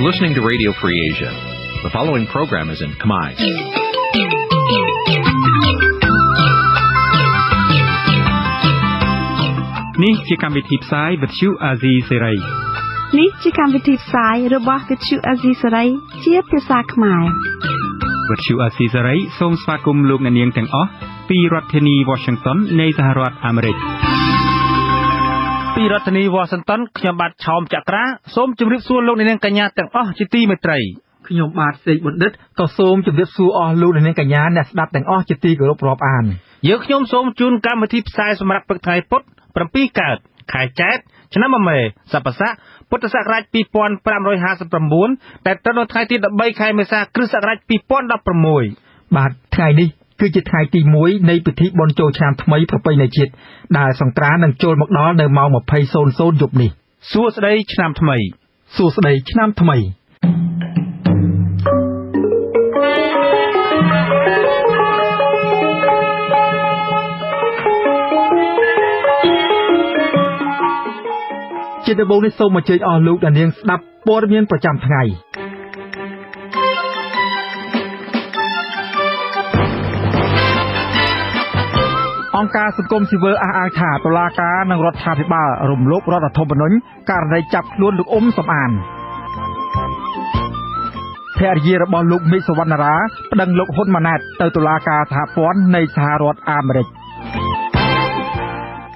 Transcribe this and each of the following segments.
You're listening to Radio Free Asia. The following program is in Khmer. នេះជាកម្មវិធីផ្សាយវិទ្យុអាស៊ីសេរី នេះជាកម្មវិធីផ្សាយរបស់វិទ្យុអាស៊ីសេរីជាភាសាខ្មែរវិទ្យុអាស៊ីសេរីសូមស្វាគមន៍លោកអ្នកនាងទាំងអស់ពីរដ្ឋធានី Washington នៃសហរដ្ឋអាមេរិកពីរដ្ឋធានី Washington ខ្ញុំបាទឆោមចក្រាសូមជម្រាបសួរលោកអ្នកនាងកញ្ញាទាំងអស់ជាទីមេត្រីខ្ញុំបាទសេកបណ្ឌិតក៏សូមជម្រាបសួរអស់លោកអ្នកនាងកញ្ញាអ្នកស្ដាប់ទាំងអស់ជាទីគោរពរាប់អានយើងខ្ញុំសូមជូនកម្មវិធីផ្សាយសម្រាប់ព្រឹកថ្ងៃពុធ 7 កើតខែចែកឆ្នាំមមែសប្បុស័កពុទ្ធសករាជ 2559 ដែលត្រូវនៅថ្ងៃទី 13 ខែមេសា គ្រិស្តសករាជ 2016 បាទថ្ងៃនេះគឺជាថ្ងៃទី 1 នៃពិធីបុណ្យចូលឆ្នាំថ្មីប្រពៃណីជាតិដែលសង្ក្រាន្តនឹងចូលមកដល់នៅម៉ោង 20:00 យប់នេះសួស្តីឆ្នាំថ្មីសួស្តីឆ្នាំថ្មីជាដំបូងនេះសូមអញ្ជើញអស់លោកអ្នកនាងស្ដាប់ព័ត៌មានប្រចាំថ្ងៃអង្គការសង្គមស៊ីវិលអះអាងថាតុលាការនិងរដ្ឋាភិបាលរំលោភរដ្ឋធម្មនុញ្ញករណីចាប់ខ្លួនលោកអ៊ុំសំអានភរិយារបស់លោកមេឃសុវណ្ណារាប្តឹងលោកហ៊ុនម៉ាណែតទៅតុលាការសហព័ន្ធនៃសហរដ្ឋអាមេរិក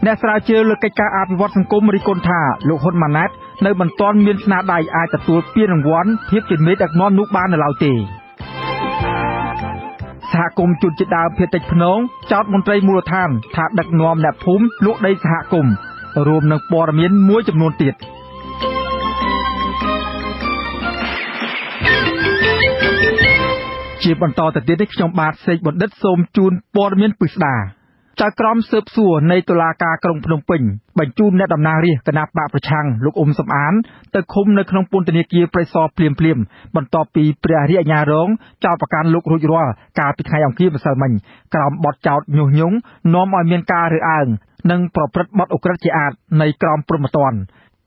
អ្នកស្រាវជ្រាវលើកិច្ចការអភិវឌ្ឍសង្គមរិះគន់ថាលោកហ៊ុនម៉ាណែតនៅមិនទាន់មានស្នាដៃអាចទទួលពានរង្វាន់ភាពជាមេដឹកនាំនោះបាននៅឡើយទេសហគមន៍ជនជាតិដើមភាគតិចភ្នងចោទមន្ត្រីមូលដ្ឋានថាដឹកនាំអ្នកភូមិលក់ដីសហគមន៍រួមនឹងព័ត៌មានមួយចំនួនទៀតជាបន្តទៅទៀតនេះខ្ញុំបាទសេកបណ្ឌិតសូមជូនព័ត៌មានពិស្ដាចៅក្រមស៊ើបសួរនៃតុលាការក្រុងភ្នំពេញបញ្ជូនអ្នកតំណាងរាស្ត្រគណៈបកប្រឆាំងលោកអ៊ុំសំអានទៅឃុំនៅក្នុងពន្ធនាគារព្រៃសរភ្លាមបន្ទាប់ពីព្រះរាជអាជ្ញារងចោទប្រកាន់លោករួចរាល់កាលពីថ្ងៃអង្គារម្សិលមិញក្រោមបទចោទញុះញង់នាំឲ្យមានការរើសអើងនិងប្រព្រឹត្តបទឧក្រិដ្ឋជាអាតនៃក្រមព្រហ្មទណ្ឌ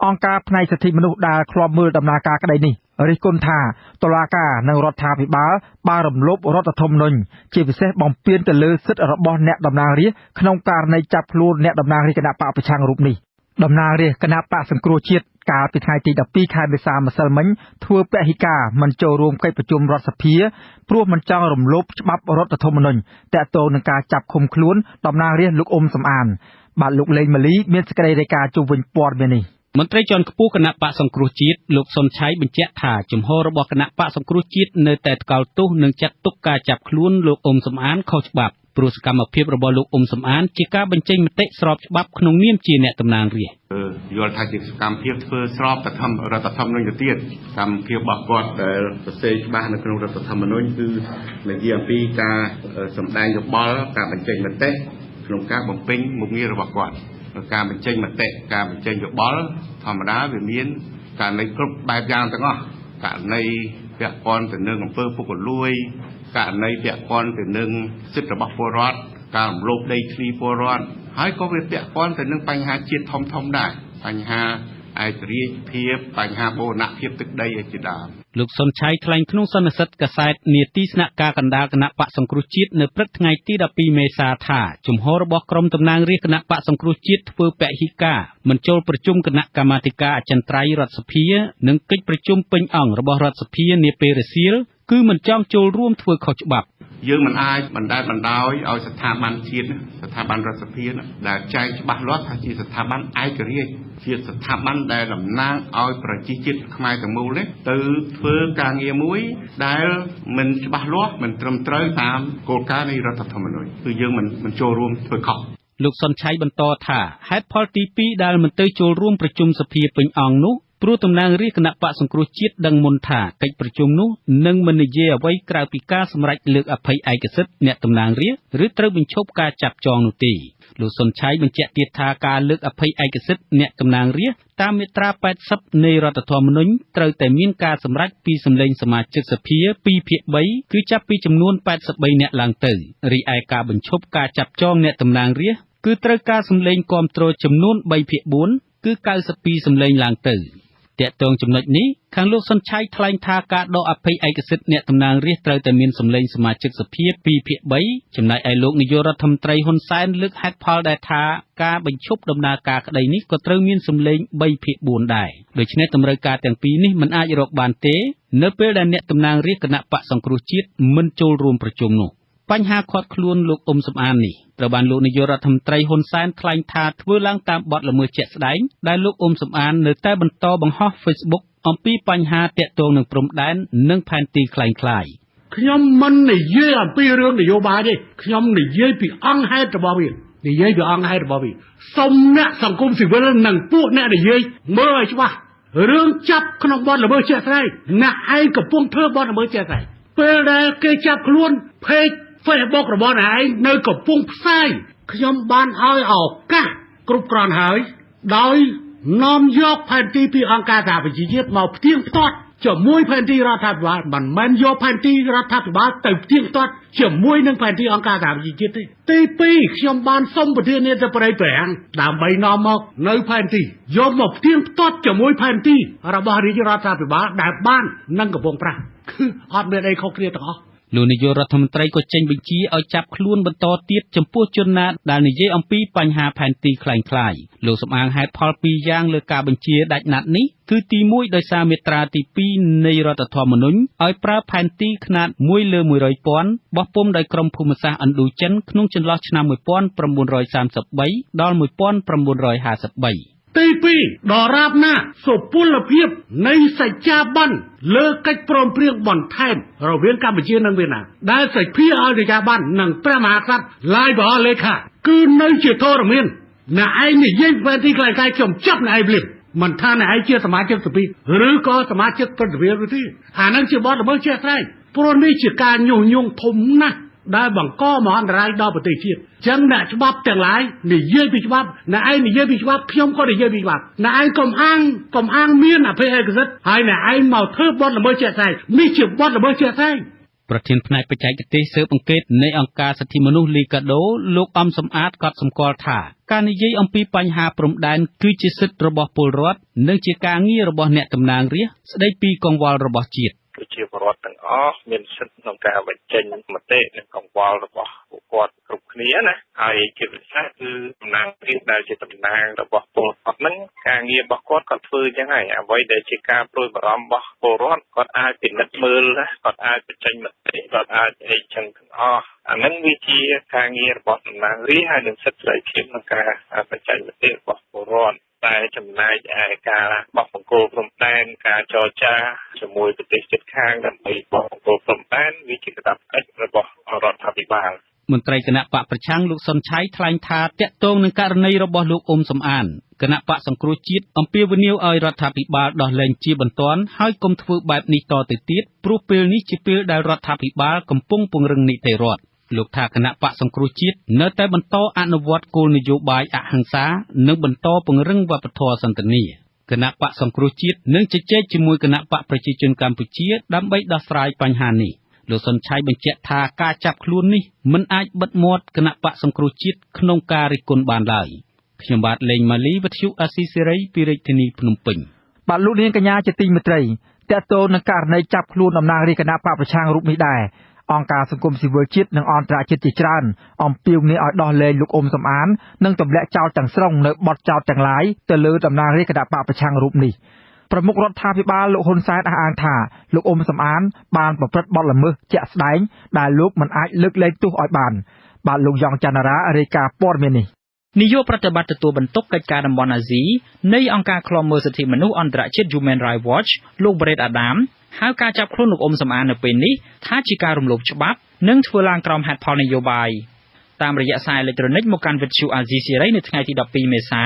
អង្គការផ្នែកសិទ្ធិមនុស្សដែលធ្លាប់មើលដំណើរការក្តីនេះរិះគន់ថាតុលាការនិងរដ្ឋាភិបាលបានរំលោភរដ្ឋធម្មនុញ្ញជាពិសេសបំពានទៅលើសិទ្ធិរបស់អ្នកតំណាងរាស្ត្រក្នុងករណីចាប់ខ្លួនអ្នកតំណាងរាស្ត្រគណៈបកប្រឆាំងរូបនេះតំណាងរាស្ត្រគណៈបកសង្គ្រោះជាតិកាលពីថ្ងៃទី 12 ខែមេសាម្សិលមិញធ្វើពហិការមិនចូលរួមកិច្ចប្រជុំរដ្ឋសភាព្រោះមិនចង់រំលោភច្បាប់រដ្ឋធម្មនុញ្ញទាក់ទងនឹងការចាប់ឃុំខ្លួនតំណាងរាស្ត្រលោកអ៊ុំសំអានបាទលោកលេងម៉ាលីមានសេចក្តីរាយការណ៍ជុំវិញព័ត៌មាននេះមន្ត្រីជាន់ខ្ពស់គណៈបកសង្គ្រោះជាតិលោកសុនឆៃបញ្ជាក់ថាជំហររបស់គណៈបកសង្គ្រោះជាតិនៅតែថ្កោលទោសនិងចាត់ទុកការចាប់ខ្លួនលោកអ៊ុំសំអានខុសច្បាប់ព្រោះសកម្មភាពរបស់លោកអ៊ុំសំអានជាការបញ្ចេញមតិស្របច្បាប់ក្នុងនាមជាអ្នកតំណាងរាស្ត្រយល់ថាជាសកម្មភាពធ្វើស្របទៅតាមរដ្ឋធម្មនុញ្ញទៅទៀតកម្មភាពរបស់គាត់ដែលសរសេរច្បាស់នៅក្នុងរដ្ឋធម្មនុញ្ញគឺនិយាយអំពីការសម្ដែងយោបល់ការបញ្ចេញមតិក្នុងការបំពេញមុខងាររបស់គាត់ការបញ្ចេញមតិការបញ្ចេញយោបល់ធម្មតាវាមានករណីគ្រប់បែបយ៉ាងទាំងអស់ករណីពាក់ព័ន្ធទៅនឹងអំពើពុករលួយករណីពាក់ព័ន្ធទៅនឹងសិទ្ធិរបស់ពលរដ្ឋការរំលោភដីធ្លីពលរដ្ឋហើយក៏វាពាក់ព័ន្ធទៅនឹងបញ្ហាជាតិធំដែរបញ្ហាឯករាជ្យភាពបញ្ហាបូរណភាពទឹកដីឯជាដើមលោកសុនឆៃថ្លែងក្នុងសន្និសីទកាសែតនាទីស្នាក់ការកណ្ដាលគណៈបកសង្គ្រោះជាតិនៅព្រឹកថ្ងៃទី 12 មេសាថាជំហររបស់ក្រុមតំណាងរាស្ត្រគណៈបកសង្គ្រោះជាតិធ្វើពហិការមិនចូលប្រជុំគណៈកម្មាធិការអចិន្ត្រៃយ៍រដ្ឋសភានិងកិច្ចប្រជុំពេញអង្គរបស់រដ្ឋសភានាពេលរសៀលគឺមិនចង់ចូលរួមធ្វើខុសច្បាប់យើងមិនអាចបណ្តែតបណ្តោយឲ្យស្ថាប័នជាតិស្ថាប័នរដ្ឋសភាដែលចែងច្បាស់លាស់ថាជាស្ថាប័នឯករាជ្យជាស្ថាប័នដែលតំណាងឲ្យប្រជាជាតិខ្មែរទាំងមូលនេះទៅធ្វើការងារមួយដែលមិនច្បាស់លាស់មិនត្រឹមត្រូវតាមគោលការណ៍នៃរដ្ឋធម្មនុញ្ញគឺយើងមិនចូលរួមធ្វើខុសលោកសុនឆៃបន្តថាហេតុផលទី2ដែលមិនទៅចូលរួមប្រជុំសភាពេញអង្គនោះព្រោះតំណាងរាស្ត្រគណៈបកសង្គ្រោះជាតិដឹងមុនថាកិច្ចប្រជុំនោះនឹងមិននិយាយអ្វីក្រៅពីការសម្រេចលើកអភ័យឯកសិទ្ធិអ្នកតំណាងរាស្ត្រឬត្រូវបញ្ឈប់ការចាប់ចងនោះទេលោកសុនឆៃបញ្ជាក់ទៀតថាការលើកអភ័យឯកសិទ្ធិអ្នកតំណាងរាស្ត្រតាមមាត្រា 80 នៃរដ្ឋធម្មនុញ្ញត្រូវតែមានការសម្រេចពីសម្លេងសមាជិកសភា2ភាគ3គឺចាប់ពីចំនួន83នាក់ឡើងទៅរីឯការបញ្ឈប់ការចាប់ចងអ្នកតំណាងរាស្ត្រគឺត្រូវការសម្លេងគាំទ្រចំនួន3ភាគ4គឺ92សម្លេងឡើងទៅ តាក់ទងចំណុចនេះខាងលោកសុនឆៃថ្លែងថាការដកអភ័យឯកសិទ្ធិអ្នកតំណាងរាស្ត្រត្រូវតែមានសម្លេងសមាជិកសភា2ភាគ3ចំណែកឯលោកនាយករដ្ឋមន្ត្រីហ៊ុនសែនលើកហេតុផលដែលថាការបញ្ឈប់ដំណើរការក្តីនេះក៏ត្រូវមានសម្លេង3ភាគ4ដែរដូច្នេះតម្រូវការទាំងពីរនេះមិនអាចរកបានទេនៅពេលដែលអ្នកតំណាងរាស្ត្រគណៈបកសង្គ្រោះជាតិមិនចូលរួមប្រជុំនោះបញ្ហាខាត់ខ្លួនលោកអ៊ុំសំអាននេះត្រូវបានលោកនាយករដ្ឋមន្ត្រីហ៊ុនសែនថ្លែងថាធ្វើឡើងតាមបទល្មើសជាក់ស្ដែងដែលលោកអ៊ុំសំអាននៅតែបន្តបង្ហោះ Facebook អំពីបញ្ហាទាក់ទងនឹងព្រំដែននិងផែនទីคล้ายខ្ញុំមិននិយាយអំពីរឿងនយោបាយទេខ្ញុំនិយាយពីអង្គហេតុរបស់វាសូមអ្នកសង្គមស៊ីវិលនិងពួកអ្នកនិយាយមើលឲ្យច្បាស់រឿងចាប់ក្នុងបទល្មើសជាក់ស្ដែងអ្នកឯងកំពុងធ្វើបទល្មើសជាក់ស្ដែងពេលដែលគេចាប់ខ្លួន Facebook របស់អ្នកឯងនៅកំពុងផ្សាយខ្ញុំបានឲ្យឱកាសគ្រប់គ្រាន់ហើយដោយនាំយកផែនទីពីអង្គការសហប្រជាជាតិមកផ្ទៀងផ្ទាត់ជាមួយផែនទីរដ្ឋាភិបាលមិនមែនយកផែនទីរដ្ឋាភិបាលទៅផ្ទៀងផ្ទាត់ជាមួយនឹងផែនទីអង្គការសហប្រជាជាតិទេទី2ខ្ញុំបានសុំប្រធានាធិបតីប្រាំងដើម្បីនាំមកនៅផែនទីយកមកផ្ទៀងផ្ទាត់ជាមួយផែនទីរបស់រាជរដ្ឋាភិបាលដែលបាននឹងកំពុងប្រាស់គឺអត់មានអីខុសគ្នាទាំងអស់លោកនាយករដ្ឋមន្ត្រីក៏ចេញបញ្ជាឲ្យចាប់ខ្លួនបន្តទៀតចំពោះជនណាដែលនិយាយអំពីបញ្ហាផែនទីคล้ายលោកសំអាងហេតុផល2យ៉ាងលើការបញ្ជាដាច់ណាត់នេះគឺទី1ដោយសារមាត្រាទី2នៃរដ្ឋធម្មនុញ្ញឲ្យប្រើផែនទីខ្នាត1/100,000បោះពុម្ពដោយក្រមភូមិសាស្ត្រឥណ្ឌូចិនក្នុងចន្លោះឆ្នាំ1933ដល់1953ទី2ដរាបណាសុពលភាពនៃសច្ចាប័នលើកិច្ចព្រមព្រៀងបន្ថែមរវាងកម្ពុជានិងវៀតណាមដែលសេចក្ដីឲ្យសច្ចាប័ននិងព្រះមហាក្សត្រឡាយបរលេខាគឺនៅជាធរមានអ្នកឯងនិយាយបែបទីខ្លាំងៗខ្ញុំចាប់អ្នកឯងភ្លាមមិនថាអ្នកឯងជាសមាជិកសភាឬក៏សមាជិកព្រឹទ្ធសភាទេអានឹងជាបទល្មើសជាក់ស្ដែងព្រោះនេះជាការញុះញង់ធំណាស់ដែលបង្កមហន្តរាយដល់ប្រទេសជាតិចឹងអ្នកច្បាប់ទាំងឡាយនិយាយពីច្បាប់អ្នកឯងនិយាយពីច្បាប់ខ្ញុំក៏និយាយពីច្បាប់អ្នកឯងកុំអាងមានអភ័យឯកសិទ្ធិហើយអ្នកឯងមកធ្វើបទល្មើសជាក់ស្ដែងនេះជាបទល្មើសជាក់ស្ដែងប្រធានផ្នែកបច្ចេកទេសស៊ើបអង្កេតនៃអង្គការសិទ្ធិមនុស្សលីកាដូលោកអំសំអាតក៏សម្គាល់ថាការនិយាយអំពីបញ្ហាព្រំដែនគឺជាសិទ្ធិរបស់ពលរដ្ឋនិងជាការងាររបស់អ្នកតំណាងរាស្ត្រស្ដីពីកង្វល់របស់ជាតិប្រជាពលរដ្ឋទាំងអស់មានសិទ្ធិក្នុងការបញ្ចេញមតិនិងកង្វល់របស់ពួកគាត់គ្រប់គ្នាណាហើយជាពិសេសគឺតំណាងរាស្ត្រដែលជាតំណាងរបស់ពលរដ្ឋហ្នឹងការងាររបស់គាត់ក៏ធ្វើអញ្ចឹងហើយអ្វីដែលជាការព្រួយបារម្ភរបស់ពលរដ្ឋគាត់អាចពិនិត្យមើលណាគាត់អាចបញ្ចេញមតិគាត់អាចអីចឹងទាំងអស់អាហ្នឹងវាជាការងាររបស់តំណាងរាស្ត្រហើយនឹងសិទ្ធិសេរីភាពក្នុងការបញ្ចេញមតិរបស់ពលរដ្ឋតែចំណែកឯការបោះបង្គោលព្រំដែនការចរចាជាមួយប្រទេសជិតខាងដើម្បីបោះបង្គោលព្រំដែនវាជាកាតព្វកិច្ចរបស់រដ្ឋាភិបាលមន្ត្រីគណៈបកប្រឆាំងលោកសុនឆៃថ្លែងថាតាក់ទងនឹងករណីរបស់លោកអ៊ុំសំអានគណៈបកសង្គ្រោះជាតិអំពាវនាវឲ្យរដ្ឋាភិបាលដោះលែងជាបន្ទាន់ហើយកុំធ្វើបែបនេះតទៅទៀតព្រោះពេលនេះជាពេលដែលរដ្ឋាភិបាលកំពុងពង្រឹងនីតិរដ្ឋលោកថាគណៈបកសង្គ្រោះជាតិនៅតែបន្តអនុវត្តគោលនយោបាយអហិង្សានិងបន្តពង្រឹងវប្បធម៌សន្តិនិកគណៈបកសង្គ្រោះជាតិនឹងជជែកជាមួយគណៈបកប្រជាជនកម្ពុជាដើម្បីដោះស្រាយបញ្ហានេះលោកសុនឆៃបញ្ជាក់ថាការចាប់ខ្លួននេះមិនអាចបិទមាត់គណៈបកសង្គ្រោះជាតិក្នុងការរិះគន់បានឡើយខ្ញុំបាទលេងម៉ាលីវិទ្យុអាស៊ីសេរីពីរាជធានីភ្នំពេញបាទលោកនាងកញ្ញាជាទីមេត្រីតើតើនឹងករណីចាប់ខ្លួនតំណាងរាជគណៈបកប្រឆាំងរូបនេះដែរអង្គការសង្គមស៊ីវិលជាតិនិងអន្តរជាតិជាច្រើនអំពាវនាវឲ្យដោះលែងលោកអ៊ុំសំអាននិងទម្លាក់ចោលទាំងស្រុងនៅបទចោទទាំងឡាយទៅលើតំណាងរាជគណៈបកប្រឆាំងរូបនេះប្រមុខរដ្ឋាភិបាលលោកហ៊ុនសែនអះអាងថាលោកអ៊ុំសំអានបានប្រព្រឹត្តបទល្មើសជាក់ស្ដែងដែលលោកមិនអាចលើកលែងទោសឲ្យបានបាទលោកយ៉ងច័ន្ទរារាយការណ៍ព័ត៌មាននេះនាយកប្រតិបត្តិទទួលបន្ទុកកិច្ចការតំបន់អាស៊ីនៃអង្គការឃ្លាំមើលសិទ្ធិមនុស្សអន្តរជាតិ Human Rights Watch លោក Brett Adam ហៅការចាប់ខ្លួនលោកអ៊ុំសំអាននៅពេលនេះថាជាការរំលោភច្បាប់និងធ្វើឡើងក្រោមហេតុផលនយោបាយតាមរយៈសារអេឡិចត្រូនិកមកកាន់វិទ្យុអាស៊ីសេរីនៅថ្ងៃទី12មេសា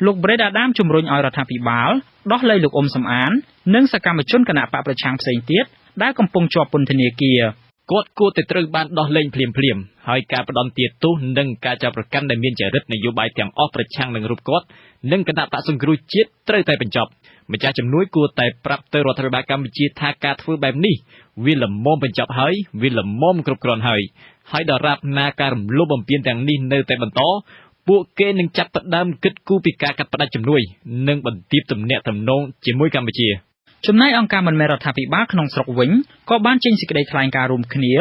លោក Brett Adam ជំរុញឲ្យរដ្ឋាភិបាលដោះលែងលោកអ៊ុំសំអាននិងសកម្មជនគណបកប្រឆាំងផ្សេងទៀតដែលកំពុងជាប់ពន្ធនាគារគាត់គួរតែត្រូវបានដោះលែងភ្លាមៗហើយការផ្ដន្ទាទោសនិងការចាប់ប្រកាន់ដែលមានចរិតនយោបាយទាំងអស់ប្រឆាំងនឹងរូបគាត់និងគណៈបកសង្គ្រោះជាតិត្រូវតែបញ្ចប់ម្ចាស់ជំនួយគួរតែប្រាប់ទៅរដ្ឋាភិបាលកម្ពុជាថាការធ្វើបែបនេះវាល្មមបញ្ចប់ហើយវាល្មមគ្រប់គ្រាន់ហើយដរាបណាការរំលោភបំពានទាំងនេះនៅតែបន្ត ពួកគេនឹងចាប់ផ្ដើមគិតគូរពីការកាត់ផ្តាច់ជំនួយនិងបន្ទាបទំនាក់ទំនងជាមួយកម្ពុជាចំណែកអង្គការមិនមែនរដ្ឋាភិបាលក្នុងស្រុកវិញក៏បានចេញសេចក្តីថ្លែងការណ៍រួមគ្នា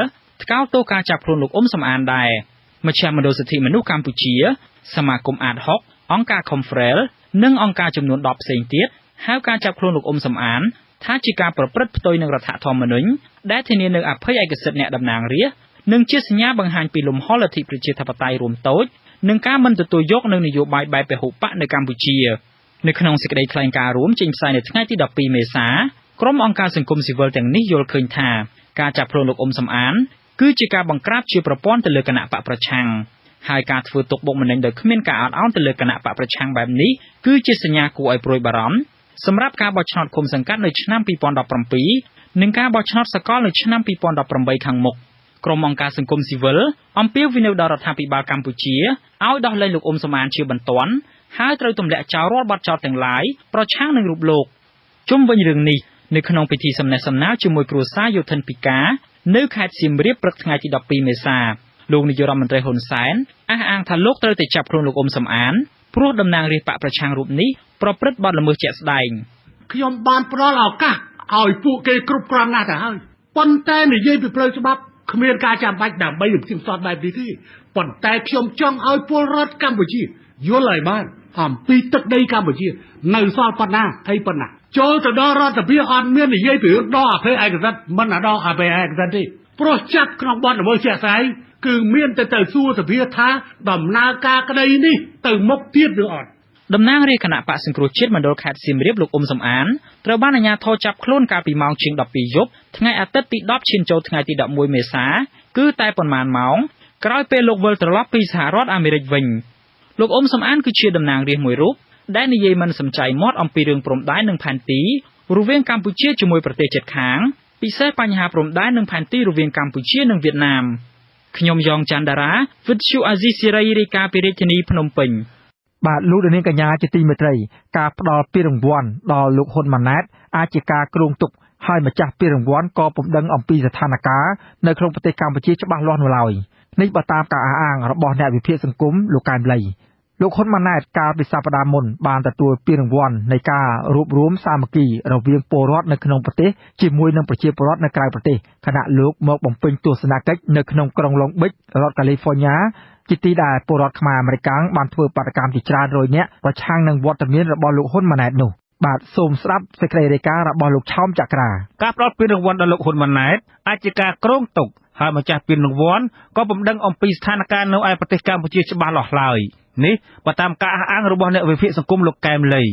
ថ្កោលទោសការចាប់ខ្លួនលោកអ៊ុំសំអានដែរមជ្ឈមណ្ឌលសិទ្ធិមនុស្សកម្ពុជាសមាគមអាតហុកអង្គការ Confrel និងអង្គការចំនួន10ផ្សេងទៀតហៅការចាប់ខ្លួនលោកអ៊ុំសំអានថាជាការប្រព្រឹត្តផ្ទុយនឹងរដ្ឋធម្មនុញ្ញដែលធានានូវអភ័យឯកសិទ្ធិអ្នកតំណាងរាស្ត្រនិងជាសញ្ញាបង្ហាញពីលំហលទ្ធិប្រជាធិបតេយ្យរួមតូចនិងការមិនទទួលយកនូវនយោបាយបែបពហុបកនៅកម្ពុជានៅក្នុងសេចក្តីថ្លែងការណ៍រួមចេញផ្សាយនៅថ្ងៃទី12មេសាក្រុមអង្គការសង្គមស៊ីវិលទាំងនេះយល់ឃើញថាការចាប់ខ្លួនលោកអ៊ុំសំអានគឺជាការបង្ក្រាបជាប្រព័ន្ធទៅលើគណៈបកប្រឆាំងហើយការធ្វើទុកបុកម្នេញដោយគ្មានការអត់ឱនទៅលើគណៈបកប្រឆាំងបែបនេះគឺជាសញ្ញាគួរឲ្យព្រួយបារម្ភសម្រាប់ការបោះឆ្នោតឃុំសង្កាត់នៅឆ្នាំ2017និងការបោះឆ្នោតសកលនៅឆ្នាំ2018ខាងមុខក្រុមអង្គការសង្គមស៊ីវិលអំពាវនាវដល់រដ្ឋាភិបាលកម្ពុជាឲ្យដោះលែងលោកអ៊ុំសំអានជាបន្ទាន់ហើយត្រូវទម្លាក់ចោលរាល់បទចោទទាំងឡាយប្រឆាំងនឹងរូបលោកជុំវិញរឿងនេះនៅក្នុងពិធីសំណេះសំណាលជាមួយគ្រួសារយោធិនពិការនៅខេត្តសៀមរាបព្រឹកថ្ងៃទី12មេសាលោកនាយករដ្ឋមន្ត្រីហ៊ុនសែនអះអាងថាលោកត្រូវតែចាប់ខ្លួនលោកអ៊ុំសំអានព្រោះតំណាងរាស្ត្របកប្រឆាំងរូបនេះប្រព្រឹត្តបទល្មើសជាក់ស្ដែងខ្ញុំបានផ្ដល់ឱកាសឲ្យពួកគេគ្រប់គ្រាន់ណាស់ទៅហើយប៉ុន្តែនិយាយពីផ្លូវច្បាប់គ្មានការចាំបាច់ដើម្បីជំទាស់ផ្សត់បែបនេះទេប៉ុន្តែខ្ញុំចង់ឲ្យពលរដ្ឋកម្ពុជាយល់ឲ្យបានអំពីទឹកដីកម្ពុជានៅសល់ប៉ុណ្ណាហើយប៉ុណ្ណាចូលទៅដល់រដ្ឋាភិបាលអត់មាននិយាយពីរឿងដកអភ័យឯកសិទ្ធិមិនដកអភ័យឯកសិទ្ធិទេព្រោះចាប់ក្នុងបទល្មើសជាក់ស្ដែងគឺមានតែសួរសភាថាដំណើរការក្តីនេះទៅមុខទៀតឬអត់តំណាងរាជគណៈបកសង្គ្រោះជាតិមណ្ឌលខេត្តសៀមរាបលោកអ៊ុំសំអានត្រូវបានអាជ្ញាធរចាប់ខ្លួនកាលពីម៉ោងជាង12យប់ថ្ងៃអាទិត្យទី10ឈានចូលថ្ងៃទី11មេសាគឺតែប៉ុន្មានម៉ោងក្រោយពេលលោកវិលត្រឡប់ពីសហរដ្ឋអាមេរិកវិញលោកអ៊ុំសំអានគឺជាតំណាងរាស្ត្រមួយរូបដែលនិយាយមិនសំចៃមាត់អំពីរឿងព្រំដែននិងផែនទីរវាងកម្ពុជាជាមួយប្រទេសជិតខាងពិសេសបញ្ហាព្រំដែននិងផែនទីរវាងកម្ពុជានិងវៀតណាមខ្ញុំយ៉ងច័ន្ទដារាវិទ្យុអាស៊ីសេរីរាយការណ៍ពីរាជធានីភ្នំពេញបាទលោកនាងកញ្ញាជាទីមេត្រីការផ្ដល់ពានរង្វាន់ដល់លោកហ៊ុនម៉ាណែតអាចជាការគ្រោងទុកហើយម្ចាស់ពានរង្វាន់ក៏ពុំដឹងអំពីស្ថានភាពនៅក្នុងប្រទេសកម្ពុជាច្បាស់លាស់នោះឡើយនេះបើតាមការអះអាងរបស់អ្នកវិភាគសង្គមលោកកែមលីលោកហ៊ុនម៉ាណែតកាលពីសប្តាហ៍មុនបានទទួលពានរង្វាន់នៃការរួបរวมសាមគ្គីរវាងពលរដ្ឋនៅក្នុងប្រទេសជាមួយនឹងប្រជាពលរដ្ឋនៅក្រៅប្រទេសខណៈលោកមកបំពេញទស្សនកិច្ចនៅក្នុងក្រុងឡុងប៊ិចរដ្ឋកាលីហ្វ័រញ៉ាជាទីដែលពលរដ្ឋខ្មែរអាមេរិកបានធ្វើបាតកម្មជាច្រើនរយនាក់ប្រឆាំងនឹងវត្តមានរបស់លោកហ៊ុនម៉ាណែតនោះបាទសូមស្ដាប់សេចក្តីរាយការណ៍របស់លោកឆោមចក្រាការផ្ដល់ពានរង្វាន់ដល់លោកហ៊ុនម៉ាណែតអាចជាការគ្រោងទុកហើយម្ចាស់ពានរង្វាន់ក៏ពុំដឹងអំពីស្ថានភាពនៅឯប្រទេសកម្ពុជាច្បាស់លាស់ឡើយនេះបើតាមការអះអាងរបស់អ្នកវិភាគសង្គមលោកកែមលី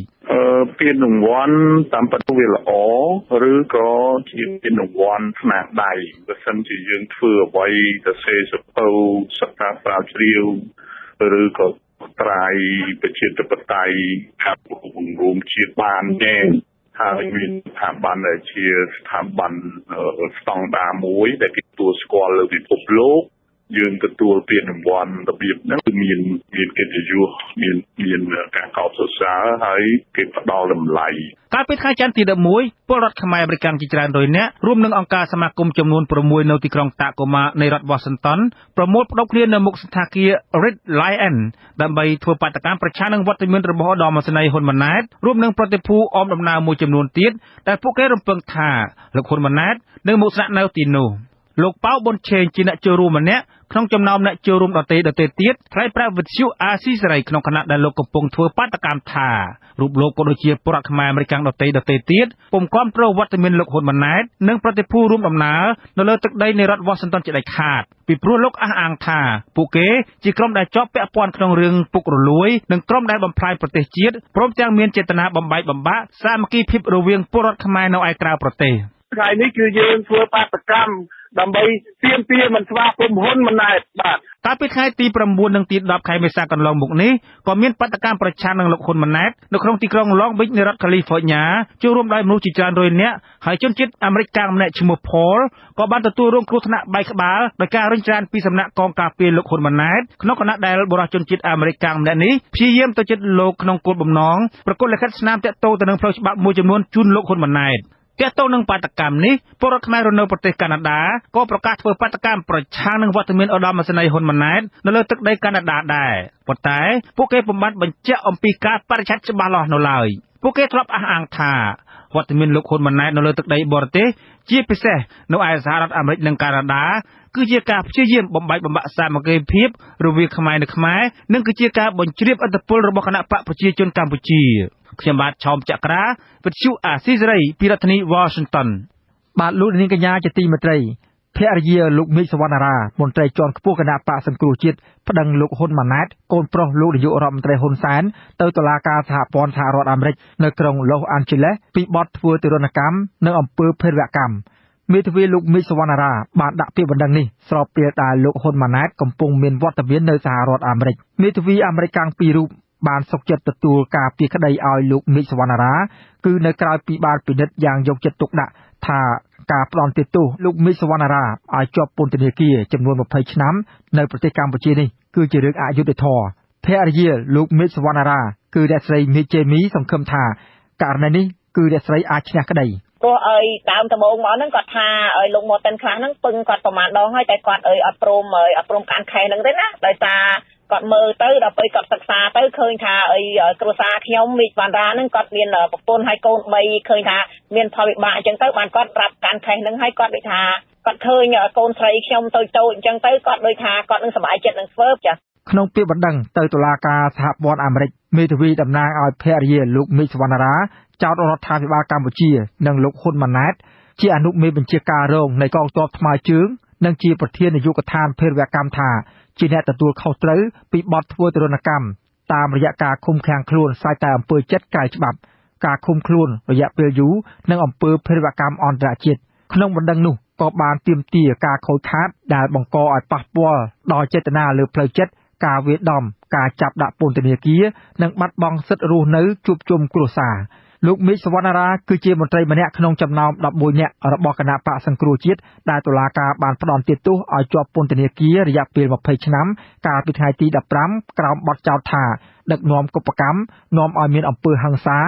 ពានរង្វាន់តាមពិតវាល្អឬក៏ជាពានរង្វាន់ស្នាដៃបើសិនជាយើងធ្វើអ្វីទៅសេសភៅសិក្សាស្រាវជ្រាវឬក៏ត្រៃប្រជាធិបតេយ្យការបង្រួមជាតិបានទេហើយមានស្ថាប័នដែលជាស្ថាប័នស្តង់ដារមួយដែលគេទទួលស្គាល់លើពិភពលោកយើងទទួលពានរង្វាន់របៀបហ្នឹងគឺមានកិត្តិយសមានការកោតសរសើរហើយគេផ្ដល់តម្លៃកាលពីថ្ងៃច័ន្ទទី11ពលរដ្ឋខ្មែរអាមេរិកជាច្រើនរយនាក់រួមនឹងអង្គការសមាគមចំនួន6នៅទីក្រុងតាកូម៉ានៃរដ្ឋ Washington ប្រមូលផ្ដុំគ្នានៅមុខសណ្ឋាគារ Red Lion ដើម្បីធ្វើបាតកម្មប្រឆាំងនឹងវត្តមានរបស់ឧត្តមសេនីយ៍ហ៊ុនម៉ាណែតរួមនឹងប្រតិភូអមដំណើរមួយចំនួនទៀតដែលពួកគេរំពឹងថាលោកហ៊ុនម៉ាណែតនឹងមកស្នាក់នៅទីនោះលោកប៉ៅប៊ុនឆេងជាអ្នកចូលរួមម្នាក់ក្នុងចំណោមអ្នកចូលរួមដទៃទៀតថ្លែងប្រាប់វិទ្យុអាស៊ីសេរីក្នុងគណៈដែលលោកកំពុងធ្វើបាតកម្មថារូបលោកក៏ដូចជាពលរដ្ឋខ្មែរអាមេរិកដទៃទៀតពុំគាំទ្រវត្តមានលោកហ៊ុនម៉ាណែតនិងប្រតិភូរួមដំណើរនៅលើទឹកដីនៃរដ្ឋ Washington ជាដាច់ខាតពីព្រោះលោកអះអាងថាពួកគេជាក្រុមដែលជាប់ពាក់ព័ន្ធក្នុងរឿងពុករលួយនិងក្រុមដែលបំផ្លាញប្រទេសជាតិព្រមទាំងមានចេតនាបំបែកបំបាក់សាមគ្គីភាពរវាងពលរដ្ឋខ្មែរនៅឯក្រៅប្រទេសថ្ងៃនេះគឺយើងធ្វើបាតកម្មដើម្បីទាមទារមិនស្វាគមន៍ហ៊ុនម៉ាណែតបាទកាលពីថ្ងៃទី9និងទី10ខែមេសាកន្លងមកនេះក៏មានបាតកម្មប្រឆាំងនឹងលោកហ៊ុនម៉ាណែតនៅក្នុងទីក្រុងឡុងប៊ិចនៃរដ្ឋកាលីហ្វ័រញ៉ាចូលរួមដោយមនុស្សជាច្រើនរយនាក់ហើយជនជាតិអាមេរិកម្នាក់ឈ្មោះ Paul ក៏បានទទួលរងគ្រោះថ្នាក់បែកក្បាលដោយការរុញច្រានពីសំណាក់កងការពារលោកហ៊ុនម៉ាណែតក្នុងគណៈដែលបុរសជនជាតិអាមេរិកម្នាក់នេះព្យាយាមទៅជិតលោកក្នុងគោលបំណងប្រកួតលិខិតស្នាមតាក់ទងទៅនឹងផ្លូវច្បាប់មួយចំនួនជូនលោកហ៊ុនម៉ាណែត ទាក់ទងនឹងបាតកម្មនេះពលរដ្ឋខ្មែររស់នៅប្រទេសកាណាដាក៏ប្រកាសធ្វើបាតកម្មប្រឆាំងនឹងវត្តមានឧត្តមសេនីយ៍ហ៊ុនម៉ាណែតនៅលើទឹកដីកាណាដាដែរប៉ុន្តែពួកគេពុំបានបញ្ជាក់អំពីការបរិច្ឆេទច្បាស់លាស់នៅឡើយពួកគេធ្លាប់អះអាងថាវត្តមានលោកហ៊ុនម៉ាណែតនៅលើទឹកដីបរទេសជាពិសេសនៅឯសហរដ្ឋអាមេរិកនិងកាណាដាគឺជាការព្យាយាមបំបែកបំបាក់សាមគ្គីភាពរវាងខ្មែរនិងខ្មែរនិងគឺជាការបញ្ជ្រាបឥទ្ធិពលរបស់គណៈបកប្រជាជនកម្ពុជាខ្ញុំបាទឆោមចក្រាវិទ្យុអាស៊ីសេរីពីរដ្ឋធានី Washington បាទលោកនាងកញ្ញាជាទីមេត្រីភរិយាលោកមេឃសវណ្ណារាមន្ត្រីជាន់ខ្ពស់គណៈបកសង្គ្រោះជាតិប្តឹងលោកហ៊ុនម៉ាណែតកូនប្រុសលោកនាយករដ្ឋមន្ត្រីហ៊ុនសែនទៅតុលាការសហព័ន្ធសហរដ្ឋអាមេរិកនៅក្រុង Los Angeles ពីបទធ្វើទារុណកម្មនិងអំពើភេរវកម្មមេធាវីលោកមេឃសវណ្ណារាបានដាក់ពាក្យបណ្ដឹងនេះស្របពេលដែលលោកហ៊ុនម៉ាណែតកំពុងមានវត្តមាននៅសហរដ្ឋអាមេរិកមេធាវីអាមេរិកកាំងពីររូបបានសុកចិត្តទទួលការពីក្តីឲ្យលោកមេឃសវណ្ណារាគឺនៅក្រៅពីបានពិនិត្យយ៉ាងយកចិត្តទុកដាក់ថាការផ្ដន់ទោសលោកមេឃសវណ្ណារាឲ្យជាប់ពន្ធនាគារចំនួន20ឆ្នាំនៅប្រទេសកម្ពុជានេះគឺជារឿងអយុត្តិធម៌ភរិយាលោកមេឃសវណ្ណារាគឺអ្នកស្រីមេជេមីសង្ឃឹមថាករណីនេះគឺអ្នកស្រីអាចឈ្នះក្តីព្រោះឲ្យដើមដំបូងមកហ្នឹងគាត់ថាឲ្យលោកម៉ូតិនខ្លះហ្នឹងពឹងគាត់ប្រមាណដងហើយតែគាត់អត់ព្រមកាន់ខែហ្នឹងទេណាដោយសារគាត់មើលទៅដល់ពេលគាត់សិក្សាទៅឃើញថាគ្រួសារខ្ញុំមេឃវណ្ណរាហ្នឹងគាត់មានប្រពន្ធហើយកូន3ឃើញថាមានផលវិបាកអញ្ចឹងទៅបានគាត់ប្រាប់កាន់ខែហ្នឹងហើយគាត់ដូចថាគាត់ឃើញកូនស្រីខ្ញុំតូចអញ្ចឹងទៅគាត់ដូចថាគាត់នឹងសប្បាយចិត្តនឹងធ្វើចា៎ក្នុងពាក្យបណ្ដឹងទៅតុលាការសហព័ន្ធអាមេរិកមេធាវីតំណាងឲ្យភរិយាលោកមេឃសវណ្ណារាចោទរដ្ឋាភិបាលកម្ពុជានិងលោកហ៊ុនម៉ាណែតជាអនុមេបញ្ជាការរងនៃកងទ័ពថ្មើរជើងនិងជាប្រធាននាយកដ្ឋានភេរវកម្មថាជាអ្នកទទួលខុសត្រូវពីបទធ្វើទារុណកម្មតាមរយៈការឃុំឃាំងខ្លួនស្រាយតែអំពើចិត្តក្រៅច្បាប់ការឃុំខ្លួនរយៈពេលយូរនិងអំពើភេរវកម្មអន្តរជាតិក្នុងបណ្ដឹងនោះក៏បានទាមទារការខូចខាតដែលបង្កឲ្យប៉ះពាល់ដល់ចេតនាលើផ្លូវចិត្តការវាយដំការចាប់ដាក់ពន្ធនាគារនិងបាត់បង់សិទ្ធិរស់នៅជួបជុំគ្រួសារលោកមេឃសវណ្ណារាគឺជាមន្ត្រីម្នាក់ក្នុងចំណោម11នាក់របស់គណៈបកសង្គ្រោះជាតិដែលតុលាការបានផ្តន្ទាទោសឲ្យជាប់ពន្ធនាគាររយៈពេល20ឆ្នាំកាលពីថ្ងៃទី15ក្រោមបទចោទថាដឹកនាំកុបកម្មនាំឲ្យមានអំពើហិង្សា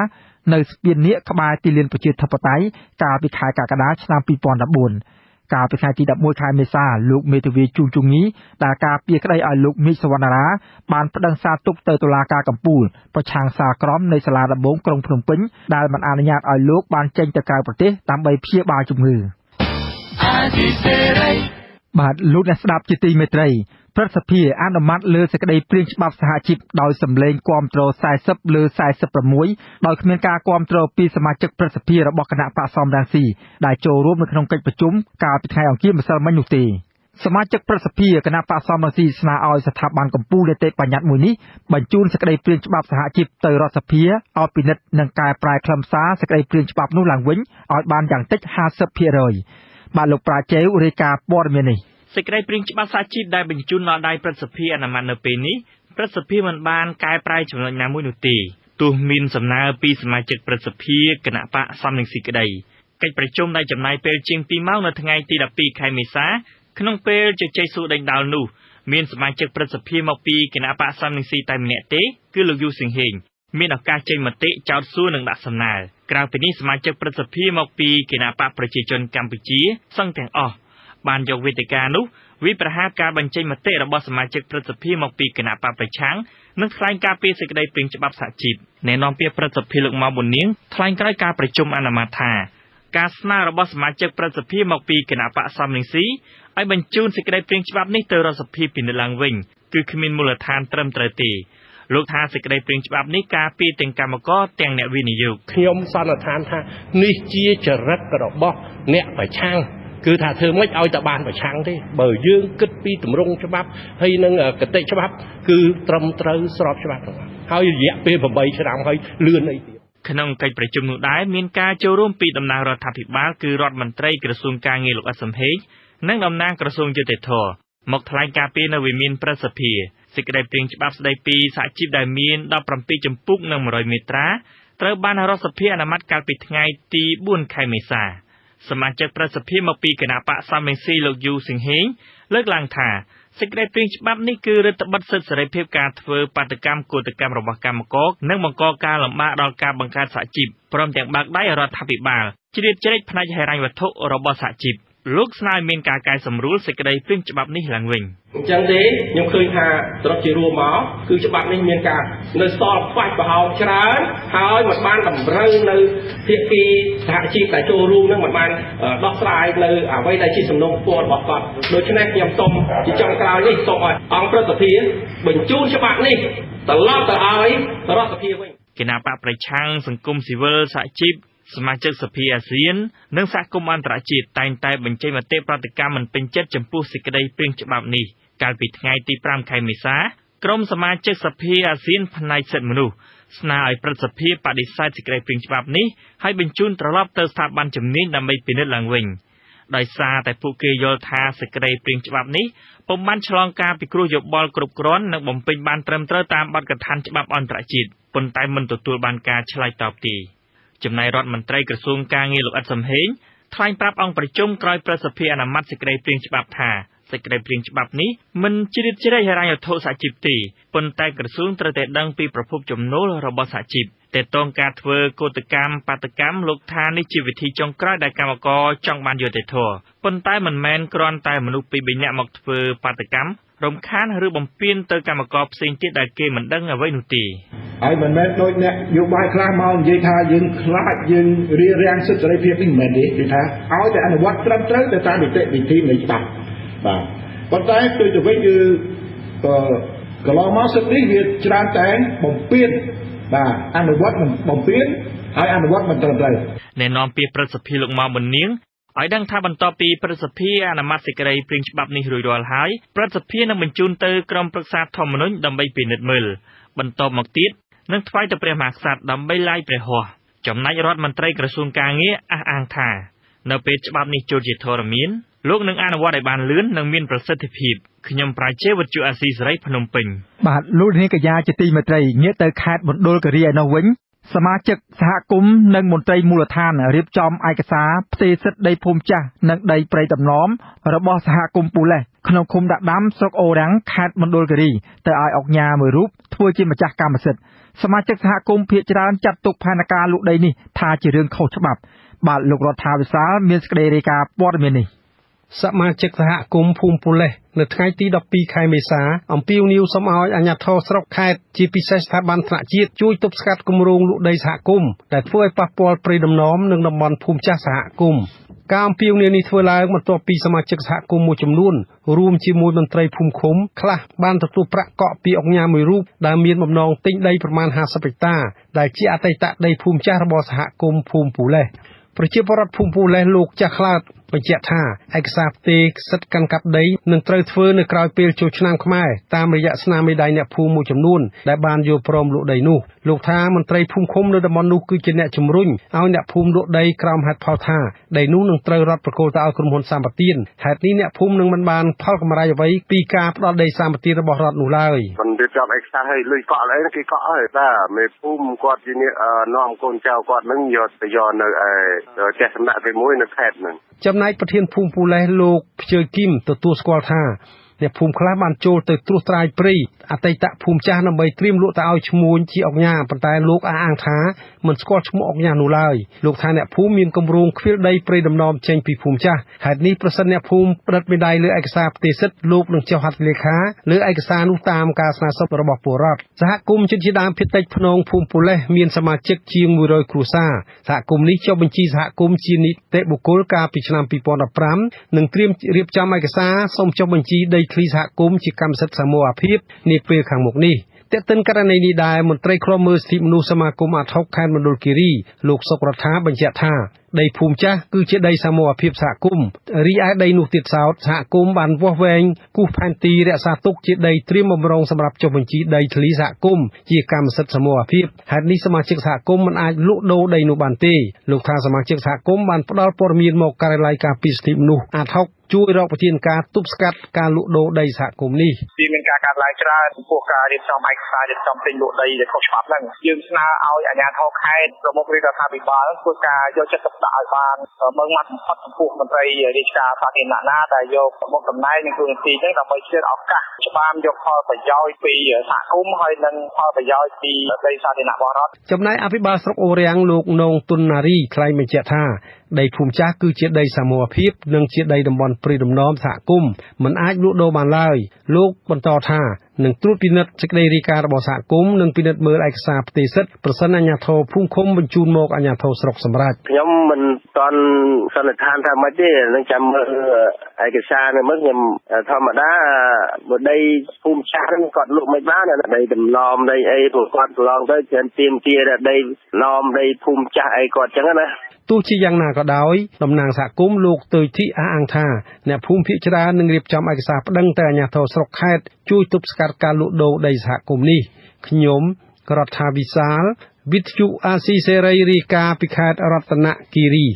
នៅស្ពាននៀកក្បែរទីលានប្រជាធិបតេយ្យកាលពីខែកក្កដាឆ្នាំ2014កាលពីថ្ងៃទី11ខែមេសាលោកមេធាវីជួងជងីដែលការពារក្តីឲ្យលោកមេឃសវណ្ណារាបានប្តឹងសារទុកទៅតុលាការកំពូលប្រឆាំងសាលក្រមនៃសាលាដំបងក្រុងភ្នំពេញដែលមិនអនុញ្ញាតឲ្យលោកបានចេញទៅក្រៅប្រទេសដើម្បីព្យាបាលជំងឺបាទលោកអ្នកស្ដាប់ជាទីមេត្រីព្រឹទ្ធសភាអនុម័តលើសេចក្តីព្រាងច្បាប់សហជីពដោយសម្លេងគាំទ្រ40លើ46ដោយគ្មានការគាំទ្រពីសមាជិកព្រឹទ្ធសភារបស់គណៈបក្សសំរងស៊ីដែលចូលរួមនៅក្នុងកិច្ចប្រជុំកាលពីថ្ងៃអង្គារម្សិលមិញនោះទេសមាជិកព្រឹទ្ធសភាគណៈបក្សសំរងស៊ីស្នើឲ្យស្ថាប័នកម្ពុជានីតិបញ្ញត្តិមួយនេះបញ្ជូនសេចក្តីព្រាងច្បាប់សហជីពទៅរដ្ឋសភាឲ្យពិនិត្យនិងកែប្រែខ្លឹមសារសេចក្តីព្រាងច្បាប់នោះឡើងវិញឲ្យបានយ៉ាងតិច 50% បាទលោកប្រាជេវរាយការណ៍ព័ត៌មាននេះសេចក្តីព្រាងច្បាប់សហជីពដែលបញ្ជូនដល់ដៃព្រឹទ្ធសភាអនុម័តនៅពេលនេះព្រឹទ្ធសភាមិនបានកែប្រែចំណុចណាមួយនោះទេទោះមានសំណើពីសមាជិកព្រឹទ្ធសភាគណៈបក្សសំរងស៊ីក្តីកិច្ចប្រជុំដែលចំណាយពេលជាង2ម៉ោងនៅថ្ងៃទី12ខែមេសាក្នុងពេលជជែកសួរដេញដោលនោះមានសមាជិកព្រឹទ្ធសភាមកពីគណៈបក្សសំរងស៊ីតែម្នាក់ទេគឺលោកយូសិងហេងមានឱកាសចេញមតិចោទសួរនិងដាក់សំណើក្រៅពីនេះសមាជិកព្រឹទ្ធសភាមកពីគណៈបក្សប្រជាជនកម្ពុជាសឹងទាំងអស់បានយកវេទិកានោះវិប្រហារការបញ្ចេញមតិរបស់សមាជិកព្រឹទ្ធសភាមកពីគណៈបកប្រឆាំងនិងថ្លែងការពីសេចក្តីព្រាងច្បាប់សហជីពអ្នកនាំពាក្យព្រឹទ្ធសភាលោកម៉ៅប៊ុននាងថ្លែងក្រោយការប្រជុំអនុម័តថាការស្នើរបស់សមាជិកព្រឹទ្ធសភាមកពីគណៈបកសំរងស៊ីឲ្យបញ្ជូនសេចក្តីព្រាងច្បាប់នេះទៅរដ្ឋសភាពិនិត្យឡើងវិញគឺគ្មានមូលដ្ឋានត្រឹមត្រូវទេលោកថាសេចក្តីព្រាងច្បាប់នេះការពីទាំងកម្មករទាំងអ្នកវិនិយោគខ្ញុំសន្និដ្ឋានថានេះជាចរិតរបស់អ្នកប្រឆាំងគឺថាធ្វើម៉េចឲ្យតែបានប្រឆាំងទេបើយើងគិតពីទម្រង់ច្បាប់ហើយនឹងគតិច្បាប់គឺត្រឹមត្រូវស្របច្បាប់ទាំងអស់ហើយរយៈពេល8ឆ្នាំហើយលឿនអីទៀតក្នុងកិច្ចប្រជុំនោះដែរមានការចូលរួមពីតំណាងរដ្ឋាភិបាលគឺរដ្ឋមន្ត្រីក្រសួងការងារលោកអ៊ិតសំហេងនិងតំណាងក្រសួងយុតិធម៌មកថ្លែងការពីនៅវិមានព្រឹទ្ធសភាសេចក្តីព្រាងច្បាប់ស្តីពីសហជីពដែលមាន17ជំពូកនិង100មេត្រាត្រូវបានរដ្ឋសភាអនុម័តកាលពីថ្ងៃទី4ខែមេសាសមាជិកព្រឹទ្ធសភាមកពីគណៈបក្សសំរងស៊ីលោកយូសិងហេងលើកឡើងថា សេចក្តីព្រាងច្បាប់នេះគឺរដ្ឋបတ်សិទ្ធិសេរីភាពការធ្វើបាតកម្មកោតកម្មរបស់កម្មករនិងបង្កការលំបាកដល់ការបង្កើតសហជីពព្រមទាំងបើកដៃរដ្ឋាភិបាលជ្រៀតជ្រែកផ្នែកហិរញ្ញវត្ថុរបស់សហជីពលោកស្នើមានការកែសម្រួលសេចក្តីព្រាងច្បាប់នេះឡើងវិញអញ្ចឹងទេខ្ញុំឃើញថាត្រឹមជារួមមកគឺច្បាប់នេះមានការនៅសល់ខ្វះប្រហោងច្រើនហើយមិនបានតម្រូវនៅភាគីសហជីពដែលចូលរួមនឹងមិនបានដោះស្រាយនៅអ្វីដែលជាសំណុំពររបស់គាត់ដូច្នេះខ្ញុំសូមជាចុងក្រោយនេះសូមឲ្យអង្គព្រឹទ្ធសភាបញ្ជូនច្បាប់នេះត្រឡប់ទៅឲ្យរដ្ឋសភាវិញគណៈបកប្រឆាំងសង្គមស៊ីវិលសហជីពសមាជិកសភាអាស៊ាននិងសហគមន៍អន្តរជាតិតែងតែបញ្ចេញមតិប្រតិកម្មមិនពេញចិត្តចំពោះសេចក្តីព្រាងច្បាប់នេះកាលពីថ្ងៃទី5ខែមេសាក្រុមសមាជិកសភាអាស៊ានផ្នែកសិទ្ធិមនុស្សស្នើឲ្យព្រឹទ្ធសភាបដិសេធសេចក្តីព្រាងច្បាប់នេះហើយបញ្ជូនត្រឡប់ទៅស្ថាប័នជំនាញដើម្បីពិនិត្យឡើងវិញដោយសារតែពួកគេយល់ថាសេចក្តីព្រាងច្បាប់នេះពុំបានឆ្លងការពិគ្រោះយោបល់គ្រប់គ្រាន់និងបំពេញបានត្រឹមត្រូវតាមបទដ្ឋានច្បាប់អន្តរជាតិប៉ុន្តែមិនទទួលបានការឆ្លើយតបទេចំណែករដ្ឋមន្ត្រីក្រសួងការងារលោកអ៊ិតសំហេងថ្លែងប្រាប់អង្គប្រជុំក្រោយព្រឹទ្ធសភាអនុម័តសេចក្តីព្រាងច្បាប់ថាសេចក្តីព្រាងច្បាប់នេះមិនជ្រៀតជ្រែកហិរញ្ញវត្ថុសហជីពទេប៉ុន្តែក្រសួងត្រូវតែដឹងពីប្រភពចំណូលរបស់សហជីពតែតងការធ្វើកោតកម្មបាតកម្មលោកថានេះជាវិធីចុងក្រោយដែលកម្មករចង់បានយុត្តិធម៌ប៉ុន្តែមិនមែនគ្រាន់តែមនុស្សពីរបីនាក់មកធ្វើបាតកម្មរំខានឬបំពានទៅកម្មករផ្សេងទៀតដែលគេមិនដឹងអ្វីនោះទេហើយមិនមែនដូចអ្នកយោបាយខ្លះមកនិយាយថាយើងខ្លាចយើងរារាំងសិទ្ធិសេរីភាពនេះមិនមែនទេគឺថាឲ្យតែអនុវត្តត្រឹមត្រូវទៅតាមនីតិវិធីនៃច្បាប់បាទប៉ុន្តែទៅទៅវិញគឺកន្លងមកសិទ្ធិនេះវាច្រើនតែបំពានបាទអនុវត្តមិនបំពានហើយអនុវត្តមិនត្រឹមត្រូវអ្នកនាំពាក្យព្រឹទ្ធសភាលោកម៉ៅប៊ុននាងឲ្យដឹងថាបន្ទាប់ពីព្រឹទ្ធសភាអនុម័តសេចក្តីព្រាងច្បាប់នេះរួចរាល់ហើយព្រឹទ្ធសភានឹងបញ្ជូនទៅក្រុមប្រឹក្សាធម្មនុញ្ញដើម្បីពិនិត្យមើលបន្តមកទៀតនឹងថ្វាយទៅព្រះមហាក្សត្រដើម្បីឡាយព្រះហស្ថចំណែករដ្ឋមន្ត្រីក្រសួងការងារអះអាងថានៅពេលច្បាប់នេះចូលជាធរមានលោកនឹងអនុវត្តឲ្យបានលឿននិងមានប្រសិទ្ធភាពខ្ញុំប្រាជ្ញាវិទ្យុអាស៊ីសេរីភ្នំពេញបាទលោកនាងកញ្ញាជាទីមេត្រីងាកទៅខេត្តមណ្ឌលគិរីឯនោះវិញសមាជិកសហគមន៍និងមន្ត្រីមូលដ្ឋានរៀបចំឯកសារផ្ទេរសិទ្ធិដីភូមិចាស់និងដីព្រៃដំណំរបស់សហគមន៍ពូលេសក្នុងឃុំដាក់ដាំស្រុកអូរាំងខេត្តមណ្ឌលគិរីទៅឲ្យអង្គការមួយរូបធ្វើជាម្ចាស់កម្មសិទ្ធិសមាជិកសហគមន៍ភាគច្រើនចាត់ទុកផែនការលក់ដីនេះថាជារឿងខុសច្បាប់បាទលោករដ្ឋាភិបាលមានសេចក្តីរាយការណ៍ព័ត៌មាននេះសមាជិកសហគមន៍ភូមិពូលេសនៅថ្ងៃទី12ខែមេសាអំពាវនាវសូមឲ្យអាជ្ញាធរស្រុកខេត្តជាពិសេសស្ថាប័នថ្នាក់ជាតិជួយទប់ស្កាត់គម្រោងលក់ដីសហគមន៍ដែលធ្វើឲ្យប៉ះពាល់ព្រៃដំណំនិងតំបន់ភូមិចាស់សហគមន៍ការអំពាវនាវនេះធ្វើឡើងបន្ទាប់ពីសមាជិកសហគមន៍មួយចំនួនរួមជាមួយមន្ត្រីភូមិឃុំខ្លះបានទទួលប្រាក់កក់ពីអង្គការមួយរូបដែលមានបំណងទិញដីប្រមាណ50ហិកតាដែលជាអតីតដីភូមិចាស់របស់សហគមន៍ភូមិពូលេសប្រជាពលរដ្ឋភូមិពូលេសលោកចាស់ខ្លោតបញ្ជាក់ថាឯកសារផ្ទេរសិទ្ធិកាន់កាប់ដីនឹងត្រូវធ្វើនៅក្រៅពេលចូលឆ្នាំខ្មែរតាមរយៈស្នាមមេដៃអ្នកភូមិមួយចំនួនដែលបានយល់ព្រមលក់ដីនោះលោកថាមន្ត្រីភូមិឃុំនៅតំបន់នោះគឺជាអ្នកជំរុញឲ្យអ្នកភូមិលក់ដីក្រោមហេតុផលថាដីនោះនឹងត្រូវរដ្ឋប្រគល់ទៅឲ្យក្រុមហ៊ុនសម្បទានហេតុនេះអ្នកភូមិនឹងមិនបានផលកម្រៃអ្វីពីការផ្ដល់ដីសម្បទានរបស់រដ្ឋនោះឡើយមិនរៀបចំឯកសារឲ្យលុយកក់អីគេកក់ហើយតែមេភូមិគាត់ជាអ្នកនាំកូនចៅគាត់នឹងយកទៅយកនៅឯចេះសំណាក់ទីមួយនៅខេត្តហ្នឹងចំណែកប្រធានភូមិពូលេសលោកភ្ជើគីមទទួលស្គាល់ថាអ្នកភូមិខ្លះបានចូលទៅត្រួសត្រាយព្រៃអតីតភូមិចាស់ដើម្បីត្រៀមលក់ទៅឲ្យឈ្មួញជាអង្គការប៉ុន្តែលោកអះអាងថាមិនស្គាល់ឈ្មោះអង្គការនោះឡើយលោកថាអ្នកភូមិមានគម្រោងខ្វៀលដីព្រៃដំណំចេញពីភូមិចាស់ហេតុនេះប្រសិនអ្នកភូមិផ្តិតមេដាយលើឯកសារផ្ទេរសិទ្ធិលោកនឹងចុះហត្ថលេខាលើឯកសារនោះតាមការស្នើសុំរបស់ពលរដ្ឋសហគមន៍ជនជាតិដើមភាគតិចភ្នងភូមិពូលេសមានសមាជិកជាង100គ្រួសារសហគមន៍នេះចុះបញ្ជីសហគមន៍ជានីតិបុគ្គលកាលពីឆ្នាំ2015និងត្រៀមរៀបចំឯកសារសូមចុះបញ្ជីដីធ្លីសហគមន៍ជាកម្មសិទ្ធិសមូហភាពនាពេលខាងមុខនេះតែទិនករណីនេះដែរមន្ត្រីឃ្លាំមើលសិទ្ធិមនុស្សសមាគមអាត់ហុកខេត្តមណ្ឌលគិរីលោកសុករដ្ឋាបញ្ជាក់ថាដីភូមិចាស់គឺជាដីសមូហភាពសហគមន៍រីឯដីនោះទៀតសោតសហគមន៍បានវាស់វែងគូសផែនទីរក្សាទុកជាដីត្រៀមបំរុងសម្រាប់ចុះបញ្ជីដីធ្លីសហគមន៍ជាកម្មសិទ្ធិសមូហភាពហេតុនេះសមាជិកសហគមន៍មិនអាចលក់ដូរដីនោះបានទេលោកថាសមាជិកសហគមន៍បានផ្ដល់ព័ត៌មានមកការិយាល័យការពារសិទ្ធិមនុស្សអាត់ហុកជួយរកប្រធានការទប់ស្កាត់ការលក់ដូរដីសហគមន៍នេះវាមានការកាត់ឡើងច្រើនចំពោះការរៀបចំឯកសាររៀបចំទិញលក់ដីដែលខុសច្បាប់ហ្នឹងយើងស្នើឲ្យអាជ្ញាធរខេត្តប្រមុខរាជរដ្ឋាភិបាលធ្វើការយកចិត្តទុក ដាក់ឲ្យបានមើងម៉ាត់ផុតចំពោះមន្ត្រីរាជការសាធារណៈណាដែលយកមកតំណែងនឹងទូនាទីហ្នឹងដើម្បីឆ្លៀតឱកាសច្បាមយកផលប្រយោជន៍ពីសហគមន៍ហើយនិងផលប្រយោជន៍ពីដីសាធារណៈរបស់រដ្ឋចំណែកអភិបាលស្រុកអូររាំងលោកនងទុនណារីថ្លែងបញ្ជាក់ថាដីភូមិចាស់គឺជាដីសមូហភាពនិងជាដីតំបន់ព្រៃលំនាំសហគមន៍មិនអាចលក់ដូរបានឡើយលោកបន្តថានឹងត្រួតពិនិត្យសេចក្តីរាយការណ៍របស់សហគមន៍និងពិនិត្យមើលឯកសារផ្ទេរសិទ្ធិប្រសិនអាជ្ញាធរភូមិឃុំបញ្ជូនមកអាជ្ញាធរស្រុកសម្រាប់ខ្ញុំមិនទាន់សន្និដ្ឋានថាម៉េចទេនឹងចាំមើលឯកសារនៅមើលខ្ញុំធម្មតាបើដីភូមិចាស់ហ្នឹងគាត់លក់មិនបានដីដំណំដីអីព្រោះគាត់កន្លងទៅច្រើនទៀមទាដីណំដីភូមិចាស់អីគាត់ចឹងណាទោះជាយ៉ាងណាក៏ដោយតំណាងសហគមន៍លោកទៅធីអះអាងថាអ្នកភូមិភាគច្រើននឹងរៀបចំឯកសារប្តឹងទៅអាជ្ញាធរស្រុកខេត្តជួយទប់ស្កាត់ការលក់ដូរដីសហគមន៍នេះខ្ញុំរដ្ឋាវិសាលវិទ្យុអាស៊ីសេរីរាយការណ៍ពីខេត្តរតនគិរី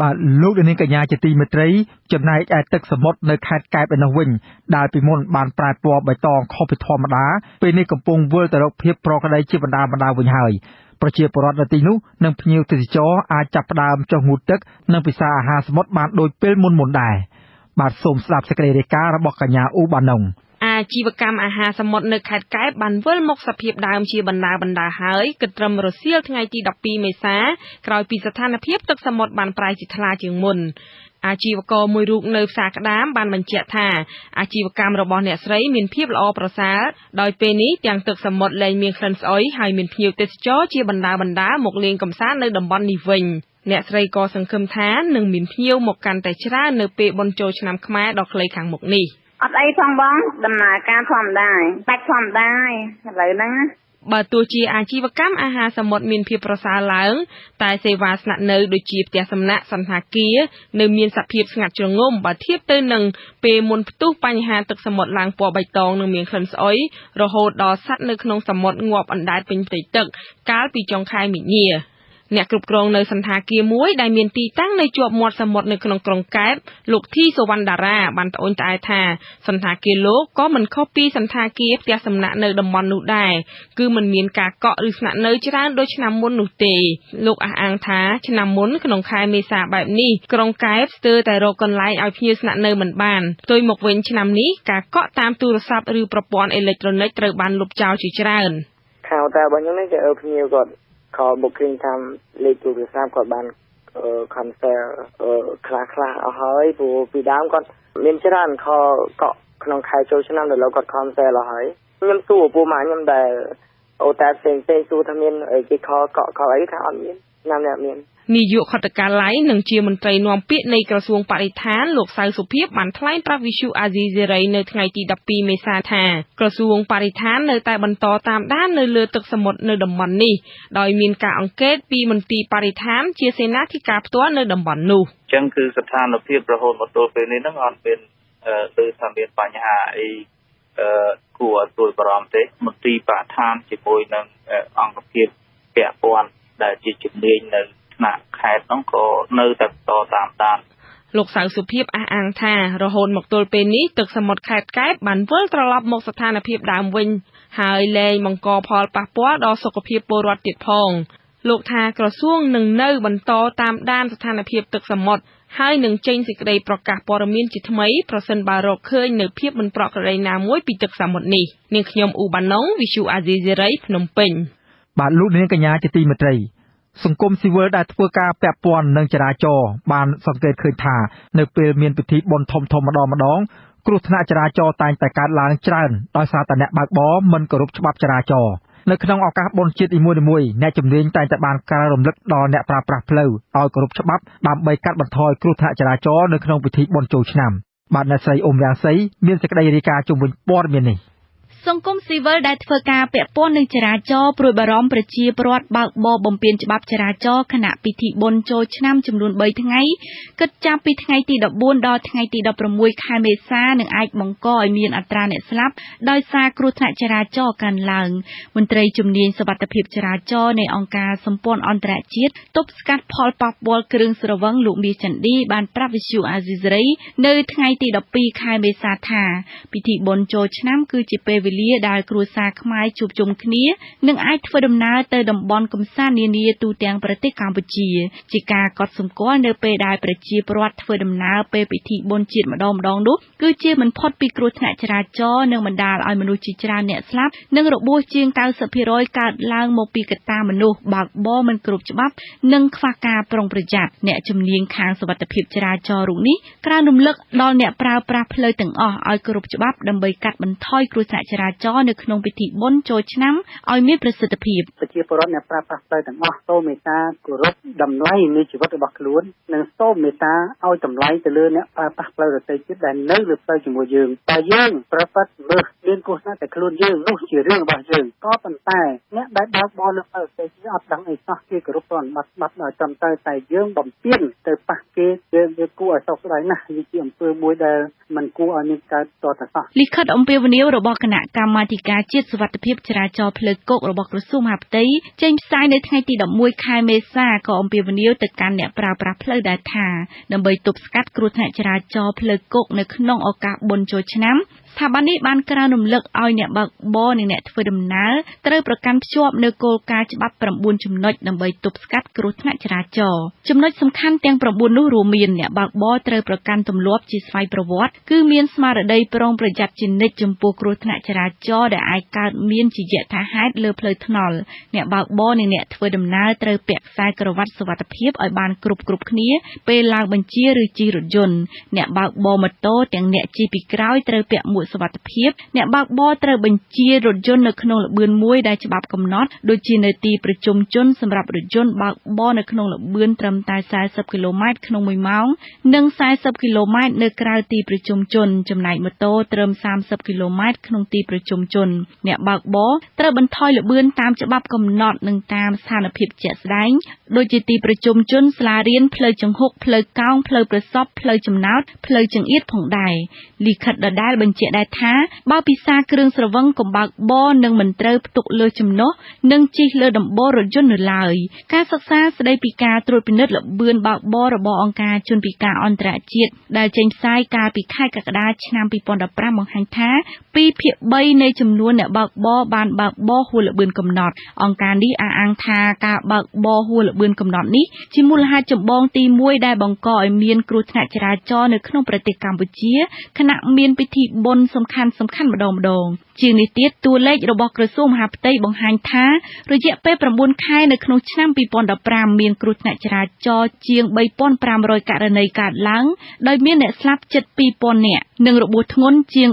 បាទលោកនាងកញ្ញាជាទីមេត្រីចំណែកឯទឹកសមុទ្រនៅខេត្តកែបឯនោះវិញដែលពីមុនបានប្រែពណ៌បៃតងខុសពីធម្មតាពេលនេះកំពុងវិលទៅរកភាពប្រក្រតីជាបណ្ដាវិញហើយប្រជាពលរដ្ឋនៅទីនោះនិងភ្ញៀវទេសចរអាចចាប់ផ្ដើមចុះងូតទឹកនិងពិសាអាហារសមុទ្របានដូចពេលមុនដែរបាទសូមស្ដាប់សេចក្តីរាយការណ៍របស់កញ្ញាអ៊ូបាណុងអាជីវកម្មអាហារសមុទ្រនៅខេត្តកែបបានវិលមកសភាពដើមជាបណ្ដាហើយគិតត្រឹមរសៀលថ្ងៃទី12មេសាក្រោយពីស្ថានភាពទឹកសមុទ្របានប្រែជាថ្លាជាងមុនអាជីវករមួយរូបនៅផ្សារក្តាមបានបញ្ជាក់ថាអាជីវកម្មរបស់អ្នកស្រីមានភាពល្អប្រសើរដោយពេលនេះទាំងទឹកសមុទ្រលែងមានក្លិនស្អុយហើយមានភ្ញៀវទេសចរជាបណ្ដាមកលេងកម្សាន្តនៅតំបន់នេះវិញអ្នកស្រីក៏សង្ឃឹមថានឹងមានភ្ញៀវមកកាន់តែច្រើននៅពេលបុណ្យចូលឆ្នាំខ្មែរដ៏ខ្លីខាងមុខនេះអត់អីផងបងដំណើរការធម្មតាបាច់ធម្មតាឥឡូវហ្នឹងបើទោះជាអាជីវកម្មអាហារសមុទ្រមានភាពប្រសើរឡើងតែសេវាស្នាក់នៅដូចជាផ្ទះសំណាក់សន្តាគារនៅមានសភាពស្ងាត់ជ្រងំបើធៀបទៅនឹងពេលមុនផ្ទុះបញ្ហាទឹកសមុទ្រឡើងពណ៌បៃតងនិងមានក្លិនស្អុយរហូតដល់សត្វនៅក្នុងសមុទ្រងាប់អណ្ដែតពេញផ្ទៃទឹកកាលពីចុងខែមីនាអ្នកគ្រប់គ្រងនៅសន្តាគារមួយដែលមានទីតាំងនៅជាប់មាត់សមុទ្រនៅក្នុងក្រុងកែបលោកធីសវណ្ណតារាបានត្អូញត្អែថាសន្តាគារលោកក៏មិនខុសពីសន្តាគារផ្ទះសំណាក់នៅតំបន់នោះដែរគឺមិនមានការកក់ឬស្នាក់នៅច្រើនដូចឆ្នាំមុននោះទេលោកអះអាងថាឆ្នាំមុនក្នុងខែមេសាបែបនេះក្រុងកែបស្ទើរតែរកកន្លែងឲ្យភ្ញៀវស្នាក់នៅមិនបានផ្ទុយមកវិញឆ្នាំនេះការកក់តាមទូរស័ព្ទឬប្រព័ន្ធអេឡិចត្រូនិកត្រូវបានលុបចោលជាច្រើនខាងតែបងខ្ញុំនេះគេភ្ញៀវគាត់call booking តាមលេខទូរស័ព្ទគាត់បាន cancel ខ្លះអស់ហើយព្រោះពីដើមគាត់មានច្រើន call កក់ក្នុងខែចូលឆ្នាំដល់គាត់ cancel អស់ហើយខ្ញុំសួរពួកម៉ាក់ខ្ញុំដែលអូតែផ្សេងសួរថាមានគេ call កក់អីថាអត់មានឆ្នាំនេះអត់មាននាយកខុទ្ទកាល័យនិងជាមន្ត្រីនាំពាក្យនៃក្រសួងបរិស្ថានលោកសៅសុភាពបានថ្លែងប្រាប់វិទ្យុអាស៊ីសេរីនៅថ្ងៃទី12មេសាថាក្រសួងបរិស្ថាននៅតែបន្តតាមដាននៅលើទឹកសមុទ្រនៅតំបន់នេះដោយមានការអង្កេតពីមន្ទីរបរិស្ថានជាសេនាធិការផ្ទាល់នៅតំបន់នោះអញ្ចឹងគឺស្ថានភាពរហូតមកទល់ពេលនេះហ្នឹងអត់មានលើថាមានបញ្ហាអីគួរឲ្យព្រួយបារម្ភទេមន្ទីរបរិស្ថានជាមួយនឹងអង្គភាពពាក់ព័ន្ធដែលជាជំនាញនៅថ្នាក់ខេត្តហ្នឹងក៏នៅតែបន្តតាមដានលោកសៅសុភាពអះអាងថារហូតមកទល់ពេលនេះទឹកសមុទ្រខេត្តកែបបានវិលត្រឡប់មកស្ថានភាពដើមវិញហើយលែងបង្កផលប៉ះពាល់ដល់សុខភាពពលរដ្ឋទៀតផងលោកថាក្រសួងនឹងនៅបន្តតាមដានស្ថានភាពទឹកសមុទ្រហើយនឹងចេញសេចក្តីប្រកាសព័ត៌មានជាថ្មីប្រសិនបើរកឃើញនៅភាពមិនប្រក្រតីណាមួយពីទឹកសមុទ្រនេះនាងខ្ញុំអ៊ូបាណុងវិទ្យុអាស៊ីសេរីភ្នំពេញបាទលោកនាងកញ្ញាជាទីមេត្រីសង្គមស៊ីវិលដែលធ្វើការពាក់ព័ន្ធនឹងចរាចរណ៍បានសង្កេតឃើញថានៅពេលមានពិធីបុណ្យធំៗម្ដងគ្រោះថ្នាក់ចរាចរណ៍តែងតែកើតឡើងច្រើនដោយសារតែអ្នកបើកបរមិនគោរពច្បាប់ចរាចរណ៍នៅក្នុងឱកាសបុណ្យជាតិនីមួយៗអ្នកជំនាញតែងតែបានការរំលឹកដល់អ្នកប្រើប្រាស់ផ្លូវឲ្យគោរពច្បាប់ដើម្បីកាត់បន្ថយគ្រោះថ្នាក់ចរាចរណ៍នៅក្នុងពិធីបុណ្យចូលឆ្នាំបាទអ្នកស្រីអ៊ុំរាំងសីមានសេចក្តីរាយការណ៍ជុំវិញព័ត៌មាននេះសង្គមស៊ីវិលដែលធ្វើការពាក់ព័ន្ធនឹងចរាចរណ៍ព្រួយបារម្ភប្រជាពលរដ្ឋបើកបរបំពានច្បាប់ចរាចរណ៍ខណៈពិធីបុណ្យចូលឆ្នាំចំនួន3ថ្ងៃគិតចាប់ពីថ្ងៃទី14ដល់ថ្ងៃទី16ខែមេសានឹងអាចបង្កឲ្យមានអត្រាអ្នកស្លាប់ដោយសារគ្រោះថ្នាក់ចរាចរណ៍កើនឡើងមន្ត្រីជំនាញសុវត្ថិភាពចរាចរណ៍នៃអង្គការសម្ព័ន្ធអន្តរជាតិទប់ស្កាត់ផលប៉ះពាល់គ្រឿងស្រវឹងលោកមាសចន្ទឌីបានប្រាប់វិទ្យុអាស៊ីសេរីនៅថ្ងៃទី12ខែមេសាថាពិធីបុណ្យចូលឆ្នាំគឺជាពេលវេ លាដែលគ្រួសារខ្មែរជួបជុំគ្នានិងអាចធ្វើដំណើរទៅតំបន់កំសាន្តនានាទូទាំងប្រទេសកម្ពុជាជាការកត់សម្គាល់នៅពេលដែលប្រជាពលរដ្ឋធ្វើដំណើរពេលពិធីបុណ្យជាតិម្ដងនោះគឺជាមិនផុតពីគ្រោះថ្នាក់ចរាចរណ៍និងបណ្ដាលឲ្យមនុស្សជាច្រើនអ្នកស្លាប់និងរបួសជាង 90% កើតឡើងមកពីកត្តាមនុស្សបើកបរមិនគ្រប់ច្បាប់និងខ្វះការប្រុងប្រយ័ត្នអ្នកជំនាញខាងសុវត្ថិភាពចរាចរណ៍រូបនេះក្រើនរំលឹកដល់អ្នកប្រើប្រាស់ផ្លូវទាំងអស់ឲ្យគោរពច្បាប់ដើម្បីកាត់បន្ថយគ្រោះថ្នាក់ចរាចរណ៍នៅក្នុងពិធីបុណ្យចូលឆ្នាំឲ្យមានប្រសិទ្ធភាពប្រជាពលរដ្ឋអ្នកប្រើប្រាស់ផ្លូវទាំងអស់សូមមេត្តាគោរពតម្លៃនៃជីវិតរបស់ខ្លួននិងសូមមេត្តាឲ្យតម្លៃទៅលើអ្នកប្រើប្រាស់ផ្លូវដទៃទៀតដែលនៅលើផ្លូវជាមួយយើងតែយើងប្រព្រឹត្តមើលមានគ្រោះថ្នាក់តែខ្លួនយើងនោះជារឿងរបស់យើងក៏ប៉ុន្តែអ្នកដែលបើកបរលើផ្លូវដទៃទៀតអត់ដឹងអីសោះគេគោរពប្រតិបត្តិច្បាប់ដោយត្រឹមត្រូវតែយើងបំពេញទៅប៉ះគេយើងគួរឲ្យសោកស្ដាយណាស់វាជាអំពើមួយដែលមិនគួរឲ្យមានកើតតទៅសោះលិខិតអំពាវនាវរបស់គណៈកម្មាធិការជាតិសុវត្ថិភាពចរាចរណ៍ផ្លូវគោករបស់ក្រសួងមហាផ្ទៃចេញផ្សាយនៅថ្ងៃទី11ខែមេសាក៏អំពាវនាវទៅកាន់អ្នកប្រើប្រាស់ផ្លូវដែលថាដើម្បីទប់ស្កាត់គ្រោះថ្នាក់ចរាចរណ៍ផ្លូវគោកនៅក្នុងឱកាសបុណ្យចូលឆ្នាំស្ថាប័ននេះបានក្រើនរំលឹកឲ្យអ្នកបើកបរនិងអ្នកធ្វើដំណើរត្រូវប្រកាន់ភ្ជាប់នូវគោលការណ៍ច្បាប់9ចំណុចដើម្បីទប់ស្កាត់គ្រោះថ្នាក់ចរាចរណ៍ចំណុចសំខាន់ទាំង9នោះរួមមានអ្នកបើកបរត្រូវប្រកាន់ទម្លាប់ជាស្វ័យប្រវត្តិគឺមានស្មារតីប្រុងប្រយ័ត្នជានិច្ចចំពោះគ្រោះថ្នាក់ចរាចរណ៍ដែលអាចកើតមានជាយថាហេតុលើផ្លូវថ្នល់អ្នកបើកបរនិងអ្នកធ្វើដំណើរត្រូវពាក់ខ្សែក្រវ៉ាត់សុវត្ថិភាពឲ្យបានគ្រប់គ្នាពេលឡើងបញ្ជាឬជិះរថយន្តអ្នកបើកបរម៉ូតូទាំងអ្នកជិះពីក្រោយត្រូវពាក់មួកសុវត្ថិភាពអ្នកបើកបរត្រូវបញ្ជារថយន្តនៅក្នុងល្បឿនមួយដែលច្បាប់កំណត់ដូចជានៅទីប្រជុំជនសម្រាប់រថយន្តបើកបរនៅក្នុងល្បឿនត្រឹមតែ40គីឡូម៉ែត្រក្នុង1ម៉ោងនិង40គីឡូម៉ែត្រនៅក្រៅទីប្រជុំជនចំណែកម៉ូតូត្រឹម30គីឡូម៉ែត្រក្នុងទីប្រជុំជនអ្នកបើកបរត្រូវបន្ថយល្បឿនតាមច្បាប់កំណត់និងតាមស្ថានភាពជាក់ស្ដែងដូចជាទីប្រជុំជនសាលារៀនផ្លូវចង្ហុកផ្លូវកោងផ្លូវប្រសពផ្លូវចំណោតផ្លូវចង្អៀតផងដែរលិខិតដដែលបញ្ជាក់ដែរថាបើពិសាគ្រឿងស្រវឹងកុំបើកបរនិងមិនត្រូវផ្ទុកលើចំណុះនិងជិះលើដំបូលរថយន្តនៅឡើយការសិក្សាស្ដីពីការត្រួតពិនិត្យល្បឿនបើកបររបស់អង្គការជនពិការអន្តរជាតិដែលចេញផ្សាយកាលពីខែកក្កដាឆ្នាំ2015បង្ហាញថា2ភាគ3នៃចំនួនអ្នកបើកបរបានបើកបរហួសល្បឿនកំណត់អង្គការនេះអះអាងថាការបើកបរហួសល្បឿនកំណត់នេះជាមូលហេតុចម្បងទី1ដែលបង្កឲ្យមានគ្រោះថ្នាក់ចរាចរណ៍នៅក្នុងប្រទេសកម្ពុជាខណៈមានពិធីបុណ្យសំខាន់ម្ដងជាងនេះទៀតតួលេខរបស់ក្រសួងមហាផ្ទៃបង្ហាញថារយៈពេល9ខែនៅក្នុងឆ្នាំ2015មានគ្រោះថ្នាក់ចរាចរណ៍ជាង 3500 ករណីកើតឡើងដោយមានអ្នកស្លាប់ជិត 2000 នាក់និងរបួសធ្ងន់ជាង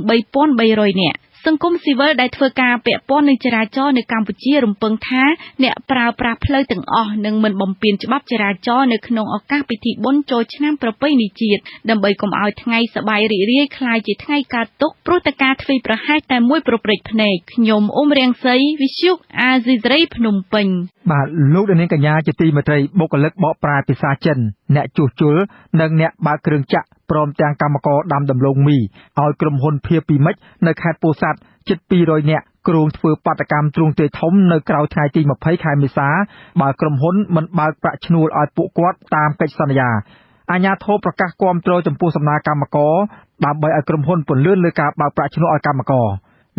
3300 នាក់សង្គមស៊ីវិលដែលធ្វើការពាក់ព័ន្ធនឹងចរាចរណ៍នៅកម្ពុជារំពឹងថាអ្នកប្រើប្រាស់ផ្លូវទាំងអស់នឹងមិនបំពានច្បាប់ចរាចរណ៍នៅក្នុងឱកាសពិធីបុណ្យចូលឆ្នាំប្រពៃណីជាតិដើម្បីកុំឲ្យថ្ងៃសប្បាយរីករាយក្លាយជាថ្ងៃកើតទុក្ខព្រោះតែការធ្វេសប្រហែសតែមួយប្រព្រឹត្តភ្នែកខ្ញុំអ៊ុំរៀងសីវិទ្យុអាស៊ីសេរីភ្នំពេញបាទលោកនាងកញ្ញាជាទីមេត្រីបុគ្គលិកបកប្រែភាសាចិនអ្នកជួសជុលនិងអ្នកបើកគ្រឿងចក្រព្រមទាំងកម្មករដាំដំឡូងមីឲ្យក្រុមហ៊ុនភៀពីមិចនៅខេត្តពោធិ៍សាត់ជិត200នាក់គ្រោងធ្វើបាតកម្មទ្រង់ទ្រាយធំនៅក្រៅថ្ងៃទី20ខែមេសាបើក្រុមហ៊ុនមិនបើកប្រាក់ឈ្នួលឲ្យពួកគាត់តាមកិច្ចសន្យាអាជ្ញាធរប្រកាសគាំទ្រចំពោះសំណើកម្មករដើម្បីឲ្យក្រុមហ៊ុនពន្លឿនលើការបើកប្រាក់ឈ្នួលឲ្យកម្មករ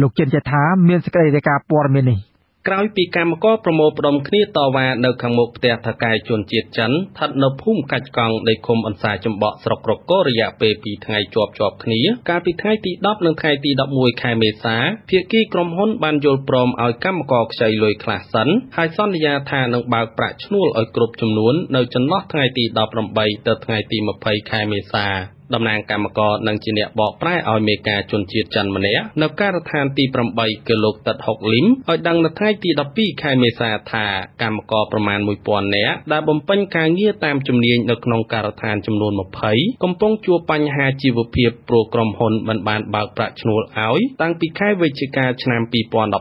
លោកចិនចេថាមានសេចក្តីរាយការណ៍ព័ត៌មាននេះ ក្រោយពីកម្មករប្រមូលផ្ដុំគ្នាតវ៉ានៅខាងមុខផ្ទះថៅកែជនជាតិចិនស្ថិតនៅភូមិកាច់កង់នៃឃុំអន្សាចំបក់ស្រុករកូររយៈពេល2ថ្ងៃជាប់គ្នាកាលពីថ្ងៃទី10និងថ្ងៃទី11ខែមេសាភាគីក្រុមហ៊ុនបានយល់ព្រមឲ្យកម្មករខ្ចីលុយខ្លះសិនហើយសន្យាថានឹងបើកប្រាក់ឈ្នួលឲ្យគ្រប់ចំនួននៅចន្លោះថ្ងៃទី18ទៅថ្ងៃទី20ខែមេសា តំណាងកម្មករនិងជាអ្នកបកប្រែឲ្យមេការជនជាតិចិនម្នាក់នៅការដ្ឋានទី8គឺលោកតិតហុកលីមឲ្យដឹងនៅថ្ងៃទី12ខែមេសាថាកម្មករប្រមាណ 1000 នាក់ដែលបំពេញការងារតាមជំនាញនៅក្នុងការដ្ឋានចំនួន 20 កំពុងជួបបញ្ហាជីវភាពព្រោះក្រុមហ៊ុនមិនបានបើកប្រាក់ឈ្នួលឲ្យតាំងពីខែវិច្ឆិកាឆ្នាំ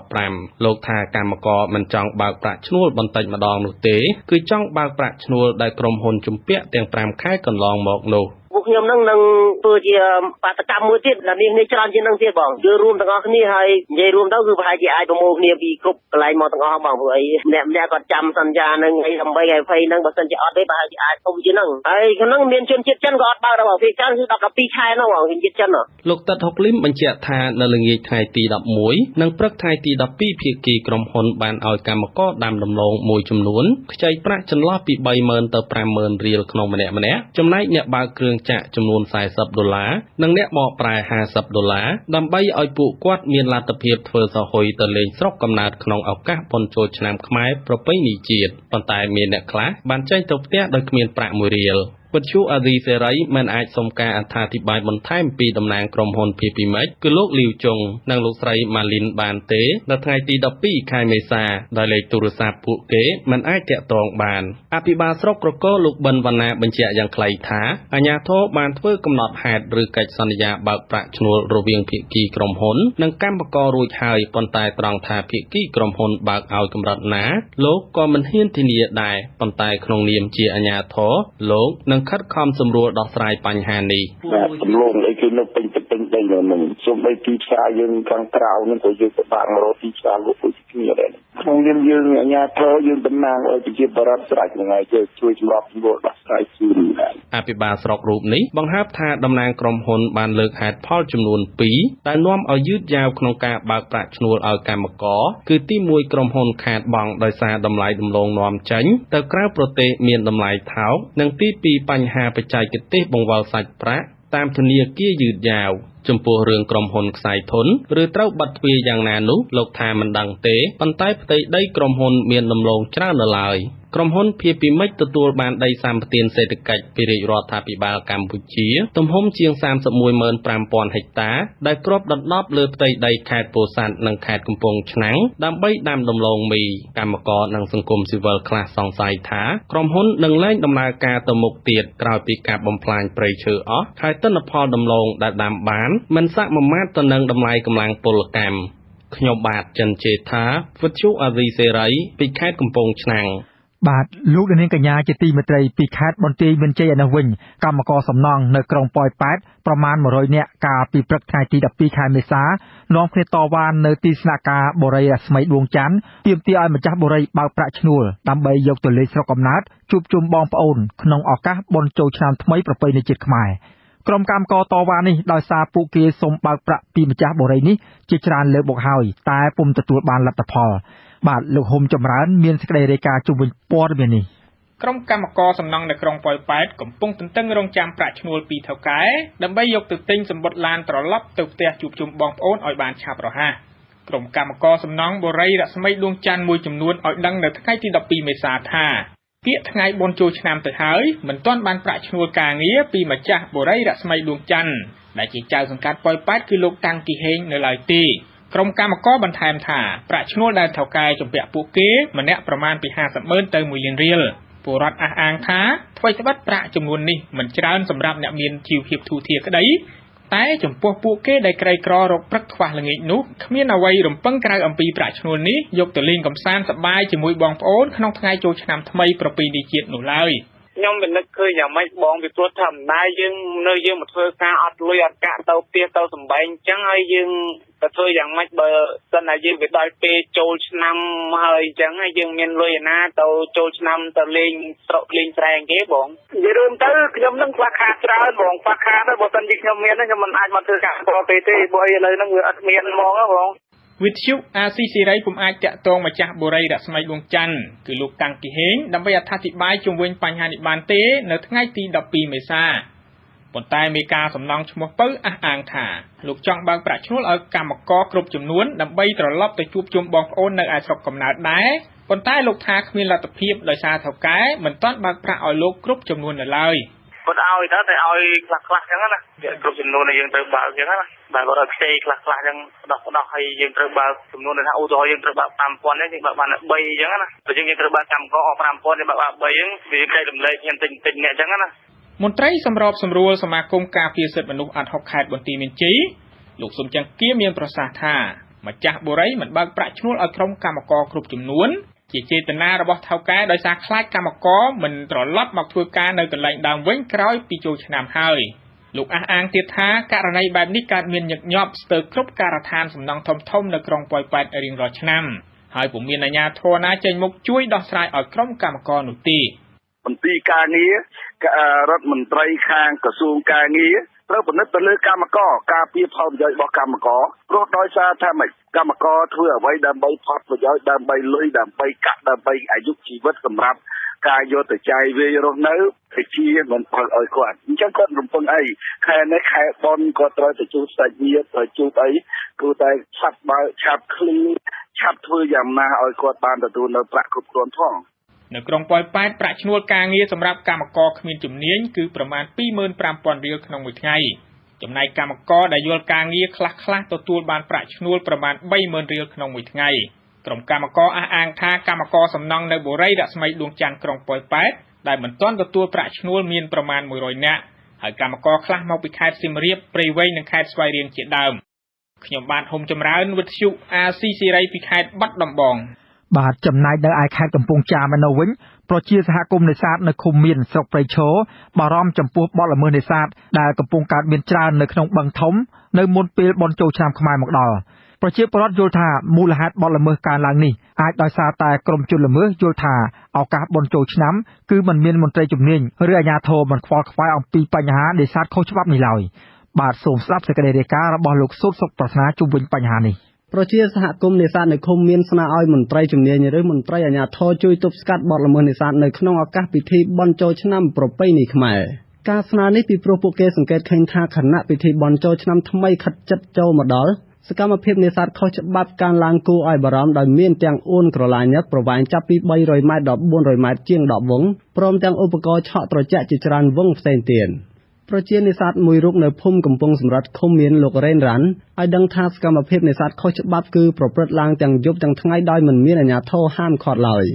2015 លោកថាកម្មករមិនចង់បើកប្រាក់ឈ្នួលបន្តិចម្ដងនោះទេគឺចង់បើកប្រាក់ឈ្នួលដែលក្រុមហ៊ុនជំពាក់ទាំង 5 ខែកន្លងមកនោះ វ ពួកខ្ញុំនឹងធ្វើជាបាតកម្មមួយទៀតដែលមានគ្នាច្រើនជាងនឹងទៀតបងគឺរួមទាំងអស់គ្នាហើយនិយាយរួមទៅគឺប្រហែលជាអាចប្រមូលគ្នាពីគ្រប់កន្លែងមកទាំងអស់បងព្រោះអីអ្នកម្នាក់គាត់ចាំសន្យានឹងអីដើម្បីឲ្យភ័យនឹងបើសិនជាអត់ទេប្រហែលជាអាចធំជាងនឹងហើយក្នុងមានជនជាតិចិនក៏អត់បើកដែរបងពេលច្រើនគឺ12ខែហ្នឹងបងជនជាតិចិនលោកតាត់ហុកលឹមបញ្ជាក់ថានៅល្ងាចថ្ងៃទី11និងព្រឹកថ្ងៃទី12ភាគីក្រុមហ៊ុនបានឲ្យកម្មករដាំដំឡូងមួយចំនួនខ្ចីប្រាក់ចន្លោះពី 30,000 ទៅ 50,000 រៀលក្នុងម្នាក់ៗចំណែកអ្នកបើកគ្រឿងចក្រចំនួន $40 និងអ្នកបកប្រែ $50 ដើម្បីឲ្យពួកគាត់មានលទ្ធភាពធ្វើសហុយទៅលេងស្រុកកំណើតក្នុងឱកាសបុណ្យចូលឆ្នាំខ្មែរប្រពៃណីជាតិប៉ុន្តែមានអ្នកខ្លះបានចេញទៅផ្ទះដោយគ្មានប្រាក់1រៀលវិទ្យុអាស៊ីសេរីមិនអាចសុំការអត្ថាធិប្បាយបន្ថែមពីតំណាងក្រុមហ៊ុន PPMex គឺលោកលីវជុងនិងលោកស្រីម៉ាលីនបានទេនៅថ្ងៃទី12ខែមេសាដោយលេខទូរស័ព្ទពួកគេមិនអាចទាក់ទងបានអភិបាលស្រុកក្រគរលោកប៊ិនវណ្ណាបញ្ជាក់យ៉ាងខ្លីថាអាជ្ញាធរបានធ្វើកំណត់ហេតុឬកិច្ចសន្យាបើកប្រាក់ឈ្នួលរវាងភាគីក្រុមហ៊ុននិងកម្មកររួចហើយប៉ុន្តែត្រង់ថាភាគីក្រុមហ៊ុនបើកឲ្យកម្រិតណាលោកក៏មិនហ៊ានធានាដែរប៉ុន្តែក្នុងនាមជាអាជ្ញាធរលោកនឹងខិតខំសម្រួលដោះស្រាយបញ្ហានេះទំលងអីគឺនៅពេញដីនឹងសូម្បីទីផ្សារយើងខាងក្រៅនឹងក៏យើងពិបាករកទីផ្សារលក់ដូចគ្នាដែរក្នុងនាមយើងអាជ្ញាធរយើងតំណាងឲ្យប្រជាពលរដ្ឋស្រេចហ្នឹងហើយជួយសម្របសម្រួលដោះស្រាយជូនដែរអភិបាលស្រុករូបនេះបង្ហើបថាតំណាងក្រុមហ៊ុនបានលើកហេតុផលចំនួន2ដែលនាំឲ្យយឺតយ៉ាវក្នុងការបើកប្រាក់ឈ្នួលឲ្យកម្មករគឺទី1ក្រុមហ៊ុនខាតបង់ដោយសារតម្លៃដំឡូងនាំចេញទៅក្រៅប្រទេសមានតម្លៃថោកនិងទី2បញ្ហាបច្ចេកទេសបង្វិលសាច់ប្រាក់តាមធនាគារយឺតយ៉ាវចំពោះរឿងក្រុមហ៊ុនខ្សែធនឬត្រូវបិទទ្វារយ៉ាងណានោះលោកថាមិនដឹងទេប៉ុន្តែផ្ទៃដីក្រុមហ៊ុនមានដំឡូងច្រើននៅឡើយក្រុមហ៊ុន PPMex ទទួលបានដីសម្បត្តិសេដ្ឋកិច្ចពីរាជរដ្ឋាភិបាលកម្ពុជាទំហំជាង 315,000 ហិកតាដែលគ្របដណ្ដប់លើផ្ទៃដីខេត្តពោធិ៍សាត់និងខេត្តកំពង់ឆ្នាំងដើម្បីដាំដំឡូងមីកម្មករនិងសង្គមស៊ីវិលខ្លះសង្ស័យថាក្រុមហ៊ុននឹងលែងដំណើរការទៅមុខទៀតក្រោយពីការបំផ្លាញព្រៃឈើអស់ហើយទិន្នផលដំឡូងដែលដាំបានមិនសមាមាត្រទៅនឹងតម្លៃកម្លាំងពលកម្មខ្ញុំបាទចិនជេថាវិទ្យុអាស៊ីសេរីពីខេត្តកំពង់ឆ្នាំងបាទលោកនាងកញ្ញាជាទីមេត្រីពីខេត្តបន្ទាយមានជ័យឯនោះវិញកម្មករសំណង់នៅក្រុងប៉ោយប៉ែតប្រមាណ100នាក់កាលពីព្រឹកថ្ងៃទី12ខែមេសានាំគ្នាតវ៉ានៅទីស្នាក់ការបូរីរស្មីដួងច័ន្ទទាមទារឲ្យម្ចាស់បូរីបើកប្រាក់ឈ្នួលដើម្បីយកទៅលេខស្រុកកំណើតជួបជុំបងប្អូនក្នុងឱកាសបុណ្យចូលឆ្នាំថ្មីប្រពៃណីជាតិខ្មែរក្រុមកម្មករតវ៉ានេះដោយសារពួកគេសូមបើកប្រាក់ពីម្ចាស់បូរីនេះជាច្រើនលើកមកហើយតែពុំទទួលបានលទ្ធផលបាទលោកហុំចម្រើនមានសេចក្តីរាយការណ៍ជុំវិញព័ត៌មាននេះក្រុមកម្មករសំណង់នៅក្រុងប៉ោយប៉ែតកំពុងទន្ទឹងរង់ចាំប្រាក់ឈ្នួលពីថៅកែដើម្បីយកទៅទិញសម្បត្តិឡានត្រឡប់ទៅផ្ទះជួបជុំបងប្អូនឲ្យបានឆាប់រហ័សក្រុមកម្មករសំណង់បូរីរស្មីដួងច័ន្ទមួយចំនួនឲ្យដឹងនៅថ្ងៃទី12មេសាថាពាក្យថ្ងៃបុណ្យចូលឆ្នាំទៅហើយមិនទាន់បានប្រាក់ឈ្នួលការងារពីម្ចាស់បូរីរស្មីដួងច័ន្ទដែលជាចៅសង្កាត់ប៉ោយប៉ែតគឺលោកតាំងគីហេងនៅឡើយទេក្រុមកម្មករបន្ថែមថាប្រាក់ឈ្នួលដែលថៅកែជំពាក់ពួកគេម្នាក់ប្រមាណពី 50,000 ទៅ 1 លានរៀលពលរដ្ឋអះអាងថាថ្មីត្បិតប្រាក់ចំនួននេះមិនច្រើនសម្រាប់អ្នកមានជីវភាពធូរធារក្តីតែចំពោះពួកគេដែលក្រីក្ររកព្រឹកខ្វះល្ងាចនោះគ្មានអ្វីរំពឹងក្រៅអំពីប្រាក់ឈ្នួលនេះយកទៅលេងកម្សាន្តសប្បាយជាមួយបងប្អូនក្នុងថ្ងៃចូលឆ្នាំថ្មីប្រពៃណីជាតិនោះឡើយខ្ញុំមិននឹកឃើញយ៉ាងម៉េចបងពីព្រោះធម្មតាយើងមកធ្វើការអត់លុយអត់កាក់ទៅផ្ទះទៅសំបែងអញ្ចឹងហើយយើងទៅធ្វើយ៉ាងម៉េចបើសិនតែយើងវាដល់ពេលចូលឆ្នាំហើយអញ្ចឹងហើយយើងមានលុយឯណាទៅចូលឆ្នាំទៅលេងស្រុកលេងស្រែគេបងនិយាយរួមទៅខ្ញុំនឹងខ្វះខាតច្រើនបងខ្វះខាតបើសិនជាខ្ញុំមានខ្ញុំមិនអាចមកធ្វើការប្រពៃទេព្រោះឥឡូវហ្នឹងវាអត់មានហ្មងបងវិទ្យុអាស៊ីសេរីពុំអាចតាក់ទងម្ចាស់បូរីរស្មីដួងច័ន្ទគឺលោកតាំងគីហេងដើម្បីអត្ថាធិប្បាយជុំវិញបញ្ហានេះបានទេនៅថ្ងៃទី12មេសាប៉ុន្តែមេការសំណង់ឈ្មោះពៅអះអាងថាលោកចង់បើកប្រាក់ឈ្នួលឲ្យកម្មករគ្រប់ចំនួនដើម្បីត្រឡប់ទៅជួបជុំបងប្អូននៅឯស្រុកកំណើតដែរប៉ុន្តែលោកថាគ្មានលទ្ធភាពដោយសារថៅកែមិនទាន់បើកប្រាក់ឲ្យលោកគ្រប់ចំនួននៅឡើយគាត់ឲ្យតែឲ្យខ្លះៗអញ្ចឹងណាគ្រប់ចំនួនដែលយើងត្រូវបើកអញ្ចឹងណាបើគាត់ឲ្យផ្សេងខ្លះអញ្ចឹងដោះឲ្យយើងត្រូវបើកចំនួនថាឧទាហរណ៍យើងត្រូវបើក 5,000 ទេយើងបើកបាន3អញ្ចឹងណាបើយើងត្រូវបើកកម្មករអស់ 5,000 យើងបើកបាន3អញ្ចឹងវាចែករំលែកខ្ញុំទិញអ្នកអញ្ចឹងណាមន្ត្រីសម្របសម្រួលសមាគមការពារសិទ្ធិមនុស្សអាត់ហុកខេត្តបន្ទាយមានជ័យលោកសុំចង្គាមានប្រសាសន៍ថាម្ចាស់បូរីមិនបើកប្រាក់ឈ្នួលឲ្យក្រុមកម្មករគ្រប់ចំនួន ជាចេតនារបស់ថៅកែដោយសារខ្លាចកម្មករមិនត្រឡប់មកធ្វើការនៅកន្លែងដើមវិញក្រោយពីចូលឆ្នាំហើយលោកអះអាងទៀតថាករណីបែបនេះកើតមានញឹកញាប់ស្ទើរគ្រប់ការដ្ឋានសំណង់ធំៗនៅក្រុងប៉ោយប៉ែតរៀងរាល់ឆ្នាំហើយពុំមានអាជ្ញាធរណាចេញមុខជួយដោះស្រាយឲ្យក្រុមកម្មករនោះទេមន្ត្រីការងាររដ្ឋមន្ត្រីខាងក្រសួងការងារត្រូវពិនិត្យទៅលើកម្មករការពារផលប្រយោជន៍របស់កម្មករព្រោះដោយសារថាម៉េចកម្មករធ្វើអ្វីដើម្បីផលប្រយោជន៍ដើម្បីលុយដើម្បីកាក់ដើម្បីអាយុជីវិតសម្រាប់ការយកទៅចាយវាយរស់នៅជាមិនផលឲ្យគាត់អញ្ចឹងគាត់រំពឹងអីខែនេះខែបនគាត់ត្រូវទៅជួបសាច់ញាតិទៅជួបអីគួរតែឆាប់បើឆាប់ឃ្លីឆាប់ធ្វើយ៉ាងណាឲ្យគាត់បានទទួលនៅប្រាក់គ្រប់គ្រាន់ផងនៅក្រុងប៉ោយប៉ែតប្រាក់ឈ្នួលការងារសម្រាប់កម្មករគ្មានជំនាញគឺប្រមាណ 25,000 រៀលក្នុងមួយថ្ងៃចំណែកកម្មករដែលយល់ការងារខ្លះៗទទួលបានប្រាក់ឈ្នួលប្រមាណ 30,000 រៀលក្នុងមួយថ្ងៃក្រុមកម្មករអះអាងថាកម្មករសំណង់នៅបុរីរស្មីដួងច័ន្ទក្រុងប៉ោយប៉ែតដែលមិនទាន់ទទួលប្រាក់ឈ្នួលមានប្រមាណ100នាក់ហើយកម្មករខ្លះមកពីខេត្តសៀមរាបព្រៃវែងនិងខេត្តស្វាយរៀងជាដើមខ្ញុំបាទហុំចម្រើនវិទ្យុ RC សេរីពីខេត្តបាត់ដំបងបាទចំណែកនៅឯខេត្តកំពង់ចាមនៅវិញប្រជាសហគមន៍នេសាទនៅឃុំមានស្រុកព្រៃឈរបារម្ភចំពោះបទល្មើសនេសាទដែលកំពុងកើតមានច្រើននៅក្នុងបឹងធំនៅមុនពេលបុណ្យចូលឆ្នាំខ្មែរមកដល់ប្រជាពលរដ្ឋយល់ថាមូលហេតុបទល្មើសកើនឡើងនេះអាចដោយសារតែក្រុមជនល្មើសយល់ថាឱកាសបុណ្យចូលឆ្នាំគឺមិនមានមន្ត្រីជំនាញឬអាជ្ញាធរមិនខ្វល់ខ្វាយអំពីបញ្ហានេសាទខុសច្បាប់នេះឡើយបាទសូមស្ដាប់សេចក្តីរាយការណ៍របស់លោកសុខប្រាថ្នាជុំវិញបញ្ហានេះប្រជាសហគមន៍នេសាទនៅឃុំមានស្នើឲ្យមន្ត្រីជំនាញឬមន្ត្រីអាជ្ញាធរជួយទប់ស្កាត់បទល្មើសនេសាទនៅក្នុងឱកាសពិធីបុណ្យចូលឆ្នាំប្រពៃណីខ្មែរការស្នើនេះពីព្រោះពួកគេសង្កេតឃើញថាគណៈពិធីបុណ្យចូលឆ្នាំថ្មីខិតជិតចូលមកដល់សកម្មភាពនេសាទខុសច្បាប់កើនឡើងគួរឲ្យបារម្ភដោយមានទាំងអួនក្រឡាញឹកប្រវែងចាប់ពី300ម៉ែត្រដល់400ម៉ែត្រជាង10វងព្រមទាំងឧបករណ៍ឆក់ត្រជាក់ជាច្រើនវងផ្សេងទៀតប្រជានេសាទមួយរូបនៅភូមិកំពង់សម្រិតឃុំមានលោករ៉េនរ៉ាន់ឲ្យដឹងថាសកម្មភាពនេសាទខុសច្បាប់គឺប្រព្រឹត្តឡើងទាំងយប់ទាំងថ្ងៃដោយមិនមានអាជ្ញាធរហាមឃាត់ឡើយ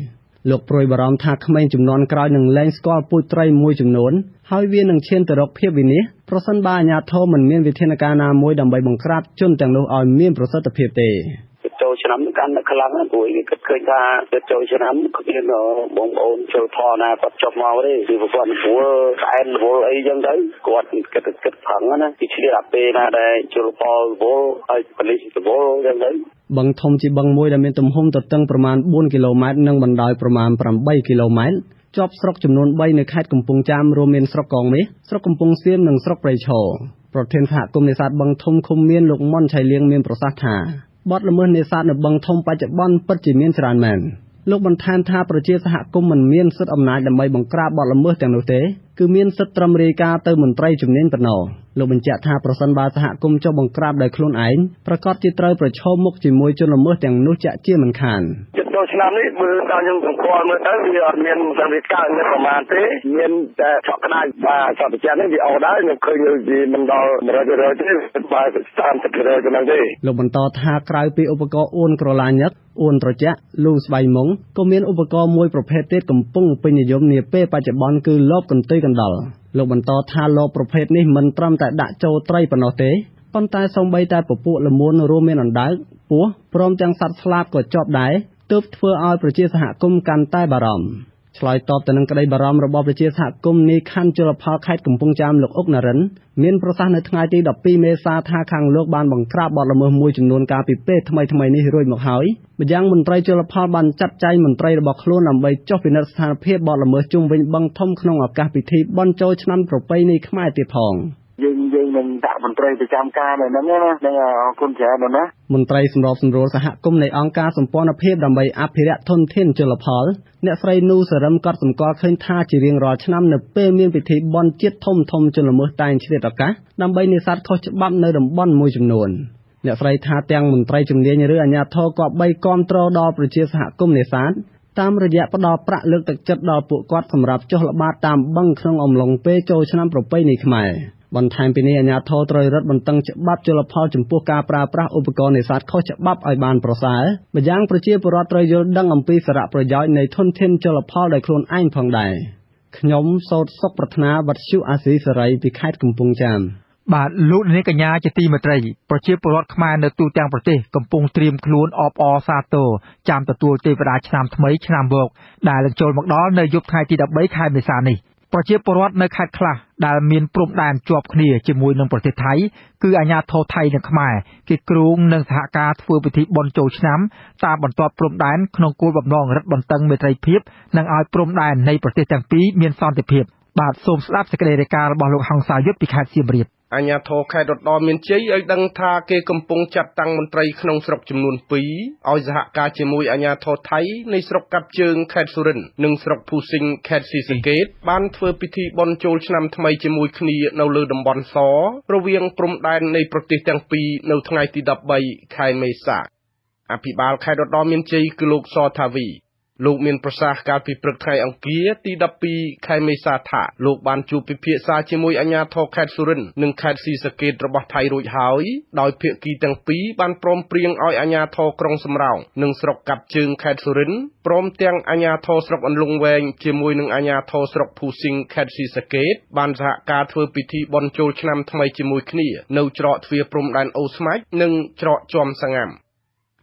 លោកព្រួយបារម្ភថាក្មេងជំនាន់ក្រោយនឹងលែងស្គាល់ពូជត្រីមួយចំនួនហើយវានឹងឈានទៅរកភាពវិនាសប្រសិនបើអាជ្ញាធរមិនមានវិធានការណាមួយដើម្បីបង្ក្រាបជនទាំងនោះឲ្យមានប្រសិទ្ធភាពទេចូលឆ្នាំកាន់តែខ្លាំងណាស់ព្រោះវាគិតឃើញថាចូលឆ្នាំគ្មានបងប្អូនចូលធរណាគាត់ចុះមកទេគឺគាត់ព្រោះក្អែនរវល់អីចឹងទៅគាត់គិតផឹងណាពីឆ្លៀតអាពេលណាដែលជលផលរវល់ហើយប៉ូលីសរវល់ចឹងទៅបឹងធំជាបឹងមួយដែលមានទំហំទទឹងប្រមាណ4គីឡូម៉ែត្រនិងបណ្ដោយប្រមាណ8គីឡូម៉ែត្រជាប់ស្រុកចំនួន3នៅខេត្តកំពង់ចាមរួមមានស្រុកកងមាសស្រុកកំពង់សៀមនិងស្រុកព្រៃឈរប្រធានសហគមន៍នេសាទបឹងធំឃុំមានលោកមុនឆៃលៀងមានប្រសាសន៍ថាបទល្មើសនេសាទនៅបឹងធំបច្ចុប្បន្នពិតជាមានច្រើនមែនលោកបន្ថែមថាប្រជាសហគមន៍មិនមានសិទ្ធិអំណាចដើម្បីបង្ក្រាបបទល្មើសទាំងនោះទេគឺមានសិទ្ធិត្រឹមរាយការណ៍ទៅមន្ត្រីជំនាញប៉ុណ្ណោះលោកបញ្ជាក់ថាប្រសិនបើសហគមន៍ចុះបង្ក្រាបដោយខ្លួនឯងប្រកាសជាត្រូវប្រឈមមុខជាមួយជនល្មើសទាំងនោះជាក់ជាមិនខានចូលឆ្នាំនេះមើលដល់ខ្ញុំសម្គាល់មើលទៅវាអត់មានសវិការនៅប្រមាណទេមានតែឆក់ក្តាច់បាទឆក់ប្រចាំនេះវាអត់ដែរខ្ញុំឃើញវាមិនដល់100%ទេបើ30%ចំណងទេលោកបន្តថាក្រៅពីឧបករណ៍អួនក្រឡាញឹកអួនត្រជាក់លូស្បៃមុងក៏មានឧបករណ៍មួយប្រភេទទៀតកំពុងពេញនិយមនាពេលបច្ចុប្បន្នគឺលបកន្ទុយកណ្ដុរលោកបន្តថាលបប្រភេទនេះមិនត្រឹមតែដាក់ចូលត្រីប៉ុណ្ណោះទេប៉ុន្តែសូម្បីតែពពួកល្មូនរួមមានអណ្ដើកពស់ព្រមទាំងសត្វស្លាបក៏ជាប់ដែរទើបធ្វើឲ្យប្រជាសហគមន៍កាន់តែបារម្ភឆ្លើយតបទៅនឹងក្តីបារម្ភរបស់ប្រជាសហគមន៍នៃខណ្ឌជលផលខេត្តកំពង់ចាមលោកអុកណារិនមានប្រសាសន៍នៅថ្ងៃទី12មេសាថាខាងលោកបានបង្ក្រាបបទល្មើសមួយចំនួនកាលពីពេលថ្មីៗនេះរួចមកហើយម្យ៉ាងមន្ត្រីជលផលបានចាត់ចែងមន្ត្រីរបស់ខ្លួនដើម្បីចុះពិនិត្យស្ថានភាពបទល្មើសជុំវិញបឹងធំក្នុងឱកាសពិធីបុណ្យចូលឆ្នាំប្រពៃណីខ្មែរទៀតផងយើងនឹងដាក់មន្ត្រីប្រចាំការនៅហ្នឹងណានឹងអរគុណច្រើនណាស់មន្ត្រីសម្របសម្រួលសហគមន៍នៃអង្គការសម្ព័ន្ធភាពដើម្បីអភិរក្សធនធានជលផលអ្នកស្រីនូសរឹមក៏សម្គាល់ឃើញថាជារៀងរាល់ឆ្នាំនៅពេលមានពិធីបុណ្យជាតិធំជលល្មើសតែងឆ្លៀតឱកាសដើម្បីនេសាទខុសច្បាប់នៅតំបន់មួយចំនួនអ្នកស្រីថាទាំងមន្ត្រីជំនាញឬអាជ្ញាធរក៏បីគាំទ្រដល់ប្រជាសហគមន៍នេសាទតាមរយៈផ្ដល់ប្រាក់លើកទឹកចិត្តដល់ពួកគាត់សម្រាប់ចុះល្បាតតាមបឹងក្នុងអំឡុងពេលចូលឆ្នាំប្រពៃណីខ្មែរបន្ថែមពីនេះអាជ្ញាធរត្រូវរឹតបន្តឹងច្បាប់ជលផលចំពោះការប្រើប្រាស់ឧបករណ៍នេសាទខុសច្បាប់ឲ្យបានប្រសើរម្យ៉ាងប្រជាពលរដ្ឋត្រូវយល់ដឹងអំពីសារៈប្រយោជន៍នៃធនធានជលផលដោយខ្លួនឯងផងដែរខ្ញុំសោតសុខប្រាថ្នាវັດឈូអាស៊ីសេរីពីខេត្តកំពង់ចាម បាទលោកនាងកញ្ញាជាទីមេត្រីប្រជាពលរដ្ឋខ្មែរនៅទូទាំងប្រទេសកំពុងត្រៀមខ្លួនអបអរសាទរចាំទទួលទេវតាឆ្នាំថ្មីឆ្នាំវកដែលនឹងចូលមកដល់នៅយប់ថ្ងៃទី13ខែមេសានេះប្រជាពលរដ្ឋនៅខេត្តខ្លះដែលមានព្រំដែនជាប់គ្នាជាមួយនឹងប្រទេសថៃគឺអាជ្ញាធរថៃនិងខ្មែរគេគ្រោងនឹងសហការធ្វើពិធីបុណ្យចូលឆ្នាំតាមបន្ទាត់ព្រំដែនក្នុងគោលបំណងរឹតបន្តឹងមេត្រីភាពនិងឲ្យព្រំដែននៃប្រទេសទាំងពីរមានសន្តិភាពបាទសូមស្ដាប់សេចក្តីរាយការណ៍របស់លោកហង្សាយុទ្ធពីខេត្តសៀមរាបអាជ្ញាធរខេត្តរតនមានជ័យឲ្យដឹងថាគេកំពុងចាត់តាំងមន្ត្រីក្នុងស្រុកចំនួន2ឲ្យសហការជាមួយអាជ្ញាធរថៃនៃស្រុកកាប់ជើងខេត្តសុរិន្ទនិងស្រុកភូសិង្ហខេត្តស៊ីសង្កេតបានធ្វើពិធីបុណ្យចូលឆ្នាំថ្មីជាមួយគ្នានៅលើតំបន់សរវាងព្រំដែននៃប្រទេសទាំងពីរនៅថ្ងៃទី13ខែមេសាអភិបាលខេត្តរតនមានជ័យគឺលោកសថាវីលោកមានប្រសាសន៍កាលពីព្រឹកថ្ងៃអង្គារទី12ខែមេសាថាលោកបានជួបពិភាក្សាជាមួយអាជ្ញាធរខេត្តសុរិន្ទនិងខេត្តស៊ីសង្កេតរបស់ថៃរួចហើយដោយភាគីទាំងពីរបានព្រមព្រៀងឲ្យអាជ្ញាធរក្រុងសំរោងនិងស្រុកកាប់ជើងខេត្តសុរិន្ទព្រមទាំងអាជ្ញាធរស្រុកអន្លង់វែងជាមួយនឹងអាជ្ញាធរស្រុកភូសិង្ហខេត្តស៊ីសង្កេតបានសហការធ្វើពិធីបុណ្យចូលឆ្នាំថ្មីជាមួយគ្នានៅច្រកទ្វារព្រំដែនអូស្មាច់និងច្រកជាំសងាំ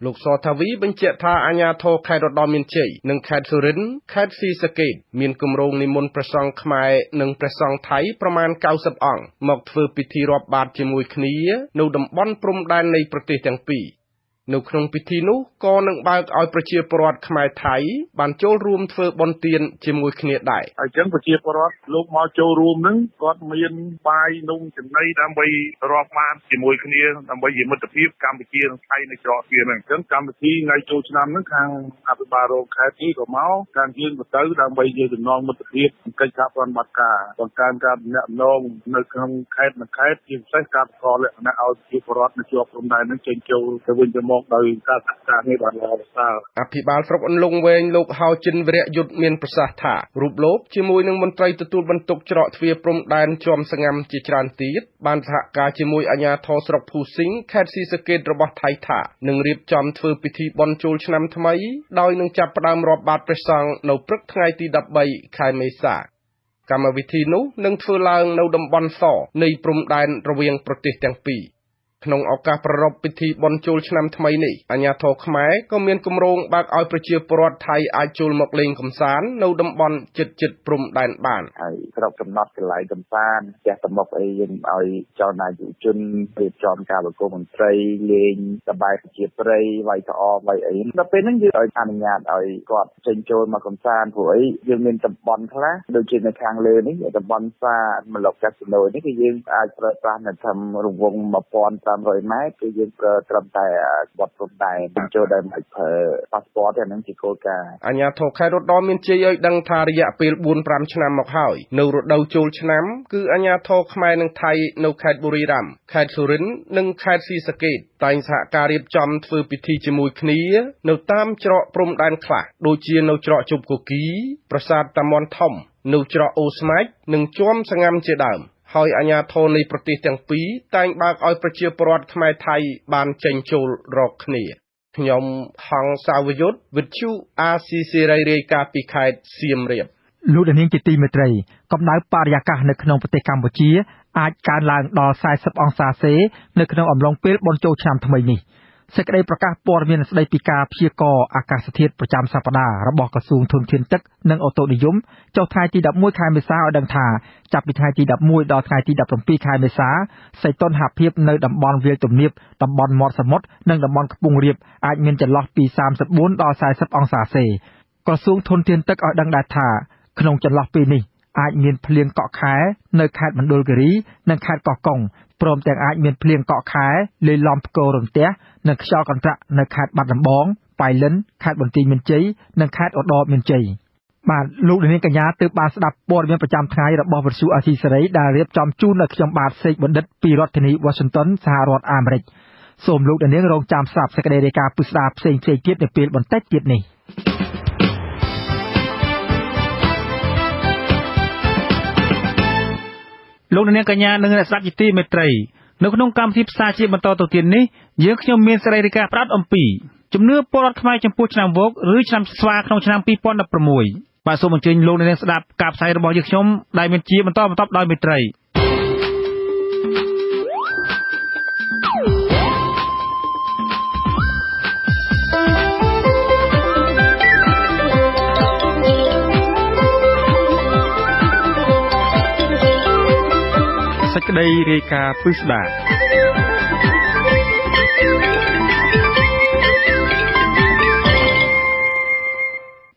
លោកសថាវីបញ្ជាក់ថាអាជ្ញាធរខេត្តរតនមានជ័យនិងខេត្តសុរិន្ទខេត្តស៊ីសង្កេតមានគម្រោងនិមន្តព្រះសង្ឃខ្មែរនិងព្រះសង្ឃថៃប្រមាណ90អង្គមកធ្វើពិធីរាប់បាតជាមួយគ្នានៅតំបន់ព្រំដែននៃប្រទេសទាំងពីរនៅក្នុងពិធីនោះក៏នឹងបើកឲ្យប្រជាពលរដ្ឋខ្មែរថៃបានចូលរួមធ្វើបុណ្យទានជាមួយគ្នាដែរអញ្ចឹងប្រជាពលរដ្ឋលោកមកចូលរួមនឹងគាត់មានបាយនំចំណីដើម្បីរាប់បាតជាមួយគ្នាដើម្បីជាមិត្តភាពកម្ពុជានិងថៃនៅច្រកទ្វារហ្នឹងអញ្ចឹងកម្មវិធីថ្ងៃចូលឆ្នាំហ្នឹងខាងអភិបាលរងខេត្តនេះក៏មកខាងយើងក៏ទៅដើម្បីជាចំណងមិត្តភាពកិច្ចការប្រតិបត្តិការបង្កើនការទំនាក់ទំនងនៅក្នុងខេត្តនិងខេត្តជាពិសេសការប្រកបលក្ខណៈឲ្យប្រជាពលរដ្ឋនៅជាប់ព្រំដែនហ្នឹងចេញចូលទៅវិញទៅមកដោយការសហការនេះបានល្អប្រសើរអភិបាលស្រុកអន្លង់វែងលោកហៅចិនវរៈយុទ្ធមានប្រសាសន៍ថារូបលោកជាមួយនឹងមន្ត្រីទទួលបន្ទុកច្រកទ្វារព្រំដែនជាំសងាំជាច្រើនទៀតបានសហការជាមួយអាជ្ញាធរស្រុកភូសិង្ហខេត្តស៊ីសង្កេតរបស់ថៃថានឹងរៀបចំធ្វើពិធីបុណ្យចូលឆ្នាំថ្មីដោយនឹងចាប់ផ្ដើមរាប់បាតព្រះសង្ឃនៅព្រឹកថ្ងៃទី13ខែមេសាកម្មវិធីនោះនឹងធ្វើឡើងនៅតំបន់សនៃព្រំដែនរវាងប្រទេសទាំងពីរក្នុងឱកាសប្រារព្ធពិធីបុណ្យចូលឆ្នាំថ្មីនេះអាជ្ញាធរខ្មែរក៏មានគម្រោងបើកឲ្យប្រជាពលរដ្ឋថៃអាចចូលមកលេងកម្សាន្តនៅតំបន់ជិតព្រំដែនបានហើយស្រុកកំណត់កន្លែងកម្សាន្តផ្ទះតំបន់អីយើងឲ្យចលនាយុវជនរៀបចំការប្រគំតន្ត្រីលេងសប្បាយប្រជាប្រិយវាយតអវាយអីដល់ពេលហ្នឹងយើងឲ្យអនុញ្ញាតឲ្យគាត់ចេញចូលមកកម្សាន្តព្រោះអីយើងមានតំបន់ខ្លះដូចជានៅខាងលើនេះតំបន់សាមឡុកកាស៊ីណូនេះគឺយើងអាចប្រើប្រាស់នៅធម្មរង្វង់1500 ម៉ែត្រគឺយើងប្រើត្រឹមតែបទព្រំដែនចូលដោយមិនប្រើប៉ាសពតទេហ្នឹងជាគោលការណ៍អាជ្ញាធរខេត្តរតនមានជ័យឲ្យដឹងថារយៈពេល 4-5 ឆ្នាំមកហើយនៅរដូវចូលឆ្នាំគឺអាជ្ញាធរខ្មែរនិងថៃនៅខេត្តបុរីរាំងខេត្តសុរិន្ទនិងខេត្តស៊ីសង្កេតតែងសហការរៀបចំធ្វើពិធីជាមួយគ្នានៅតាមច្រកព្រំដែនខ្លះដូចជានៅច្រកជប់គគីប្រាសាទតាមាន់ធំនៅច្រកអូស្មាច់និងជាំសងាំជាដើមហើយអាជ្ញាធរនៃប្រទេសទាំងពីរតែងបើកឲ្យប្រជាពលរដ្ឋខ្មែរថៃបានចេញចូលរកគ្នាខ្ញុំហងសាវយុទ្ធវិទ្យុអាស៊ីសេរីរាយការណ៍ពីខេត្តសៀមរាបលោកនាងជាទីមេត្រីកម្ដៅបរិយាកាសនៅក្នុងប្រទេសកម្ពុជាអាចកើនឡើងដល់40អង្សាសេនៅក្នុងអំឡុងពេលបុណ្យចូលឆ្នាំថ្មីនេះសេចក្តីប្រកាសព័ត៌មានស្តីពីការព្យាករណ៍អាកាសធាតុប្រចាំសប្តាហ៍របស់ក្រសួងធនធានទឹកនិងអូតូនិយមចុះថ្ងៃទី11ខែមេសាឲ្យដឹងថាចាប់ពីថ្ងៃទី11ដល់ថ្ងៃទី17ខែមេសាសីតុណ្ហភាពនៅតំបន់វាលទំនាបតំបន់មាត់សមុទ្រនិងតំបន់ខ្ពង់រាបអាចមានចន្លោះពី34ដល់40អង្សាសេក្រសួងធនធានទឹកឲ្យដឹងដែរថាក្នុងចន្លោះពេលនេះអាចមានភ្លៀងកក់ខែនៅខេត្តមណ្ឌលគិរីនិងខេត្តកោះកុងព្រមទាំងអាចមានភ្លៀងកក់ខែលាយឡំផ្គររន្ទះនិងខ្យល់កន្ត្រាក់នៅខេត្តបាត់ដំបងប៉ៃលិនខេត្តបន្ទាយមានជ័យនិងខេត្តឧត្តរមានជ័យបាទលោកនាងកញ្ញាទើបបានស្ដាប់ព័ត៌មានប្រចាំថ្ងៃរបស់វិទ្យុអាស៊ីសេរីដែលរៀបចំជូនដល់ខ្ញុំបាទសេកបណ្ឌិតពីរដ្ឋធានី Washington សហរដ្ឋអាមេរិកសូមលោកនាងរងចាំស្ដាប់សេចក្តីរាយការណ៍ពិស្ដារផ្សេងៗទៀតនៅពេលបន្តិចទៀតនេះលោកនាងកញ្ញានិងអ្នកស្ដាប់ជាទីមេត្រីនៅក្នុងកម្មវិធីផ្សាយជាបន្តទៅទៀតនេះយើងខ្ញុំមានសេចក្តីរាយការណ៍ផ្ដោតអំពីជំនឿពលរដ្ឋខ្មែរចំពោះឆ្នាំវកឬឆ្នាំស្វាក្នុងឆ្នាំ2016បាទសូមអញ្ជើញលោកនាងស្ដាប់ការផ្សាយរបស់យើងខ្ញុំដែលមានជាបន្តដោយមេត្រី ក្តីរាយការណ៍ពិស្ដា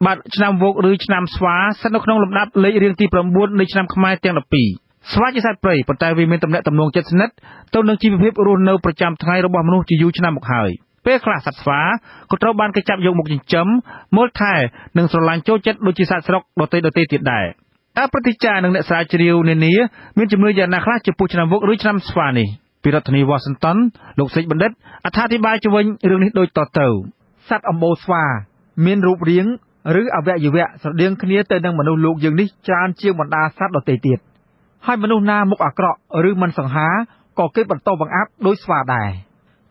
បាទឆ្នាំវោកឬឆ្នាំស្វាស្ថិតនៅក្នុងលំដាប់លេខរៀងទី9នៃឆ្នាំខ្មែរទាំង12ស្វាជាសត្វព្រៃប៉ុន្តែវាមានទំនាក់ទំនងជិតស្និទ្ធទៅនឹងជីវភាពរស់នៅប្រចាំថ្ងៃរបស់មនុស្សជាយូរឆ្នាំមកហើយពេលខ្លះសត្វស្វាក៏ត្រូវបានគេចាប់យកមកចិញ្ចឹមមើលថែនិងស្រឡាញ់ចូលចិត្តដូចជាសត្វស្រុកដទៃទៀតដែរតើព្រឹទ្ធាចារ្យនិងអ្នកស្រាវជ្រាវនានាមានជំនឿយ៉ាងណាខ្លះចំពោះឆ្នាំវោកឬឆ្នាំស្វានេះពីរដ្ឋធានី Washington លោកសេចបណ្ឌិតអត្ថាធិប្បាយជុំវិញរឿងនេះដូចតទៅសត្វអម្បូរស្វាមានរូបរាងឬអវយវៈស្រដៀងគ្នាទៅនឹងមនុស្សលោកយើងនេះច្រើនជាងបណ្ដាសត្វដទៃទៀតហើយមនុស្សណាមុខអាក្រក់ឬមិនសង្ហាក៏គេបន្តបង្អាប់ដោយស្វាដែរ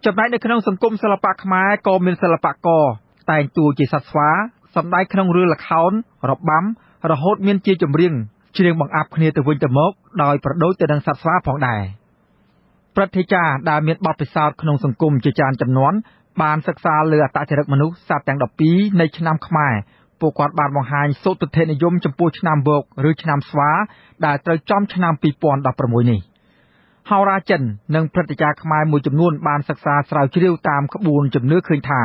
ចំណែកនៅក្នុងសង្គមសិល្បៈខ្មែរក៏មានសិល្បករតែងតួជាសត្វស្វាសម្ដែងក្នុងរឿងល្ខោនរបាំរហូតមានជាចម្រៀងច្រៀងបង្អាប់គ្នាទៅវិញទៅមកដោយប្រដូចទៅនឹងសត្វស្វាផងដែរព្រឹទ្ធាចារ្យដែលមានបទពិសោធន៍ក្នុងសង្គមជាច្រើនចំនួនបានសិក្សាលើអត្តចរិតមនុស្សសត្វទាំង12នៃឆ្នាំខ្មែរពួកគាត់បានបង្ហាញសោទិដ្ឋិនិយមចំពោះឆ្នាំវោកឬឆ្នាំស្វាដែលត្រូវចំឆ្នាំ2016នេះហោរាចិននិងព្រឹទ្ធាចារ្យខ្មែរមួយចំនួនបានសិក្សាស្រាវជ្រាវតាមក្បួនជំនឿឃើញថា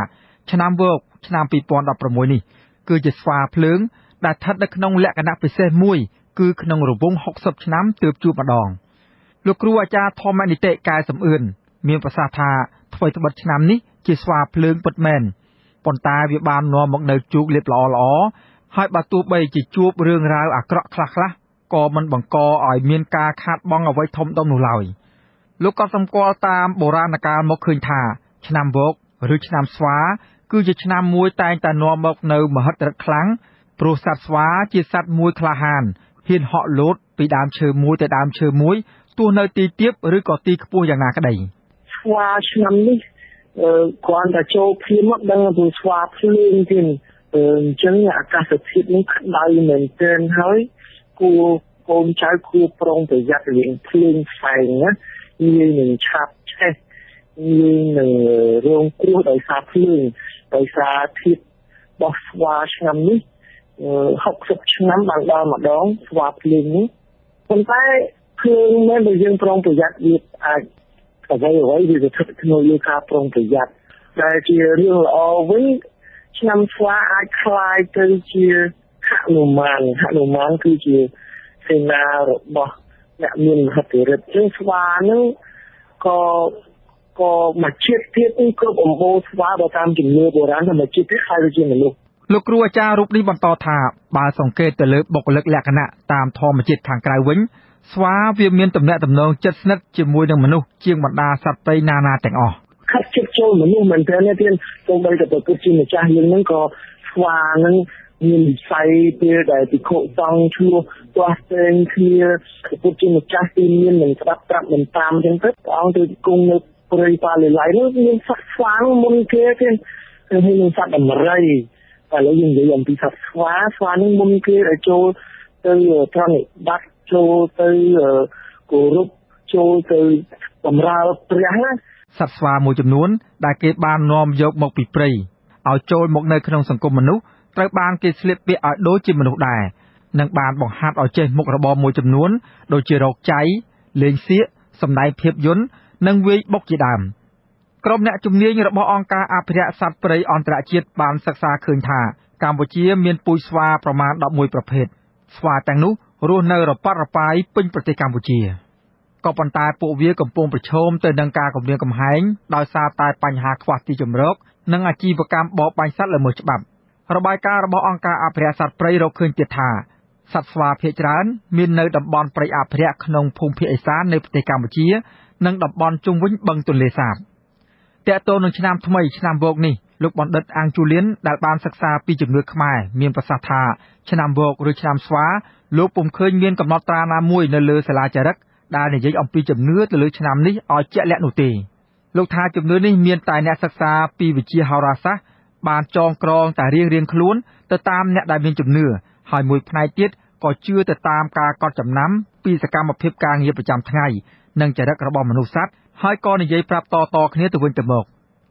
ឆ្នាំវោកឆ្នាំ2016នេះគឺជាស្វាភ្លើងដែលស្ថិតនៅក្នុងលក្ខណៈពិសេសមួយគឺក្នុងរង្វង់60ឆ្នាំទើបជួបម្ដងលោកគ្រូអាចារ្យធម្មនីតិកែសំអឿនមានប្រសាសន៍ថាថ្មីត្បិតឆ្នាំនេះជាស្វាភ្លើងពិតមែនប៉ុន្តែវាបាននាំមកនៅជោគលាភល្អហើយបើទោះបីជាជួបរឿងរ៉ាវអាក្រក់ខ្លះក៏មិនបង្កឲ្យមានការខាតបង់អ្វីធំដុំនោះឡើយលោកក៏សម្គាល់តាមបុរាណកាលមកឃើញថាឆ្នាំវោកឬឆ្នាំស្វាគឺជាឆ្នាំមួយតែងតែនាំមកនៅមហិទ្ធិឫទ្ធិខ្លាំងព្រោះសត្វស្វាជាសត្វមួយក្លាហានហ៊ានហក់លោតពីដើមឈើមួយទៅដើមឈើមួយទោះនៅទីទាបឬក៏ទីខ្ពស់យ៉ាងណាក្តីស្វាឆ្នាំនេះគ្រាន់តែចូលភ្លាមមកដឹងថាស្វាភ្លើងទៀតអញ្ចឹងអាកាសធាតុនេះក្តៅមែនទែនហើយគួរកូនចៅគួរប្រុងប្រយ័ត្នរឿងភ្លើងផ្សែងណាងាយនឹងឆាប់ឆេះងាយនឹងរងគ្រោះដោយសារភ្លើងដោយសារធាតុរបស់ស្វាឆ្នាំនេះ60ឆ្នាំបានដល់ម្ដងស្វាភ្លើងនេះប៉ុន្តែភ្លើងមែនបើយើងប្រុងប្រយ័ត្នវាអាចអ្វីវាស្ថិតក្នុងលើការប្រុងប្រយ័ត្នដែលជារឿងល្អវិញឆ្នាំស្វាអាចคล้ายទៅជាហនុមានគឺជាសេនារបស់អ្នកមានមហិទ្ធិឫទ្ធិជាងស្វានឹងក៏មកជាតិទៀតនេះគ្រប់អម្បូរស្វាបើតាមជំនឿបុរាណថាមកជាតិទៀតហើយវាជាមនុស្សលោកគ្រូអាចារ្យរូបនេះបន្តថាបើសង្កេតទៅលើបុគ្គលិកលក្ខណៈតាមធម្មជាតិខាងក្រៅវិញស្វាវាមានទំនាក់ទំនងជិតស្និទ្ធជាមួយនឹងមនុស្សជាងបណ្ដាសត្វព្រៃណាទាំងអស់ខាត់ជិតចូលមនុស្សមែនទែនទៀតទោះបីតែប្រកបជាម្ចាស់យើងនឹងក៏ស្វានឹងមានវិស័យពេលដែលពិខុសង្ឃឈ្លោះទាស់ទែងគ្នាប្រកបជាម្ចាស់ទីមាននឹងស្ដាប់ប្រាប់មិនតាមអញ្ចឹងទៅព្រះអង្គទៅគង់នៅព្រៃប៉ាលីឡៃនោះមានសត្វស្វាមុនគេទៀតហើយមានសត្វដំរីតែឥឡូវយើងនិយាយអំពីសត្វស្វានឹងមុនគេដែលចូលទៅប្រណិប័តចូលទៅគោរពចូលទៅបម្រើព្រះណាសត្វស្វាមួយចំនួនដែលគេបាននាំយកមកពីព្រៃឲ្យចូលមកនៅក្នុងសង្គមមនុស្សត្រូវបានគេស្លៀកពាក់ឲ្យដូចជាមនុស្សដែរនិងបានបង្ហាត់ឲ្យចេះមុខរបរមួយចំនួនដូចជារកចៃលេងសៀកសម្ដែងភាពយន្តនិងវាយបុកជាដើមក្រុមអ្នកជំនាញរបស់អង្គការអភិរក្សសត្វព្រៃអន្តរជាតិបានសិក្សាឃើញថាកម្ពុជាមានពូជស្វាប្រមាណ11ប្រភេទស្វាទាំងនោះរស់នៅរប៉ាត់រប៉ាយពេញប្រទេសកម្ពុជាក៏ប៉ុន្តែពួកវាកំពុងប្រឈមទៅនឹងការគំរាមកំហែងដោយសារតែបញ្ហាខ្វះទីជម្រកនិងអាជីវកម្មបរបាញ់សត្វល្មើសច្បាប់របាយការណ៍របស់អង្គការអភិរក្សសត្វព្រៃរកឃើញទៀតថាសត្វស្វាភាគច្រើនមាននៅតំបន់ព្រៃអភិរក្សក្នុងភូមិភាគឦសាននៃប្រទេសកម្ពុជានិងតំបន់ជុំវិញបឹងទន្លេសាបតើតើនឹងឆ្នាំថ្មីឆ្នាំវោកនេះលោកបណ្ឌិតអាំងជូលៀនដែលបានសិក្សាពីជំនឿខ្មែរមានប្រសាសន៍ថាឆ្នាំវោកឬឆ្នាំស្វាលោកពុំឃើញមានកំណត់ត្រាណាមួយនៅលើសាលាចារឹកដែលនិយាយអំពីជំនឿទៅលើឆ្នាំនេះឲ្យជាក់លាក់នោះទេលោកថាជំនឿនេះមានតែអ្នកសិក្សាពីវិទ្យាហោរាសាស្ត្របានចងក្រងតែរៀងៗខ្លួនទៅតាមអ្នកដែលមានជំនឿហើយមួយផ្នែកទៀតក៏ជឿទៅតាមការកត់ចំណាំពីសកម្មភាពការងារប្រចាំថ្ងៃនិងចរិតរបស់មនុស្សសត្វហើយក៏និយាយប្រាប់តគ្នាទៅវិញទៅមក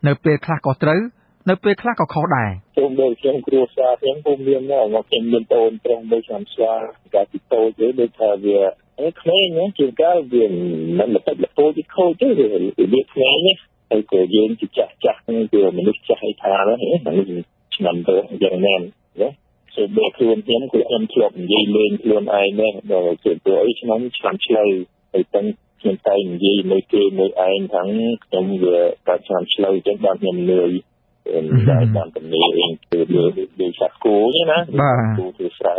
នៅពេលខ្លះក៏ត្រូវនៅពេលខ្លះក៏ខុសដែរខ្ញុំដូចខ្ញុំគ្រួសារខ្ញុំពុំមានមកខ្ញុំមានតូនប្រុសមួយឆ្នាំស្វាកាលពីតូចទេដូចថាវា ក្មេងណាជាងកាលវាមិនទៅលពោទីខូចទេវាក្មេងណាហើយក៏យើងជាចាស់គឺមនុស្សចាស់ឲ្យថាហ្នឹងឆ្នាំទៅយ៉ាងណាណាសូមបើខ្លួនខ្ញុំគឺខ្ញុំធ្លាប់និយាយលេងខ្លួនឯងណាដល់ជាព្រោះអីឆ្នាំឆ្លូវហើយតាំងខ្ញុំតែនិយាយមួយគេមួយឯងថាខ្ញុំវាកាត់ឆ្នាំឆ្លូវចឹងដល់ខ្ញុំនឿយតែតាមទំនេរវិញគឺដូចសាក់គូណាគូធ្វើស្រែ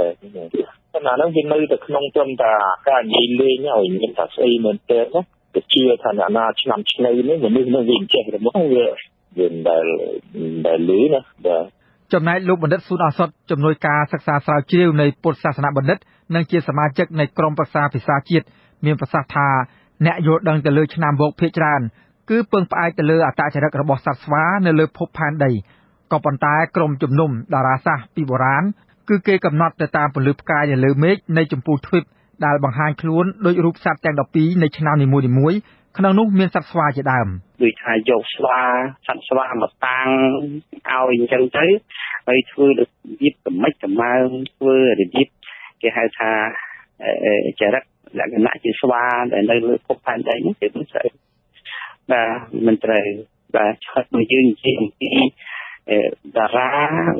ប៉ុន្តែហ្នឹងវានៅតែក្នុងត្រឹមតែការនិយាយលេងឲ្យមានថាស្អីមែនទេណាទៅជឿថាអ្នកណាឆ្នាំឆ្លូវនេះមនុស្សនឹងវាចេះរបស់វាដែលលឺណាបាទចំណែកលោកបណ្ឌិតស៊ូនអសតជំនួយការសិក្សាស្រាវជ្រាវនៃពុទ្ធសាសនាបណ្ឌិតនិងជាសមាជិកនៃក្រុមប្រឹក្សាភាសាជាតិមានប្រសាសន៍ថាអ្នកយល់ដឹងទៅលើឆ្នាំវោកភាគច្រើនគឺពឹងផ្អែកទៅលើអត្តចរិតរបស់សត្វស្វានៅលើភពផែនដីក៏ប៉ុន្តែក្រុមជំនុំតារាសាស្ត្រពីបុរាណគឺគេកំណត់ទៅតាមពន្លឺផ្កាយនៅលើមេឃនៃចម្ពោះទ្វីបដែលបង្ហាញខ្លួនដោយរូបសត្វទាំង12នៃឆ្នាំនីមួយៗក្នុងនោះមានសត្វស្វាជាដើមដូចថាយកស្វាសត្វស្វាមកតាំងឲ្យអញ្ចឹងទៅហើយធ្វើរបៀបកម្មិចកម្មើធ្វើរបៀបគេហៅថាចរិតលក្ខណៈជាស្វាដែលនៅលើភពផែនដីនេះគឺមិនស្អីបាទមិនត្រូវបាទឆាត់មកយើងនិយាយអំពីតារា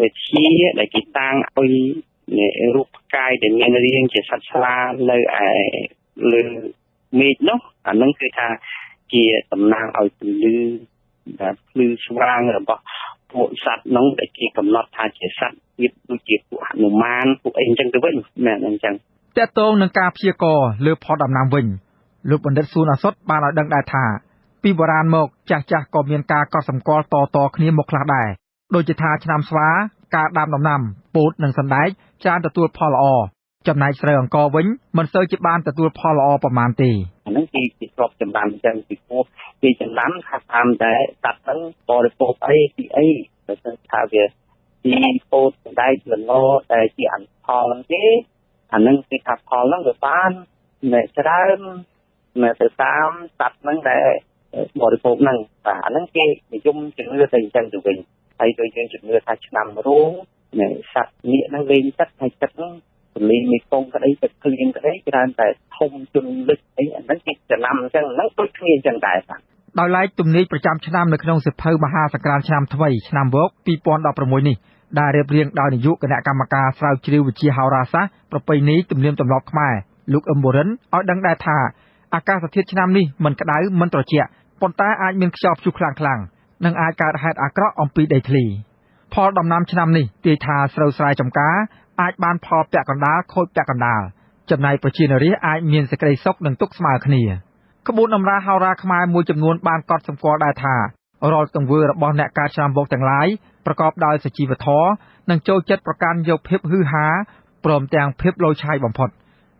វិទ្យាដែលគេតាំងឲ្យរូបផ្កាយដែលមានរាងជាសត្វស្វានៅឯលើមេឃនោះអានឹងគឺថាជាតំណាងឲ្យពន្លឺដែលភ្លឺស្វាងរបស់ពួកសត្វនោះដែលគេកំណត់ថាជាសត្វទៀតដូចជាពួកហនុមានពួកអីអញ្ចឹងទៅវិញណាអញ្ចឹងតើតងនឹងការព្យាករណ៍លើផលដំណាំវិញលោកបណ្ឌិតស៊ូនអសតបានឲ្យដឹងដែរថាពីបុរាណមកចាស់ក៏មានការកត់សម្គាល់តគ្នាមកខ្លះដែរដូចជាថាឆ្នាំស្វាការដាំដំណាំពោតនិងសណ្ដែកច្រើនទទួលផលល្អចំណែកស្រូវអង្ករវិញមិនសូវជាបានទទួលផលល្អប្រមាណទេអាហ្នឹងគេគ្របចំណាំអញ្ចឹងពីពោះគេចំណាំថាតាមតែតាត់ទៅបរិភោគអីពីអីទៅថាវាពីពោតសណ្ដែកលណតែជាអន្តផលហ្នឹងទេអាហ្នឹងគេថាផលហ្នឹងវាបានច្រើនទៅតាមតាត់ហ្នឹងដែលបរិភោគហ្នឹងបាទអាហ្នឹងគេនិយមជំនឿទៅអញ្ចឹងទៅវិញហើយដូចយើងជំនឿថាឆ្នាំរោងសត្វនាគហ្នឹងលេងទឹកហើយទឹកហ្នឹងពលីមេគង្គក្តីទឹកភ្លៀងក្តីច្រើនតែធំជន់លឹកអីអាហ្នឹងគេចំណាំអញ្ចឹងហ្នឹងដូចគ្នាអញ្ចឹងដែរបាទដោយឡែកទំនាយប្រចាំឆ្នាំនៅក្នុងសៀវភៅមហាសង្ក្រាន្តឆ្នាំថ្មីឆ្នាំវោក2016នេះដែលរៀបរៀងដោយនាយកគណៈកម្មការស្រាវជ្រាវវិទ្យាហោរាសាស្ត្រប្រពៃណីទំនៀមទម្លាប់ខ្មែរលោកអឹមបូរិនឲ្យដឹងដែរថាអាកាសធាតុឆ្នាំនេះមិនក្តៅមិនត្រជាក់ប៉ុន្តែអាចមានខ្យល់ព្យុះខ្លាំងនិងអាចកើតហេតុអាក្រក់អំពីដីធ្លីផលដំណាំឆ្នាំនេះទាយថាស្រូវស្រែចម្ការអាចបានផលពាក់កណ្ដាលខូចពាក់កណ្ដាលចំណែកប្រជានារីអាចមានសេចក្តីសុខនិងទុក្ខស្មើគ្នាក្បួនតម្រាហោរាខ្មែរមួយចំនួនបានកត់សម្គាល់ដែរថារាល់ទង្វើរបស់អ្នកកើតឆ្នាំវោកទាំងឡាយប្រកបដោយសុជីវធម៌និងចូលចិត្តប្រកាន់យកភាពហ៊ឺហាព្រមទាំងភាពឡូវឆាយបំផុត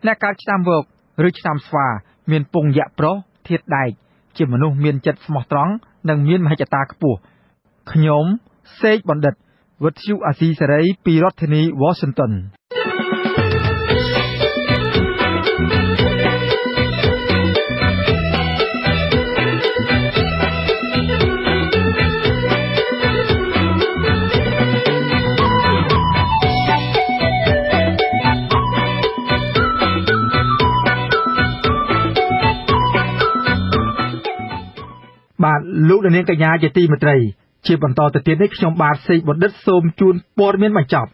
អ្នកកើតឆ្នាំវោកឬឆ្នាំស្វាមានពងយៈប្រុសធាតុដែកជាមនុស្សមានចិត្តស្មោះត្រង់និងមានមហិច្ឆតាខ្ពស់ខ្ញុំសេកបណ្ឌិតវិទ្យុអាស៊ីសេរីពីរដ្ឋធានី Washington បាទលោកនាងកញ្ញាជាទីមេត្រីជាបន្តទៅទៀតនេះខ្ញុំបាទសេកបណ្ឌិតសូមជូនព័ត៌មានបញ្ចប់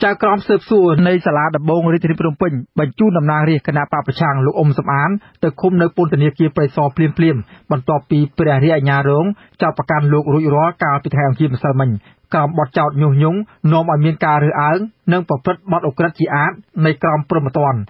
ចៅក្រមស៊ើបសួរនៃសាលាដំបងរាជធានីភ្នំពេញបញ្ជូនតំណាងរាស្ត្រគណៈបកប្រឆាំងលោកអ៊ុំសំអានទៅឃុំនៅពន្ធនាគារព្រៃសរភ្លាមបន្ទាប់ពីព្រះរាជអាជ្ញារងចោទប្រកាន់លោករួចរាល់កាលពីថ្ងៃអង្គារម្សិលមិញក្រោមបទចោទញុះញង់នាំឲ្យមានការរើសអើងនិងប្រព្រឹត្តបទឧក្រិដ្ឋជាអាតនៃក្រមព្រហ្មទណ្ឌ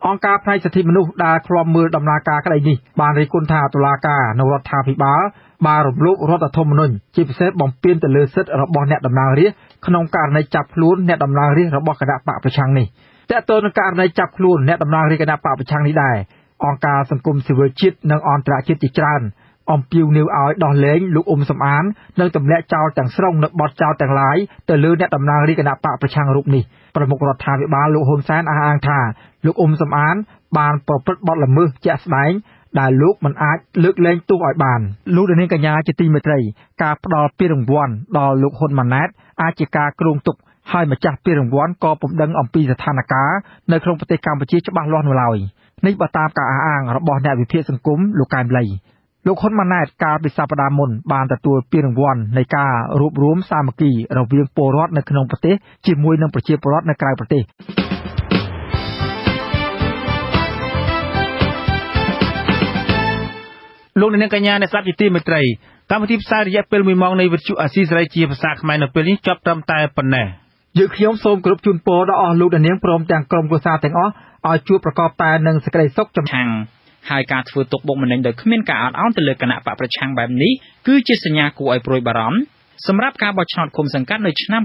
អង្គការផ្នែកសិទ្ធិមនុស្សដែលឃ្លាំមើលដំណើរការក្តីនេះបានរិះគន់ថាតុលាការនៅរដ្ឋាភិបាលបានរំលោភរដ្ឋធម្មនុញ្ញជាពិសេសបំពានទៅលើសិទ្ធិរបស់អ្នកតំណាងរាស្ត្រក្នុងករណីចាប់ខ្លួនអ្នកតំណាងរាស្ត្ររបស់គណៈបកប្រឆាំងនេះតើតើនឹងករណីចាប់ខ្លួនអ្នកតំណាងរាស្ត្រគណៈបកប្រឆាំងនេះដែរអង្គការសង្គមស៊ីវិលជាតិនិងអន្តរជាតិជាច្រើនអំពាវនាវឲ្យដោះលែងលោកអ៊ុំសំអាននិងទម្លាក់ចោលទាំងស្រុងនៅបទចោទទាំងឡាយទៅលើអ្នកតំណាងរាស្ត្រគណៈបកប្រឆាំងរូបនេះប្រមុខរដ្ឋាភិបាលលោកហ៊ុនសែនអះអាងថាលោកអ៊ុំសំអានបានប្រព្រឹត្តបទល្មើសជាក់ស្ដែង ដែលលោកមិនអាចលើកលែងទោសឲ្យបានលោកនាងកញ្ញាជាទីមេត្រីការផ្ដល់ពានរង្វាន់ដល់លោកហ៊ុនម៉ាណែតអាចជាការគ្រោងទុកហើយម្ចាស់ពានរង្វាន់ក៏ពុំដឹងអំពីស្ថានភាពនៅក្នុងប្រទេសកម្ពុជាច្បាស់លាស់នោះឡើយនេះបើតាមការអះអាងរបស់អ្នកវិភាគសង្គមលោកកែមលីលោកហ៊ុនម៉ាណែតកាលពីសប្តាហ៍មុនបានទទួលពានរង្វាន់នៃការរួបរวมសាមគ្គីរវាងពលរដ្ឋនៅក្នុងប្រទេសជាមួយនឹងប្រជាពលរដ្ឋនៅក្រៅប្រទេសលោកនាងកញ្ញាអ្នកស្ដាប់ជាទីមេត្រីកម្មវិធីផ្សាយរយៈពេល1ម៉ោងនៃវិទ្យុអាស៊ីសេរីជាភាសាខ្មែរនៅពេលនេះចប់ត្រឹមតែប៉ុណ្ណេះយើងខ្ញុំសូមគោរពជូនពរដល់អស់លោកនាងព្រមទាំងក្រុមគ្រួសារទាំងអស់ឲ្យជួបប្រកបតែនឹងសេចក្តីសុខចម្រើនហើយការធ្វើទុកបុកម្នេញដោយគ្មានការអត់ឱនទៅលើគណៈបកប្រឆាំងបែបនេះគឺជាសញ្ញាគួរឲ្យព្រួយបារម្ភសម្រាប់ការបោះឆ្នោតឃុំសង្កាត់នៅឆ្នាំ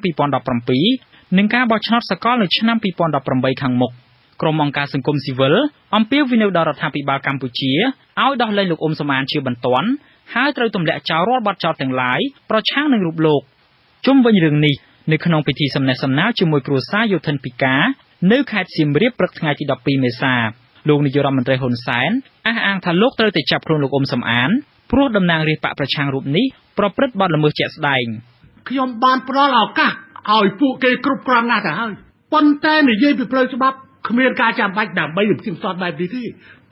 2017និងការបោះឆ្នោតសកលនៅឆ្នាំ2018ខាងមុខក្រុមអង្គការសង្គមស៊ីវិលអំពាវនាវដល់រដ្ឋាភិបាលកម្ពុជាឲ្យដោះលែងលោកអ៊ុំសំអានជាបន្ទាន់ហើយត្រូវទម្លាក់ចោលរាល់បទចោទទាំងឡាយប្រឆាំងនឹងរូបលោកជុំវិញរឿងនេះនៅក្នុងពិធីសំណេះសំណាលជាមួយគ្រួសារយោធិនពិការនៅខេត្តសៀមរាបព្រឹកថ្ងៃទី12មេសាលោកនាយករដ្ឋមន្ត្រីហ៊ុនសែនអះអាងថាលោកត្រូវតែចាប់ខ្លួនលោកអ៊ុំសំអានព្រោះតំណាងរាស្ត្របកប្រឆាំងរូបនេះប្រព្រឹត្តបទល្មើសជាក់ស្ដែងខ្ញុំបានផ្ដល់ឱកាសឲ្យពួកគេគ្រប់គ្រាន់ណាស់ទៅហើយប៉ុន្តែនិយាយពីផ្លូវច្បាប់គ្មានការចាំបាច់ដើម្បីផ្ទៀងផ្ទាត់បែបនេះទេ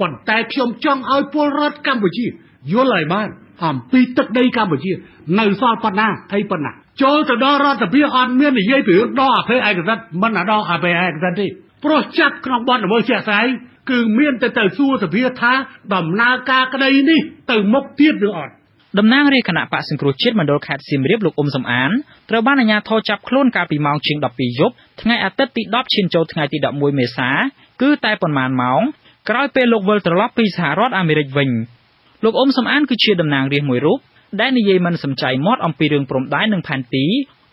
ប៉ុន្តែខ្ញុំចង់ឲ្យពលរដ្ឋកម្ពុជាយល់ឲ្យបានអំពីទឹកដីកម្ពុជានៅសល់ប៉ុណ្ណាអីប៉ុណ្ណាចូលទៅដល់រដ្ឋាភិបាលអត់មាននិយាយពីរឿងដកអភ័យឯកសិទ្ធិមិនដកអភ័យឯកសិទ្ធិទេព្រោះចាប់ក្នុងបទល្មើសជាក់ស្ដែងគឺមានតែទៅសួរសភាថាដំណើរការក្តីនេះទៅមុខទៀតឬអត់តំណាងរាជគណៈបកសង្គ្រោះជាតិមណ្ឌលខេត្តសៀមរាបលោកអ៊ុំសំអានត្រូវបានអាជ្ញាធរចាប់ខ្លួនកាលពីម៉ោងជាង12យប់ថ្ងៃអាទិត្យទី10ឈានចូលថ្ងៃទី11មេសាគឺតែប៉ុន្មានម៉ោងក្រោយពេលលោកវិលត្រឡប់ពីសហរដ្ឋអាមេរិកវិញលោកអ៊ុំសំអានគឺជាតំណាងរាស្ត្រមួយរូបដែលនិយាយមិនសំចៃមាត់អំពីរឿងព្រំដែននិងផែនទី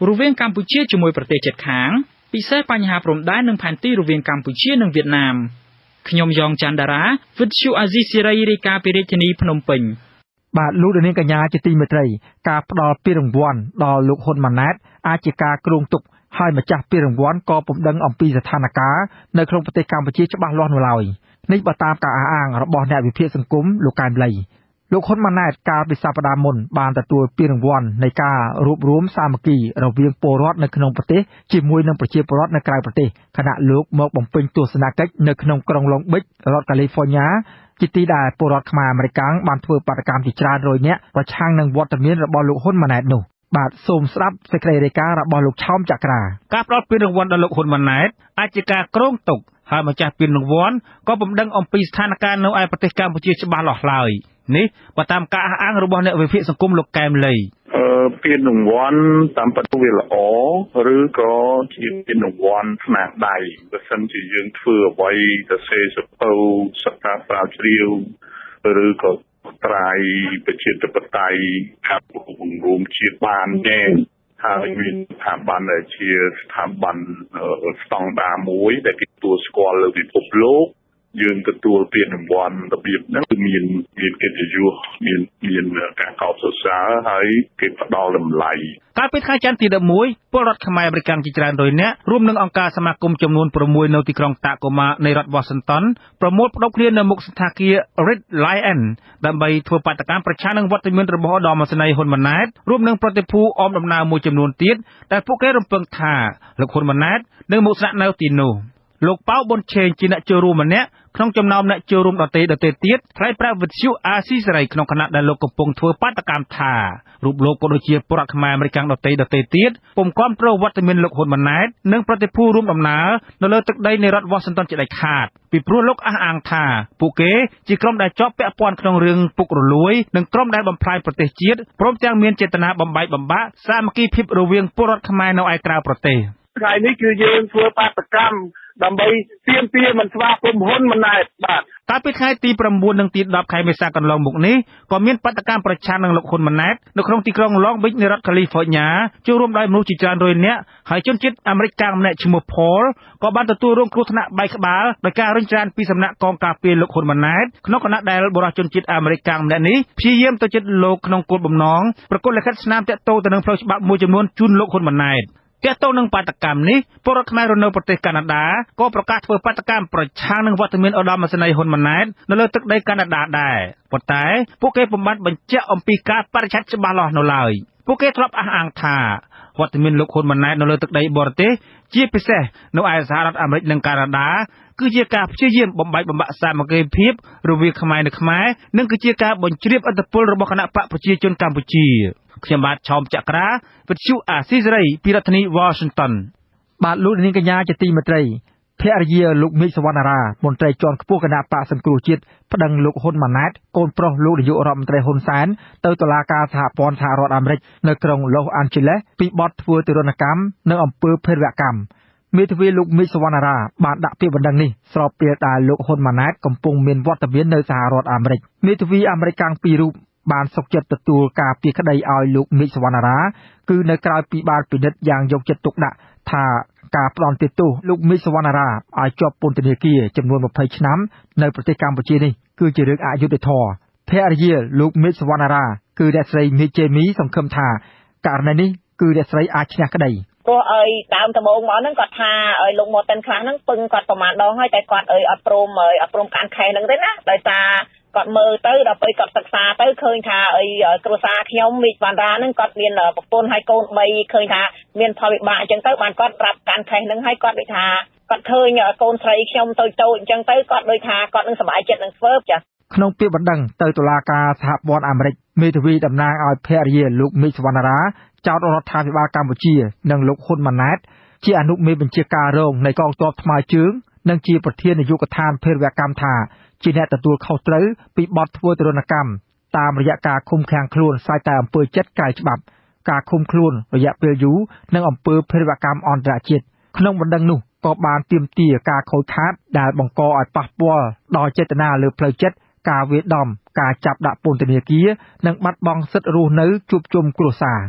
រវាងកម្ពុជាជាមួយប្រទេសជិតខាងពិសេសបញ្ហាព្រំដែននិងផែនទីរវាងកម្ពុជានិងវៀតណាមខ្ញុំយ៉ងច័ន្ទដារាវិទ្យុអាស៊ីសេរីរាយការណ៍ពីរាជធានីភ្នំពេញបាទលោកនាងកញ្ញាជាទីមេត្រីការផ្ដល់ពានរង្វាន់ដល់លោកហ៊ុនម៉ាណែតអាចជាការគ្រោងទុកហើយម្ចាស់ពានរង្វាន់ក៏ពុំដឹងអំពីស្ថានភាពនៅក្នុងប្រទេសកម្ពុជាច្បាស់លាស់នោះឡើយនេះបើតាមការអះអាងរបស់អ្នកវិភាគសង្គមលោកកែមលីលោកហ៊ុនម៉ាណែតកាលពីសប្តាហ៍មុនបានទទួលពានរង្វាន់នៃការរួបរวมសាមគ្គីរវាងពលរដ្ឋនៅក្នុងប្រទេសជាមួយនឹងប្រជាពលរដ្ឋនៅក្រៅប្រទេសខណៈលោកមកបំពេញទស្សនកិច្ចនៅក្នុងក្រុងឡុងប៊ិចរដ្ឋកាលីហ្វ័រញ៉ាជាទីដែលពលរដ្ឋខ្មែរអាមេរិកបានធ្វើបាតកម្មជាច្រើនរយនាក់ប្រឆាំងនឹងវត្តមានរបស់លោកហ៊ុនម៉ាណែតនោះបាទសូមស្ដាប់សេចក្តីរាយការណ៍របស់លោកឆោមចក្រាការផ្ដល់ពានរង្វាន់ដល់លោកហ៊ុនម៉ាណែតអាចជាការគ្រោងទុកហើយម្ចាស់ពានរង្វាន់ក៏ពុំដឹងអំពីស្ថានភាពនៅឯប្រទេសកម្ពុជាច្បាស់លាស់ឡើយនេះបើតាមការអះអាងរបស់អ្នកវិភាគសង្គមលោកកែមលីពានរង្វាន់តាមពិតវាល្អឬក៏ជាពានរង្វាន់ស្នាដៃបើសិនជាយើងធ្វើអ្វីទៅសេសភៅសិក្សាស្រាវជ្រាវឬក៏ត្រាយប្រជាធិបតេយ្យការបង្រួមជាតិបានទេហើយមានស្ថាប័នដែលជាស្ថាប័នស្តង់ដារមួយដែលគេទទួលស្គាល់លើពិភពលោកយើងទទួលពានរង្វាន់របៀបហ្នឹងគឺមានកិត្តិយសមានការកោតសរសើរហើយគេផ្ដល់តម្លៃកាលពីថ្ងៃច័ន្ទទី11ពលរដ្ឋខ្មែរអាមេរិកជាច្រើនរយនាក់រួមនឹងអង្គការសមាគមចំនួន6នៅទីក្រុងតាកូម៉ានៃរដ្ឋ Washington ប្រមូលផ្ដុំគ្នានៅមុខសណ្ឋាគារ Red Lion ដើម្បីធ្វើបាតកម្មប្រឆាំងនឹងវត្តមានរបស់ឧត្តមសេនីយ៍ហ៊ុនម៉ាណែតរួមនឹងប្រតិភូអមដំណើរមួយចំនួនទៀតដែលពួកគេរំពឹងថាលោកហ៊ុនម៉ាណែតនឹងមកស្នាក់នៅទីនោះលោកប៉ៅប៊ុនឆេងជាអ្នកចូលរួមម្នាក់ក្នុងចំណោមអ្នកចូលរួមដទៃទៀតថ្លែងប្រាប់វិទ្យុអាស៊ីសេរីក្នុងគណៈដែលលោកកំពុងធ្វើបាតកម្មថារូបលោកក៏ដូចជាពលរដ្ឋខ្មែរអាមេរិកដទៃទៀតពុំគាំទ្រវត្តមានលោកហ៊ុនម៉ាណែតនិងប្រតិភូរួមដំណើរនៅលើទឹកដីនៃរដ្ឋ Washington ជាដាច់ខាតពីព្រោះលោកអះអាងថាពួកគេជាក្រុមដែលជាប់ពាក់ព័ន្ធក្នុងរឿងពុករលួយនិងក្រុមដែលបំផ្លាញប្រទេសជាតិព្រមទាំងមានចេតនាបំបែកបំបាក់សាមគ្គីភាពរវាងពលរដ្ឋខ្មែរនៅឯក្រៅប្រទេសថ្ងៃនេះគឺយើងធ្វើបាតកម្មដើម្បីទាមទារមិនស្វាគមន៍ហ៊ុនម៉ាណែតបាទកាលពីថ្ងៃទី9និងទី10ខែមេសាកន្លងមកនេះក៏មានបាតកម្មប្រឆាំងនឹងលោកហ៊ុនម៉ាណែតនៅក្នុងទីក្រុងឡុងប៊ិចនៃរដ្ឋកាលីហ្វ័រញ៉ាចូលរួមដោយមនុស្សជាច្រើនរយនាក់ហើយជនជាតិអាមេរិកម្នាក់ឈ្មោះ Paul ក៏បានទទួលរងគ្រោះថ្នាក់បែកក្បាលដោយការរុញច្រានពីសំណាក់កងការពារលោកហ៊ុនម៉ាណែតក្នុងគណៈដែលបរិសុទ្ធជនជាតិអាមេរិកម្នាក់នេះព្យាយាមទៅជិតលោកក្នុងគោលបំណងប្រគល់លិខិតស្នាមតាក់ទងទៅនឹងផ្លូវច្បាប់មួយចំនួនជូនលោកហ៊ុនម៉ាណែត ទាក់ទងនឹងបាតកម្មនេះពលរដ្ឋខ្មែររស់នៅប្រទេសកាណាដាក៏ប្រកាសធ្វើបាតកម្មប្រឆាំងនឹងវត្តមានឧត្តមសេនីយ៍ហ៊ុនម៉ាណែតនៅលើទឹកដីកាណាដាដែរប៉ុន្តែពួកគេពុំបានបញ្ជាក់អំពីការបរិច្ឆេទច្បាស់លាស់នៅឡើយពួកគេធ្លាប់អះអាងថាវត្តមានលោកហ៊ុនម៉ាណែតនៅលើទឹកដីបរទេសជាពិសេសនៅឯសហរដ្ឋអាមេរិកនិងកាណាដាគឺជាការព្យាយាមបំបែកបំបាក់សាមគ្គីភាពរវាងខ្មែរនិងខ្មែរនិងគឺជាការបញ្ជ្រាបឥទ្ធិពលរបស់គណៈបកប្រជាជនកម្ពុជាខ្ញុំបាទឆោមចក្រាវិទ្យុអាស៊ីសេរីពីរដ្ឋធានី Washington បាទលោកនាងកញ្ញាជាទីមេត្រីភរិយាលោកមីកសវណ្ណារាមន្ត្រីជាន់ខ្ពស់គណៈបកសង្គ្រោះជាតិប្តឹងលោកហ៊ុនម៉ាណែតកូនប្រុសលោកនាយករដ្ឋមន្ត្រីហ៊ុនសែនទៅតុលាការសហព័ន្ធសហរដ្ឋអាមេរិកនៅក្រុង Los Angeles ពីបទធ្វើទារុណកម្មនិងអំពើភេរវកម្មមេធាវីលោកមីកសវណ្ណារាបានដាក់ពាក្យបណ្ដឹងនេះស្របពេលដែលលោកហ៊ុនម៉ាណែតកំពុងមានវត្តមាននៅសហរដ្ឋអាមេរិកមេធាវីអាមេរិកកាំងពីររូបបានសុកចិត្តទទួលការពីក្តីឲ្យលោកមីកសវណ្ណារាគឺនៅក្រៅពីបានពិនិត្យយ៉ាងយកចិត្តទុកដាក់ថាការផ្ដន់ទោសលោកមីកសវណ្ណារាឲ្យជាប់ពន្ធនាគារចំនួន20ឆ្នាំនៅប្រទេសកម្ពុជានេះគឺជារឿងអយុត្តិធម៌ភរិយាលោកមីកសវណ្ណារាគឺអ្នកស្រីមីកជេមីសង្ឃឹមថាករណីនេះគឺអ្នកស្រីអាចឈ្នះក្តីព្រោះឲ្យដើមដំបូងមកហ្នឹងគាត់ថាឲ្យលោកម៉ូតិនខ្លះហ្នឹងពឹងគាត់ប្រមាណដងហើយតែគាត់អត់ព្រមកាន់ខែហ្នឹងទេណាដោយសារគាត់មើលទៅដល់ពេលគាត់សិក្សាទៅឃើញថាគ្រួសារខ្ញុំមីកវណ្ណរាហ្នឹងគាត់មានប្រពន្ធហើយកូន3ឃើញថាមានផលវិបាកអញ្ចឹងទៅបានគាត់ប្រាប់កាន់ខែហ្នឹងហើយគាត់ដូចថាគាត់ឃើញកូនស្រីខ្ញុំតូចអញ្ចឹងទៅគាត់ដូចថាគាត់នឹងសប្បាយចិត្តនឹងធ្វើចាក្នុងពាក្យបណ្ដឹងទៅតុលាការសហព័ន្ធអាមេរិកមេធាវីតំណាងឲ្យភរិយាលោកមីកសវណ្ណារាចោទរដ្ឋាភិបាលកម្ពុជានិងលោកហ៊ុនម៉ាណែតជាអនុមេបញ្ជាការរងនៃកងទ័ពថ្មើរជើងនិងជាប្រធាននាយកដ្ឋានភេរវកម្មថាជាអ្នកទទួលខុសត្រូវពីបទធ្វើទារុណកម្មតាមរយៈការឃុំឃាំងខ្លួនសាយតែអំពើចិត្តក្រៅច្បាប់ការឃុំខ្លួនរយៈពេលយូរនិងអំពើភេរវកម្មអន្តរជាតិក្នុងបណ្ដឹងនោះក៏បានទាមទារការខូចខាតដែលបង្កឲ្យប៉ះពាល់ដល់ចេតនាលើផ្លូវចិត្តការវាយដំការចាប់ដាក់ពន្ធនាគារនិងបាត់បង់សិទ្ធិរស់នៅជួបជុំគ្រួសារ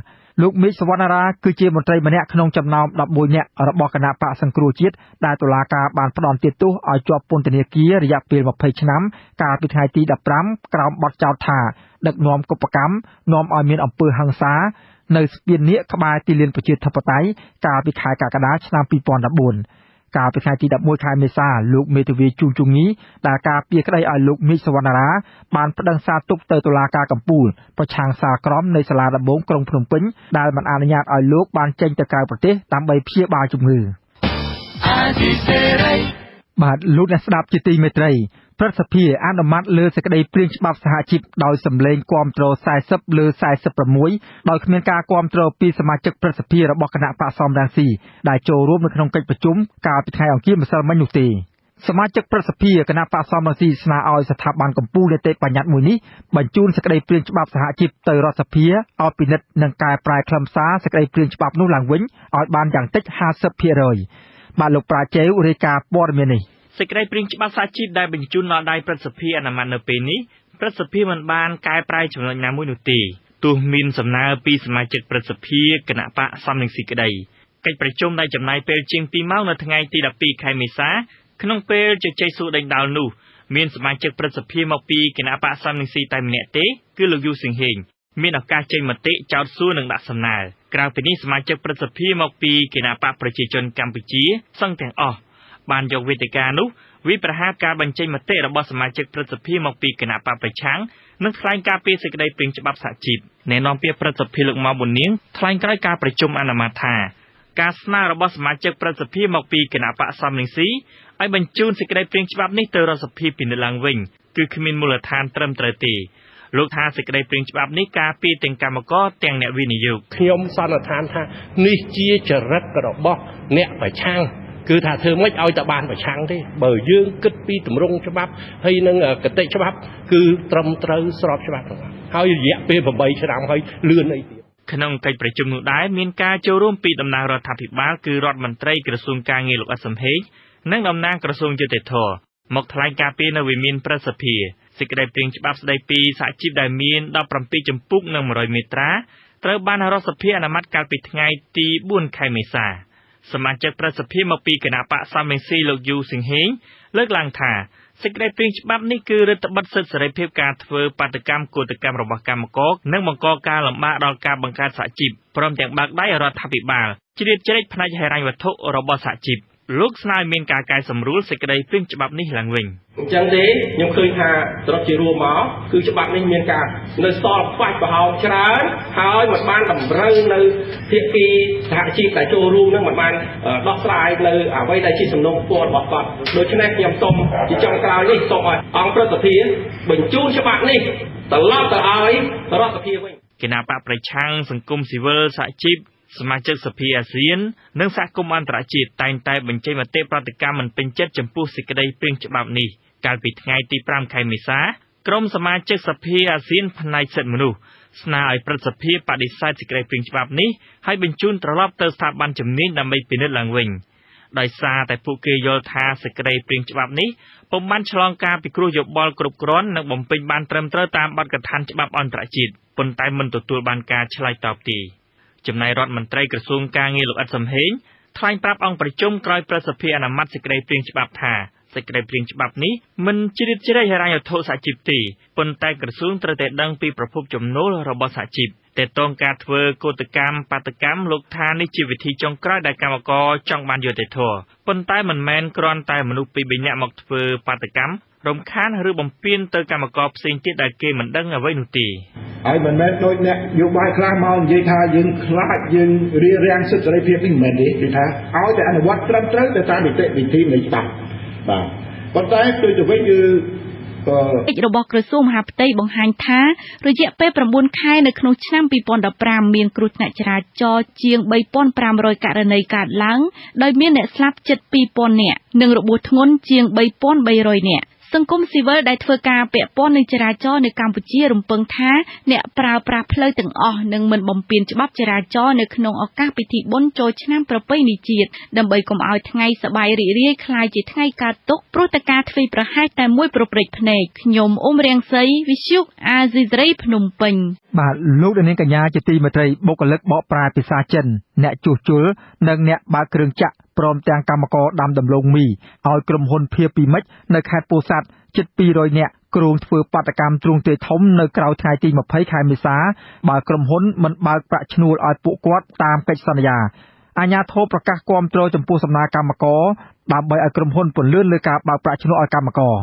លោកមីកសវណ្ណារាគឺជាមន្ត្រីម្នាក់ក្នុងចំណោម11នាក់របស់គណៈបកសង្គ្រោះជាតិដែលតុលាការបានផ្តន្ទាទោសឲ្យជាប់ពន្ធនាគាររយៈពេល20ឆ្នាំកាលពីថ្ងៃទី15ក្រោមបទចោទថាដឹកនាំកុបកម្មនាំឲ្យមានអំពើហិង្សានៅស្ពាននៀកក្បែរទីលានប្រជាធិបតេយ្យកាលពីខែកក្កដាឆ្នាំ2014កាលពីថ្ងៃទី11ខែមេសាលោកមេធាវីជួងជងីដែលការពារក្តីឲ្យលោកមីកសវណ្ណារាបានប្តឹងសារទុកទៅតុលាការកំពូលប្រឆាំងសាលក្រមនៃសាលាដំបងក្រុងភ្នំពេញដែលមិនអនុញ្ញាតឲ្យលោកបានចេញទៅក្រៅប្រទេសដើម្បីព្យាបាលជំងឺបាទលោកអ្នកស្ដាប់ជាទីមេត្រីព្រឹទ្ធសភាអនុម័តលើសេចក្តីព្រាងច្បាប់សហជីពដោយសម្លេងគាំទ្រ40លើ46ដោយគ្មានការគាំទ្រពីសមាជិកព្រឹទ្ធសភារបស់គណៈបក្សសំរងស៊ីដែលចូលរួមនៅក្នុងកិច្ចប្រជុំកាលពីថ្ងៃអង្គារម្សិលមិញនោះទេសមាជិកព្រឹទ្ធសភាគណៈបក្សសំរងស៊ីស្នើឲ្យស្ថាប័នកម្ពុជានីតិបញ្ញត្តិមួយនេះបញ្ជូនសេចក្តីព្រាងច្បាប់សហជីពទៅរដ្ឋសភាឲ្យពិនិត្យនិងកែប្រែខ្លឹមសារសេចក្តីព្រាងច្បាប់នោះឡើងវិញឲ្យបានយ៉ាងតិច 50% បាទលោកប្រាជេវរាយការណ៍ព័ត៌មាននេះសេចក្តីព្រាងច្បាប់សហជីពដែលបញ្ជូនដល់ដៃព្រឹទ្ធសភាអនុម័តនៅពេលនេះព្រឹទ្ធសភាមិនបានកែប្រែចំណុចណាមួយនោះទេទោះមានសំណើពីសមាជិកព្រឹទ្ធសភាគណៈបក្សសំរងស៊ីក្តីកិច្ចប្រជុំដែលចំណាយពេលជាង2ម៉ោងនៅថ្ងៃទី12ខែមេសាក្នុងពេលជជែកសួរដេញដោលនោះមានសមាជិកព្រឹទ្ធសភាមកពីគណៈបក្សសំរងស៊ីតែម្នាក់ទេគឺលោកយូសិងហេងមានឱកាសចេញមតិចោទសួរនិងដាក់សំណើក្រៅពីនេះសមាជិកព្រឹទ្ធសភាមកពីគណៈបក្សប្រជាជនកម្ពុជាសឹងទាំងអស់បានយកវេទិកានោះវិប្រហារការបញ្ចេញមតិរបស់សមាជិកព្រឹទ្ធសភាមកពីគណៈបកប្រឆាំងនិងថ្លែងការពីសេចក្តីព្រាងច្បាប់សហជីពអ្នកនាំពាក្យព្រឹទ្ធសភាលោកម៉ៅប៊ុននាងថ្លែងក្រោយការប្រជុំអនុម័តថាការស្នើរបស់សមាជិកព្រឹទ្ធសភាមកពីគណៈបកសំរងស៊ីឲ្យបញ្ជូនសេចក្តីព្រាងច្បាប់នេះទៅរដ្ឋសភាពិនិត្យឡើងវិញគឺគ្មានមូលដ្ឋានត្រឹមត្រូវទេលោកថាសេចក្តីព្រាងច្បាប់នេះការពារទាំងកម្មករទាំងអ្នកវិនិយោគខ្ញុំសន្និដ្ឋានថានេះជាចរិតរបស់អ្នកប្រឆាំងគឺថាធ្វើម៉េចឲ្យតែបានប្រឆាំងទេបើយើងគិតពីទម្រង់ច្បាប់ហើយនឹងគតិច្បាប់គឺត្រឹមត្រូវស្របច្បាប់ទាំងអស់ហើយរយៈពេល8ឆ្នាំហើយលឿនអីទៀតក្នុងកិច្ចប្រជុំនោះដែរមានការចូលរួមពីតំណាងរដ្ឋាភិបាលគឺរដ្ឋមន្ត្រីក្រសួងការងារលោកអ៊ិតសំហេងនិងតំណាងក្រសួងយុតិធម៌មកថ្លែងការពីនៅវិមានព្រឹទ្ធសភាសេចក្តីព្រាងច្បាប់ស្តីពីសហជីពដែលមាន17ជំពូកនិង100មេត្រាត្រូវបានរដ្ឋសភាអនុម័តកាលពីថ្ងៃទី4ខែមេសាសមាជិកព្រឹទ្ធសភាមកពីគណៈបក្សសំរងស៊ីលោកយូសិងហេងលើកឡើងថា សេចក្តីព្រាងច្បាប់នេះគឺរដ្ឋបတ်សិទ្ធិសេរីភាពការធ្វើបាតកម្មកោតកម្មរបស់កម្មករនិងបង្កការលំបាកដល់ការបង្កើតសហជីពព្រមទាំងបើកដៃរដ្ឋាភិបាលជ្រៀតជ្រែកផ្នែកហិរញ្ញវត្ថុរបស់សហជីពលោកស្នើមានការកែសម្រួលសេចក្តីព្រាងច្បាប់នេះឡើងវិញអញ្ចឹងទេខ្ញុំឃើញថាត្រឹមជារួមមកគឺច្បាប់នេះមានការនៅសល់ខ្វាច់ប្រហោងច្រើនហើយមិនបានតម្រូវនៅភាគីសហជីពដែលចូលរួមនឹងមិនបានដោះស្រាយនៅអ្វីដែលជាសំណុំពររបស់គាត់ដូច្នេះខ្ញុំសូមជាចុងក្រោយនេះសូមឲ្យអង្គព្រឹទ្ធសភាបញ្ជូនច្បាប់នេះត្រឡប់ទៅឲ្យរដ្ឋសភាវិញគណៈបកប្រឆាំងសង្គមស៊ីវិលសហជីពសមាជិកសភាអាស៊ាននិងសហគមន៍អន្តរជាតិតែងតែបញ្ចេញមតិប្រតិកម្មមិនពេញចិត្តចំពោះសេចក្តីព្រាងច្បាប់នេះកាលពីថ្ងៃទី5ខែមេសាក្រុមសមាជិកសភាអាស៊ានផ្នែកសិទ្ធិមនុស្សស្នើឲ្យព្រឹទ្ធសភាបដិសេធសេចក្តីព្រាងច្បាប់នេះហើយបញ្ជូនត្រឡប់ទៅស្ថាប័នជំនាញដើម្បីពិនិត្យឡើងវិញដោយសារតែពួកគេយល់ថាសេចក្តីព្រាងច្បាប់នេះពុំបានឆ្លងការពិគ្រោះយោបល់គ្រប់គ្រាន់និងបំពេញបានត្រឹមត្រូវតាមបទដ្ឋានច្បាប់អន្តរជាតិប៉ុន្តែមិនទទួលបានការឆ្លើយតបទេចំណែករដ្ឋមន្ត្រីក្រសួងការងារលោកអ៊ិតសំហេងថ្លែងប្រាប់អង្គប្រជុំក្រោយព្រឹទ្ធសភាអនុម័តសេចក្តីព្រាងច្បាប់ថាសេចក្តីព្រាងច្បាប់នេះមិនជ្រៀតជ្រែកហិរញ្ញវត្ថុសហជីពទេប៉ុន្តែក្រសួងត្រូវតែដឹងពីប្រភពចំណូលរបស់សហជីពតែតងការធ្វើកោតកម្មបាតកម្មលោកថានេះជាវិធីចុងក្រោយដែលកម្មករចង់បានយុត្តិធម៌ប៉ុន្តែមិនមែនគ្រាន់តែមនុស្សពីរបីនាក់មកធ្វើបាតកម្មរំខានឬបំពានទៅកម្មករផ្សេងទៀតដែលគេមិនដឹងអ្វីនោះទេហើយមិនមែនដូចអ្នកយោបាយខ្លះមកនិយាយថាយើងខ្លាចយើងរារាំងសិទ្ធិសេរីភាពនេះមិនមែនទេគឺថាឲ្យតែអនុវត្តត្រឹមត្រូវទៅតាមនីតិវិធីនៃច្បាប់បាទប៉ុន្តែដូចទៅវិញគឺរបស់ក្រសួងមហាផ្ទៃបង្ហាញថារយៈពេល9ខែនៅក្នុងឆ្នាំ2015មានគ្រោះថ្នាក់ចរាចរណ៍ជាង3500ករណីកើតឡើងដោយមានអ្នកស្លាប់ជិត2000នាក់និងរបួសធ្ងន់ជាង3300នាក់សង្គមស៊ីវិលដែលធ្វើការពាក់ព័ន្ធនឹងចរាចរណ៍នៅកម្ពុជារំពឹងថាអ្នកប្រើប្រាស់ផ្លូវទាំងអស់នឹងមិនបំពានច្បាប់ចរាចរណ៍នៅក្នុងឱកាសពិធីបុណ្យចូលឆ្នាំប្រពៃណីជាតិដើម្បីកុំឲ្យថ្ងៃសប្បាយរីករាយក្លាយជាថ្ងៃកើតទុក្ខព្រោះតែការធ្វេសប្រហែសតែមួយប្រព្រឹត្តភ្នែកខ្ញុំអ៊ុំរៀងសីវិទ្យុអាស៊ីសេរីភ្នំពេញបាទលោកនាងកញ្ញាជាទីមេត្រីបុគ្គលិកបកប្រែភាសាចិនអ្នកជួសជុលនិងអ្នកបើកគ្រឿងចក្រព្រមទាំងកម្មករដាំដំឡូងមីឲ្យក្រុមហ៊ុនភៀពីមិចនៅខេត្តពោធិ៍សាត់ជិត200នាក់គ្រោងធ្វើបាតកម្មទ្រង់ទ្រាយធំនៅក្រៅថ្ងៃទី20ខែមេសាបើក្រុមហ៊ុនមិនបើកប្រាក់ឈ្នួលឲ្យពួកគាត់តាមកិច្ចសន្យាអាជ្ញាធរប្រកាសគាំទ្រចំពោះសំណើកម្មករដើម្បីឲ្យក្រុមហ៊ុនពន្លឿនលើការបើកប្រាក់ឈ្នួលឲ្យកម្មករ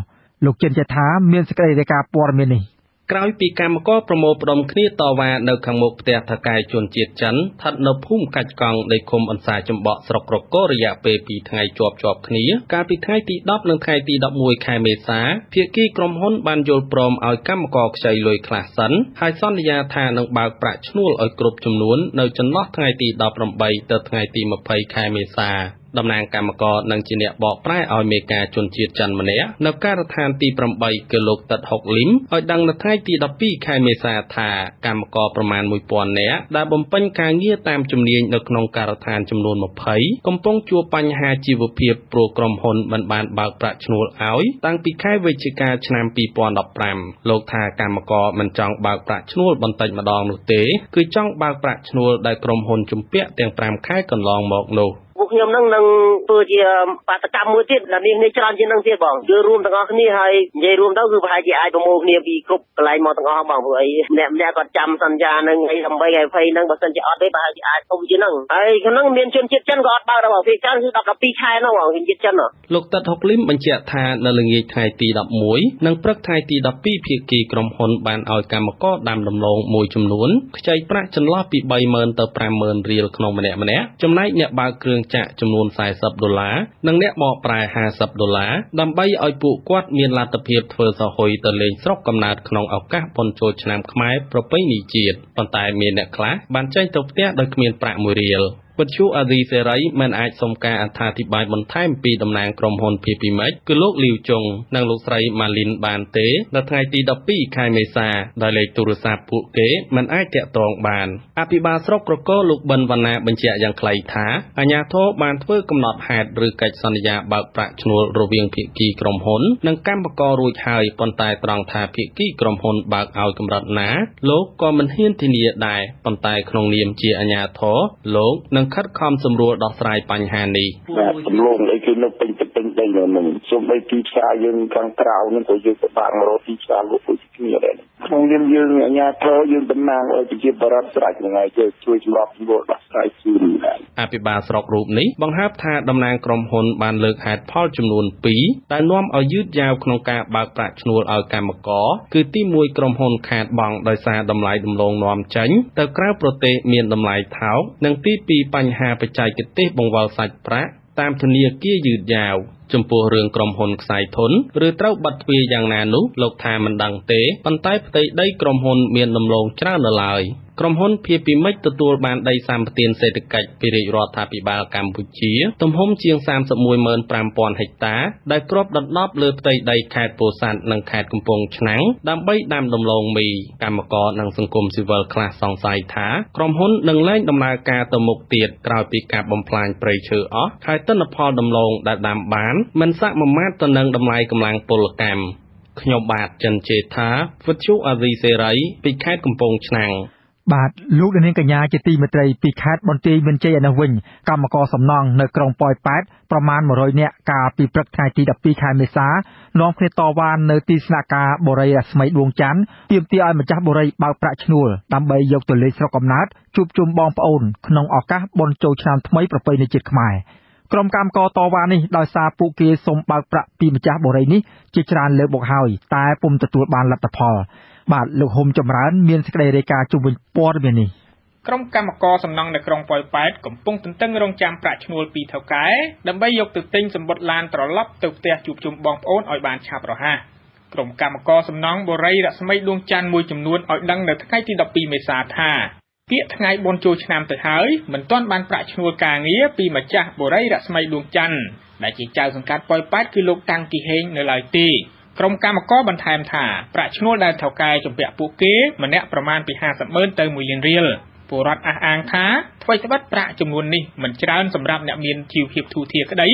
លោកចិនចេថាមានសេចក្តីរាយការណ៍ព័ត៌មាននេះក្រោយពីកម្មករប្រមូលផ្ដុំគ្នាតវ៉ានៅខាងមុខផ្ទះថៅកែជនជាតិចិនស្ថិតនៅភូមិកាច់កង់នៃឃុំអន្សាចំបក់ស្រុករកូររយៈពេល2ថ្ងៃជាប់គ្នាកាលពីថ្ងៃទី10និងថ្ងៃទី11ខែមេសាភាគីក្រុមហ៊ុនបានយល់ព្រមឲ្យកម្មករខ្ចីលុយខ្លះសិនហើយសន្យាថានឹងបើកប្រាក់ឈ្នួលឲ្យគ្រប់ចំនួននៅចន្លោះថ្ងៃទី18ទៅថ្ងៃទី20ខែមេសាតំណាងកម្មករនិងជាអ្នកបកប្រែឲ្យមេការជនជាតិចិនម្នាក់នៅការដ្ឋានទី8គឺលោកតិតហុកលីមឲ្យដឹងនៅថ្ងៃទី12ខែមេសាថាកម្មករប្រមាណ 1000 នាក់ដែលបំពេញការងារតាមជំនាញនៅក្នុងការដ្ឋានចំនួន20កំពុងជួបបញ្ហាជីវភាពព្រោះក្រុមហ៊ុនមិនបានបើកប្រាក់ឈ្នួលឲ្យតាំងពីខែវិច្ឆិកាឆ្នាំ2015លោកថាកម្មករមិនចង់បើកប្រាក់ឈ្នួលបន្តិចម្ដងនោះទេគឺចង់បើកប្រាក់ឈ្នួលដែលក្រុមហ៊ុនជំពាក់ទាំង5ខែកន្លងមកនោះពួកខ្ញុំនឹងធ្វើជាបាតកម្មមួយទៀតដែលមានច្រើនជាងនឹងទៀតបងគឺរួមទាំងអស់គ្នាហើយនិយាយរួមទៅគឺប្រហែលជាអាចប្រមូលគ្នាពីគ្រប់កន្លែងមកទាំងអស់បងព្រោះអីម្នាក់គាត់ចាំសន្យានឹងអី18 20នឹងបើសិនជាអត់ទេប្រហែលជាអាចធំជាងនឹងហើយក្នុងមានជនជាតិចិនក៏អត់បើកដែរបងពេលច្រើនគឺ12ខែហ្នឹងបងជនជាតិចិនលោកតិតហុកលីមបញ្ជាក់ថានៅល្ងាចថ្ងៃទី11និងព្រឹកថ្ងៃទី12ភាគីក្រុមហ៊ុនបានឲ្យកម្មករដាំដំឡូងមួយចំនួនខ្ចីប្រាក់ចន្លោះពី 30,000 ទៅ 50,000 រៀលក្នុងម្នាក់ចំណែកអ្នកបើកគ្រឿងចាក់ចំនួន$40និងអ្នកបកប្រែ$50ដើម្បីឲ្យពួកគាត់មានលទ្ធភាពធ្វើសហុយទៅលេងស្រុកកំណើតក្នុងឱកាសបុណ្យចូលឆ្នាំខ្មែរប្រពៃណីជាតិប៉ុន្តែមានអ្នកខ្លះបានចេញទៅផ្ទះដោយគ្មានប្រាក់1រៀលវិទ្យុអាស៊ីសេរីមិនអាចសុំការអត្ថាធិប្បាយបន្ថែមពីតំណាងក្រុមហ៊ុនភីពីមិចគឺលោកលីវជុងនិងលោកស្រីម៉ាលីនបានទេនៅថ្ងៃទី12ខែមេសាដោយលេខទូរស័ព្ទពួកគេមិនអាចតាក់ទងបានអភិបាលស្រុកក្រកូរលោកប៊ិនវណ្ណាបញ្ជាក់យ៉ាងខ្លីថាអាជ្ញាធរបានធ្វើកំណត់ហេតុឬកិច្ចសន្យាបើកប្រាក់ឈ្នួលរវាងភាគីក្រុមហ៊ុននិងកម្មកររួចហើយប៉ុន្តែត្រង់ថាភាគីក្រុមហ៊ុនបើកឲ្យកម្រិតណាលោកក៏មិនហ៊ានធានាដែរប៉ុន្តែក្នុងនាមជាអាជ្ញាធរលោកនឹងខិតខំសម្រួលដោះស្រាយបញ្ហានេះបាទដំឡូងអីគឺនៅពេញ ដេញនឹងសូម្បីទីផ្សារយើងខាងក្រៅនឹងក៏យើងពិបាករកទីផ្សារលក់ដូចគ្នាដែរក្នុងយើងអាជ្ញាធរយើងតំណាងឲ្យប្រជាពលរដ្ឋស្រេចហ្នឹងហើយជួយសម្របសម្រួលដោះស្រាយជូនដែរអភិបាលស្រុករូបនេះបង្ហើបថាតំណាងក្រុមហ៊ុនបានលើកហេតុផលចំនួន2ដែលនាំឲ្យយឺតយ៉ាវក្នុងការបើកប្រាក់ឈ្នួលឲ្យកម្មករគឺទី1ក្រុមហ៊ុនខាតបង់ដោយសារតម្លៃដំឡូងនាំចេញទៅក្រៅប្រទេសមានតម្លៃថោកនិងទី2បញ្ហាបច្ចេកទេសបង្វិលសាច់ប្រាក់តាមធនាគារយឺតយ៉ាវចំពោះរឿងក្រុមហ៊ុនខ្សែធនឬត្រូវបិទទ្វារយ៉ាងណានោះលោកថាមិនដឹងទេប៉ុន្តែផ្ទៃដីក្រុមហ៊ុនមានដំឡូងច្រើននៅឡើយក្រុមហ៊ុនភៀពីមិចទទួលបានដីសម្បត្តិសេដ្ឋកិច្ចពីរាជរដ្ឋាភិបាលកម្ពុជាទំហំជាង 315,000 ហិកតាដែលគ្របដណ្ដប់លើផ្ទៃដីខេត្តពោធិ៍សាត់និងខេត្តកំពង់ឆ្នាំងដើម្បីដាំដំឡូងមីកម្មករនិងសង្គមស៊ីវិលខ្លះសង្ស័យថាក្រុមហ៊ុននឹងលែងដំណើរការទៅមុខទៀតក្រោយពីការបំផ្លាញព្រៃឈើអស់ហើយទិន្នផលដំឡូងដែលដាំបានមិនសមាមាត្រទៅនឹងតម្លៃកម្លាំងពលកម្មខ្ញុំបាទចិនជេថាវិទ្យុអាស៊ីសេរីពីខេត្តកំពង់ឆ្នាំងបាទលោកនាងកញ្ញាជាទីមេត្រីពីខេត្តបន្ទាយមានជ័យឯនោះវិញកម្មករសំណង់នៅក្រុងប៉ោយប៉ែតប្រមាណ100នាក់កាលពីព្រឹកថ្ងៃទី12ខែមេសានាំគ្នាតវ៉ានៅទីស្នាក់ការបូរីរស្មីដួងច័ន្ទទាមទារឲ្យម្ចាស់បូរីបើកប្រាក់ឈ្នួលដើម្បីយកទៅលេងស្រុកកំណើតជួបជុំបងប្អូនក្នុងឱកាសបុណ្យចូលឆ្នាំថ្មីប្រពៃណីជាតិខ្មែរក្រុមកម្មករតវ៉ានេះដោយសារពួកគេសុំបើកប្រាក់ពីម្ចាស់បូរីនេះជាច្រើនលើកមកហើយតែពុំទទួលបានលទ្ធផលបាទលោកហុំចម្រើនមានសេចក្តីរាយការណ៍ជុំវិញព័ត៌មាននេះក្រុមកម្មករសំណង់នៅក្រុងប៉ោយប៉ែតកំពុងទន្ទឹងរង់ចាំប្រាក់ឈ្នួលពីថៅកែដើម្បីយកទៅទិញសម្បត្តិឡានត្រឡប់ទៅផ្ទះជួបជុំបងប្អូនឲ្យបានឆាប់រហ័សក្រុមកម្មករសំណង់បូរីរស្មីដួងច័ន្ទមួយចំនួនឲ្យដឹងនៅថ្ងៃទី12មេសាថាពាក្យថ្ងៃបុណ្យចូលឆ្នាំទៅហើយមិនទាន់បានប្រាក់ឈ្នួលការងារពីម្ចាស់បូរីរស្មីដួងច័ន្ទដែលជាចៅសង្កាត់ប៉ោយប៉ែតគឺលោកតាំងគីហេងនៅឡើយទេក្រុមកម្មករបន្ថែមថាប្រាក់ឈ្នួលដែលថៅកែជំពាក់ពួកគេម្នាក់ប្រមាណពី 50,000 ទៅ 1 លានរៀលពលរដ្ឋអះអាងថាថ្មីត្បិតប្រាក់ចំនួននេះមិនច្រើនសម្រាប់អ្នកមានជីវភាពធូរធារក្តី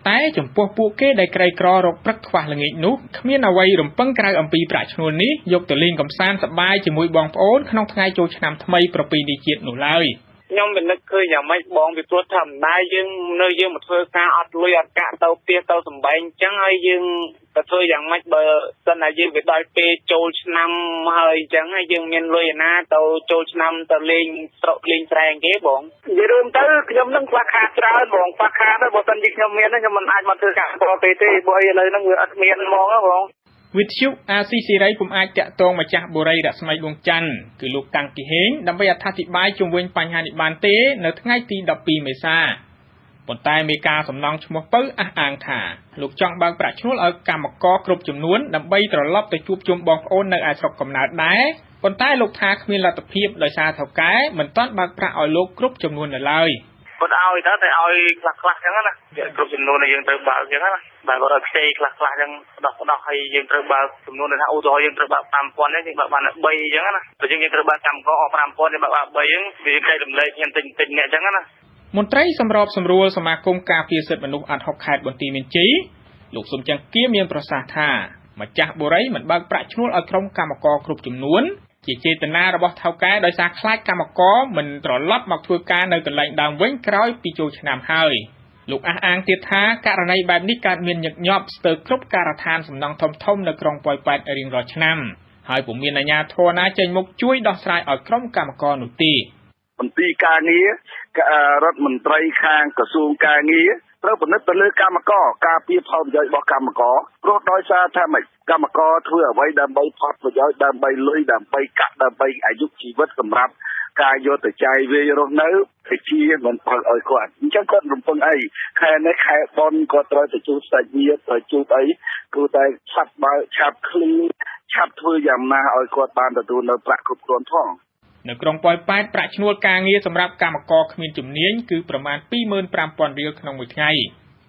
តែចំពោះពួកគេដែលក្រីក្ររកព្រឹកខ្វះល្ងាចនោះគ្មានអ្វីរំពឹងក្រៅអំពីប្រាក់ឈ្នួលនេះយកទៅលេងកម្សាន្តសប្បាយជាមួយបងប្អូនក្នុងថ្ងៃចូលឆ្នាំថ្មីប្រពៃណីជាតិនោះឡើយខ្ញុំមិននឹកឃើញយ៉ាងម៉េចបងពីព្រោះធម្មតាយើងមកធ្វើការអត់លុយអត់កាក់ទៅផ្ទះទៅសំបែងអញ្ចឹងហើយយើងទៅធ្វើយ៉ាងម៉េចបើសិនណាយើងវាដល់ពេលចូលឆ្នាំហើយអញ្ចឹងហើយយើងមានលុយឯណាទៅចូលឆ្នាំទៅលេងស្រុកលេងស្រែគេបងនិយាយរួមទៅខ្ញុំនឹងខ្វះខាតច្រើនបងខ្វះខាតទៅបើសិនជាខ្ញុំមានខ្ញុំមិនអាចមកធ្វើការប្រពេលទេព្រោះឥឡូវហ្នឹងវាអត់មានហ្មងបងវិទ្យុអាស៊ីសេរីពុំអាចតាក់ទងម្ចាស់បូរីរស្មីដួងច័ន្ទគឺលោកតាំងគីហេងដើម្បីអធិប្បាយជុំវិញបញ្ហានេះបានទេនៅថ្ងៃទី12មេសាប៉ុន្តែមេការសំណង់ឈ្មោះពៅអះអាងថាលោកចង់បើកប្រាក់ឈ្នួលឲ្យកម្មករគ្រប់ចំនួនដើម្បីត្រឡប់ទៅជួបជុំបងប្អូននៅឯស្រុកកំណើតដែរប៉ុន្តែលោកថាគ្មានលទ្ធភាពដោយសារថៅកែមិនទាន់បើកប្រាក់ឲ្យលោកគ្រប់ចំនួននៅឡើយគាត់ឲ្យតែឲ្យខ្លះអញ្ចឹងណាគ្រប់ចំនួនដែលយើងត្រូវបើកអញ្ចឹងណាបើគាត់ឲ្យផ្សេងខ្លះអញ្ចឹងដោះឲ្យយើងត្រូវបើកចំនួនថាឧទាហរណ៍យើងត្រូវបើក 5,000 ទេយើងបើកបាន 3 អញ្ចឹងណាបើយើងត្រូវបើកកម្មករអស់ 5,000 ទេបើកបាន 3 អញ្ចឹងវាគេរំលែកខ្ញុំទិញអ្នកអញ្ចឹងណាមន្ត្រីសម្របសម្រួលសមាគមការពារសិទ្ធិមនុស្សអាត់ហុកខេត្តបន្ទាយមានជ័យលោកសុំចង្គាមានប្រសាសន៍ថាម្ចាស់បូរីមិនបើកប្រាក់ឈ្នួលឲ្យក្រុមកម្មករគ្រប់ចំនួនជាចេតនារបស់ថៅកែដោយសារខ្លាចកម្មករមិនត្រឡប់មកធ្វើការនៅកន្លែងដើមវិញក្រោយពីចូលឆ្នាំហើយលោកអះអាងទៀតថាករណីបែបនេះកើតមានញឹកញាប់ស្ទើរគ្រប់ការដ្ឋានសំណង់ធំៗនៅក្រុងប៉ោយប៉ែតរៀងរាល់ឆ្នាំហើយពុំមានអាជ្ញាធរណាចេញមុខជួយដោះស្រាយឲ្យក្រុមកម្មករនោះទេមន្ត្រីការងាររដ្ឋមន្ត្រីខាងក្រសួងការងារត្រូវពិនិត្យទៅលើកម្មករការពារផលប្រយោជន៍របស់កម្មករព្រោះដោយសារថាម៉េចកម្មករធ្វើអ្វីដើម្បីផលប្រយោជន៍ដើម្បីលុយដើម្បីកាក់ដើម្បីអាយុជីវិតសម្រាប់ការយកទៅចាយវាយរស់នៅជាមិនផលឲ្យគាត់អញ្ចឹងគាត់រំពឹងអីខែនេះខែបុណ្យគាត់ត្រូវទៅជួបសាច់ញាតិទៅជួបអីគឺតែឆាប់បើឆាប់ឃ្លីឆាប់ធ្វើយ៉ាងណាឲ្យគាត់បានទទួលនៅប្រាក់គ្រប់គ្រាន់ផងនៅក្រុងប៉ោយប៉ែតប្រាក់ឈ្នួលការងារសម្រាប់កម្មករគ្មានជំនាញគឺប្រមាណ 25,000 រៀលក្នុងមួយថ្ងៃ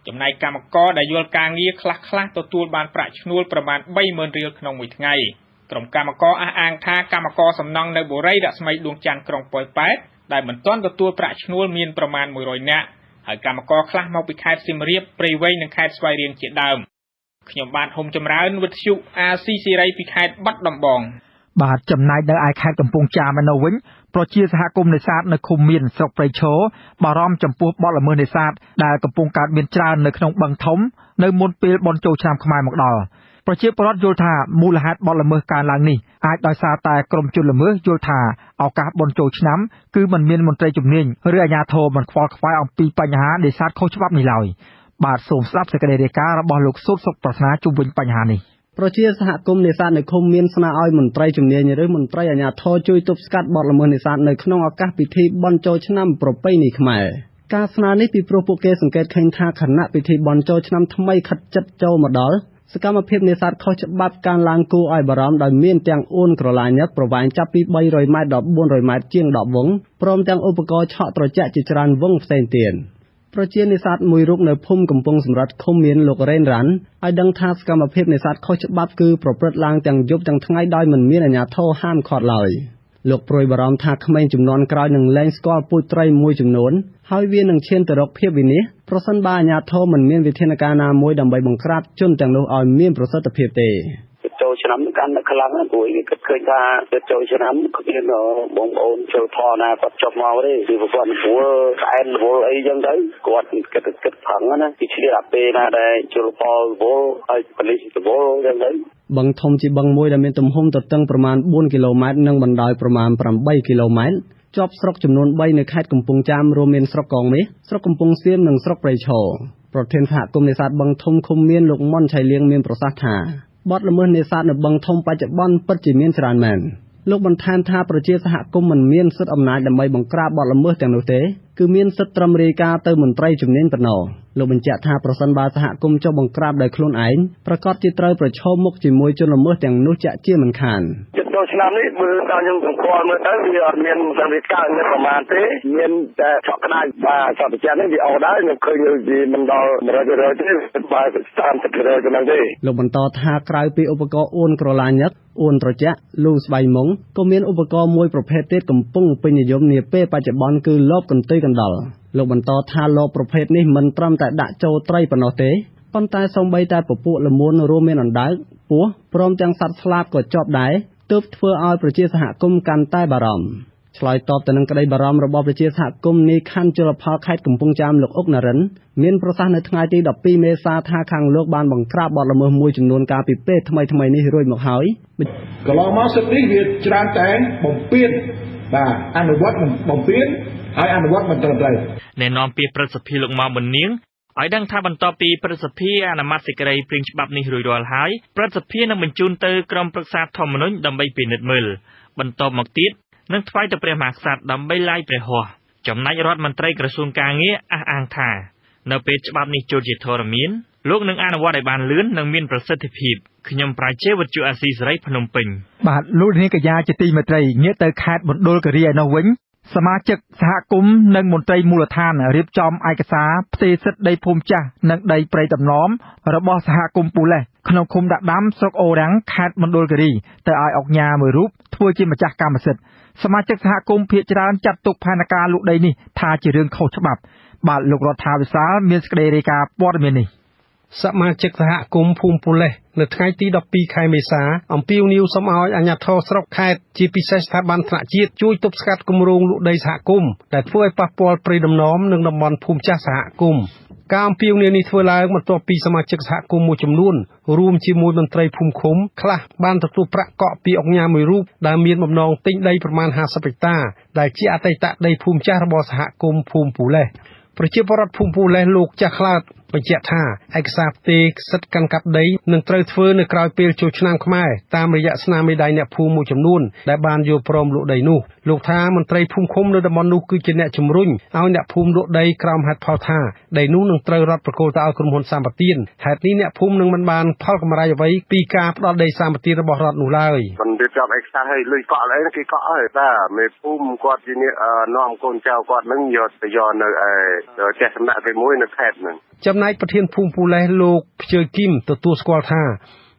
ចំណែកកម្មករដែលយល់ការងារខ្លះទទួលបានប្រាក់ឈ្នួលប្រមាណ 30,000 រៀលក្នុងមួយថ្ងៃក្រុមកម្មករអះអាងថាកម្មករសំណង់នៅបូរីរស្មីដួងច័ន្ទក្រុងប៉ោយប៉ែតដែលមិនទាន់ទទួលប្រាក់ឈ្នួលមានប្រមាណ100នាក់ហើយកម្មករខ្លះមកពីខេត្តសៀមរាបព្រៃវែងនិងខេត្តស្វាយរៀងជាដើមខ្ញុំបាទហុំចម្រើនវិទ្យុអាស៊ីសេរីពីខេត្តបាត់ដំបង បាទចំណែកនៅឯខេត្តកំពង់ចាមនៅវិញប្រជាសហគមន៍នេសាទនៅឃុំមានស្រុកព្រៃឈរបារម្ភចំពោះបទល្មើសនេសាទដែលកំពុងកើតមានច្រើននៅក្នុងបឹងធំនៅមុនពេលបុណ្យចូលឆ្នាំខ្មែរមកដល់ប្រជាពលរដ្ឋយល់ថាមូលហេតុបទល្មើសកើនឡើងនេះអាចដោយសារតែក្រុមជនល្មើសយល់ថាឱកាសបុណ្យចូលឆ្នាំគឺមិនមានមន្ត្រីជំនាញឬអាជ្ញាធរមិនខ្វល់ខ្វាយអំពីបញ្ហានេសាទខុសច្បាប់នេះឡើយបាទសូមស្ដាប់សេចក្តីរាយការណ៍របស់លោកសុខប្រាថ្នាជុំវិញបញ្ហានេះប្រជាសហគមន៍នេសាទនៅឃុំមានស្នើឲ្យមន្ត្រីជំនាញឬមន្ត្រីអាជ្ញាធរជួយទប់ស្កាត់បទល្មើសនេសាទនៅក្នុងឱកាសពិធីបុណ្យចូលឆ្នាំប្រពៃណីខ្មែរការស្នើនេះពីព្រោះពួកគេសង្កេតឃើញថាគណៈពិធីបុណ្យចូលឆ្នាំថ្មីខិតជិតចូលមកដល់សកម្មភាពនេសាទខុសច្បាប់កើនឡើងគួរឲ្យបារម្ភដោយមានទាំងអួនក្រឡាញឹកប្រវែងចាប់ពី300ម៉ែត្រដល់400ម៉ែត្រជាង10វងព្រមទាំងឧបករណ៍ឆក់ត្រជាក់ជាច្រើនវងផ្សេងទៀតប្រជានេសាទមួយរូបនៅភូមិកំពង់សម្រិតឃុំមានលោករ៉េនរ៉ាន់ឲ្យដឹងថាសកម្មភាពនេសាទខុសច្បាប់គឺប្រព្រឹត្តឡើងទាំងយប់ទាំងថ្ងៃដោយមិនមានអាជ្ញាធរហាមឃាត់ឡើយលោកព្រួយបារម្ភថាក្មេងជំនាន់ក្រោយនឹងលែងស្គាល់ពូជត្រីមួយចំនួនហើយវានឹងឈានទៅរកភាពវិនាសប្រសិនបើអាជ្ញាធរមិនមានវិធានការណាមួយដើម្បីបង្ក្រាបជនទាំងនោះឲ្យមានប្រសិទ្ធភាពទេចូលឆ្នាំកាន់តែខ្លាំងណាស់ព្រោះវាគិតឃើញថាចូលឆ្នាំគ្មានបងប្អូនចូលថណាគាត់ចុះមកទេគឺគាត់ព្រោះក្អែនរវល់អីចឹងទៅគាត់គិតផឹងណាពីឆ្លៀតអាពេលណាដែលជលផលរវល់ហើយប៉ូលីសរវល់ចឹងទៅបឹងធំជាបឹងមួយដែលមានទំហំទទឹងប្រមាណ4គីឡូម៉ែត្រនិងបណ្ដោយប្រមាណ8គីឡូម៉ែត្រជាប់ស្រុកចំនួន3នៅខេត្តកំពង់ចាមរួមមានស្រុកកងមាសស្រុកកំពង់សៀមនិងស្រុកព្រៃឈរប្រធានសហគមន៍នេសាទបឹងធំឃុំមានលោកមុនឆៃលៀងមានប្រសាសន៍ថាបទល្មើសនេសាទនៅបឹងធំបច្ចុប្បន្នពិតជាមានច្រើនមែនលោកបន្ថែមថាប្រជាសហគមន៍មិនមានសិទ្ធិអំណាចដើម្បីបង្ក្រាបបទល្មើសទាំងនោះទេគឺមានសិទ្ធិត្រឹមរាយការណ៍ទៅមន្ត្រីជំនាញប៉ុណ្ណោះលោកបញ្ជាក់ថាប្រសិនបើសហគមន៍ចុះបង្ក្រាបដោយខ្លួនឯងប្រកាសជាត្រូវប្រឈមមុខជាមួយជនល្មើសទាំងនោះជាក់ជាមិនខានចូលឆ្នាំនេះមើលដល់ខ្ញុំសម្គាល់មើលទៅវាអត់មានសម្ភារៈនៅប្រមាណទេមានតែឆក់ក្តាច់បាទឆក់ត្រជាក់នេះវាអត់ដែរខ្ញុំឃើញវាមិនដល់100%ទេបើ30%ប៉ុណ្ណឹងទេលោកបន្តថាក្រៅពីឧបករណ៍អួនក្រឡាញឹកអួនត្រជាក់លូស្បៃមុងក៏មានឧបករណ៍មួយប្រភេទទៀតកំពុងពេញនិយមនាពេលបច្ចុប្បន្នគឺលបកន្ទុយកណ្ដុរលោកបន្តថាលបប្រភេទនេះមិនត្រឹមតែដាក់ចូលត្រីប៉ុណ្ណោះទេប៉ុន្តែសូម្បីតែពពួកល្មូនរួមមានអណ្ដើកពស់ព្រមទាំងសត្វស្លាបក៏ជាប់ដែរទើបធ្វើឲ្យប្រជាសហគមន៍កាន់តែបារម្ភឆ្លើយតបទៅនឹងក្តីបារម្ភរបស់ប្រជាសហគមន៍នៃខណ្ឌជលផលខេត្តកំពង់ចាមលោកអុកណារិនមានប្រសាសន៍នៅថ្ងៃទី12មេសាថាខាងលោកបានបង្ក្រាបបទល្មើសមួយចំនួនកាលពីពេលថ្មីៗនេះរួចមកហើយកន្លងមកសិទ្ធិនេះវាច្រើនតែបំពេញបាទអនុវត្តបំពេញហើយអនុវត្តមិនត្រឹមត្រូវអ្នកនាំពាក្យព្រឹទ្ធសភាលោកម៉ៅមុននាងឲ្យដឹងថាបន្ទាប់ពីព្រឹទ្ធសភាអនុម័តសេចក្តីព្រាងច្បាប់នេះរួចរាល់ហើយព្រឹទ្ធសភានឹងបញ្ជូនទៅក្រុមប្រឹក្សាធម្មនុញ្ញដើម្បីពិនិត្យមើលបន្តមកទៀតនឹងថ្វាយទៅព្រះមហាក្សត្រដើម្បីឡាយព្រះហស្ថចំណែករដ្ឋមន្ត្រីក្រសួងកាងារអះអាងថានៅពេលច្បាប់នេះចូលជាធរមានលោកនឹងអនុវត្តឲ្យបានលឿននិងមានប្រសិទ្ធភាពខ្ញុំប្រាជ្ញាវិទ្យុអាស៊ីសេរីភ្នំពេញបាទលោកនាងកញ្ញាជាទីមេត្រីងាកទៅខេត្តមណ្ឌលគិរីឯនោះវិញសមាជិកសហគមន៍និងមន្ត្រីមូលដ្ឋានរៀបចំឯកសារផ្ទេរសិទ្ធិដីភូមិចាស់និងដីព្រៃដំណំរបស់សហគមន៍ពូលេសក្នុងឃុំដាក់ដាំស្រុកអូរាំងខេត្តមណ្ឌលគិរីទៅឲ្យអង្គការមួយរូបធ្វើជាម្ចាស់កម្មសិទ្ធិសមាជិកសហគមន៍ភាគច្រើនចាត់ទុកផែនការលក់ដីនេះថាជារឿងខុសច្បាប់បាទលោករដ្ឋាភិបាលមានសេចក្តីរាយការណ៍ព័ត៌មាននេះសមាជិកសហគមន៍ភូមិពូលេសនៅថ្ងៃទី12ខែមេសាអំពាវនាវសូមឲ្យអាជ្ញាធរស្រុកខេត្តជាពិសេសស្ថាប័នថ្នាក់ជាតិជួយទប់ស្កាត់គម្រោងលក់ដីសហគមន៍ដែលធ្វើឲ្យប៉ះពាល់ព្រៃដំណំនិងតំបន់ភូមិចាស់សហគមន៍ការអំពាវនាវនេះធ្វើឡើងបន្ទាប់ពីសមាជិកសហគមន៍មួយចំនួនរួមជាមួយមន្ត្រីភូមិឃុំខ្លះបានទទួលប្រាក់កក់ពីអង្គការមួយរូបដែលមានបំណងទិញដីប្រមាណ50ហិកតាដែលជាអតីតដីភូមិចាស់របស់សហគមន៍ភូមិពូលេសប្រជាពលរដ្ឋភូមិពូលេសលោកចាស់ខ្លោតបញ្ជាក់ថាឯកសារផ្ទេរសិទ្ធិកាន់កាប់ដីនឹងត្រូវធ្វើនៅក្រៅពេលចូលឆ្នាំខ្មែរតាមរយៈស្នាមមេដៃអ្នកភូមិមួយចំនួនដែលបានយល់ព្រមលក់ដីនោះលោកថាមន្ត្រីភូមិឃុំនៅតំបន់នោះគឺជាអ្នកជំរុញឲ្យអ្នកភូមិលក់ដីក្រោមហេតុផលថាដីនោះនឹងត្រូវរដ្ឋប្រគល់ទៅឲ្យក្រុមហ៊ុនសម្បទានហេតុនេះអ្នកភូមិនឹងមិនបានផលកម្រៃអ្វីពីការផ្ដល់ដីសម្បទានរបស់រដ្ឋនោះឡើយមិនរៀបចំឯកសារឲ្យលុយកក់អីគេកក់ហើយតាមេភូមិគាត់ជាអ្នកនាំកូនចៅគាត់នឹងយកទៅយកនៅឯផ្ទះសំណាក់ទី1នៅខេត្តហ្នឹងចំណែកប្រធានភូមិពូលេសលោកភ្ជើគីមទទួលស្គាល់ថា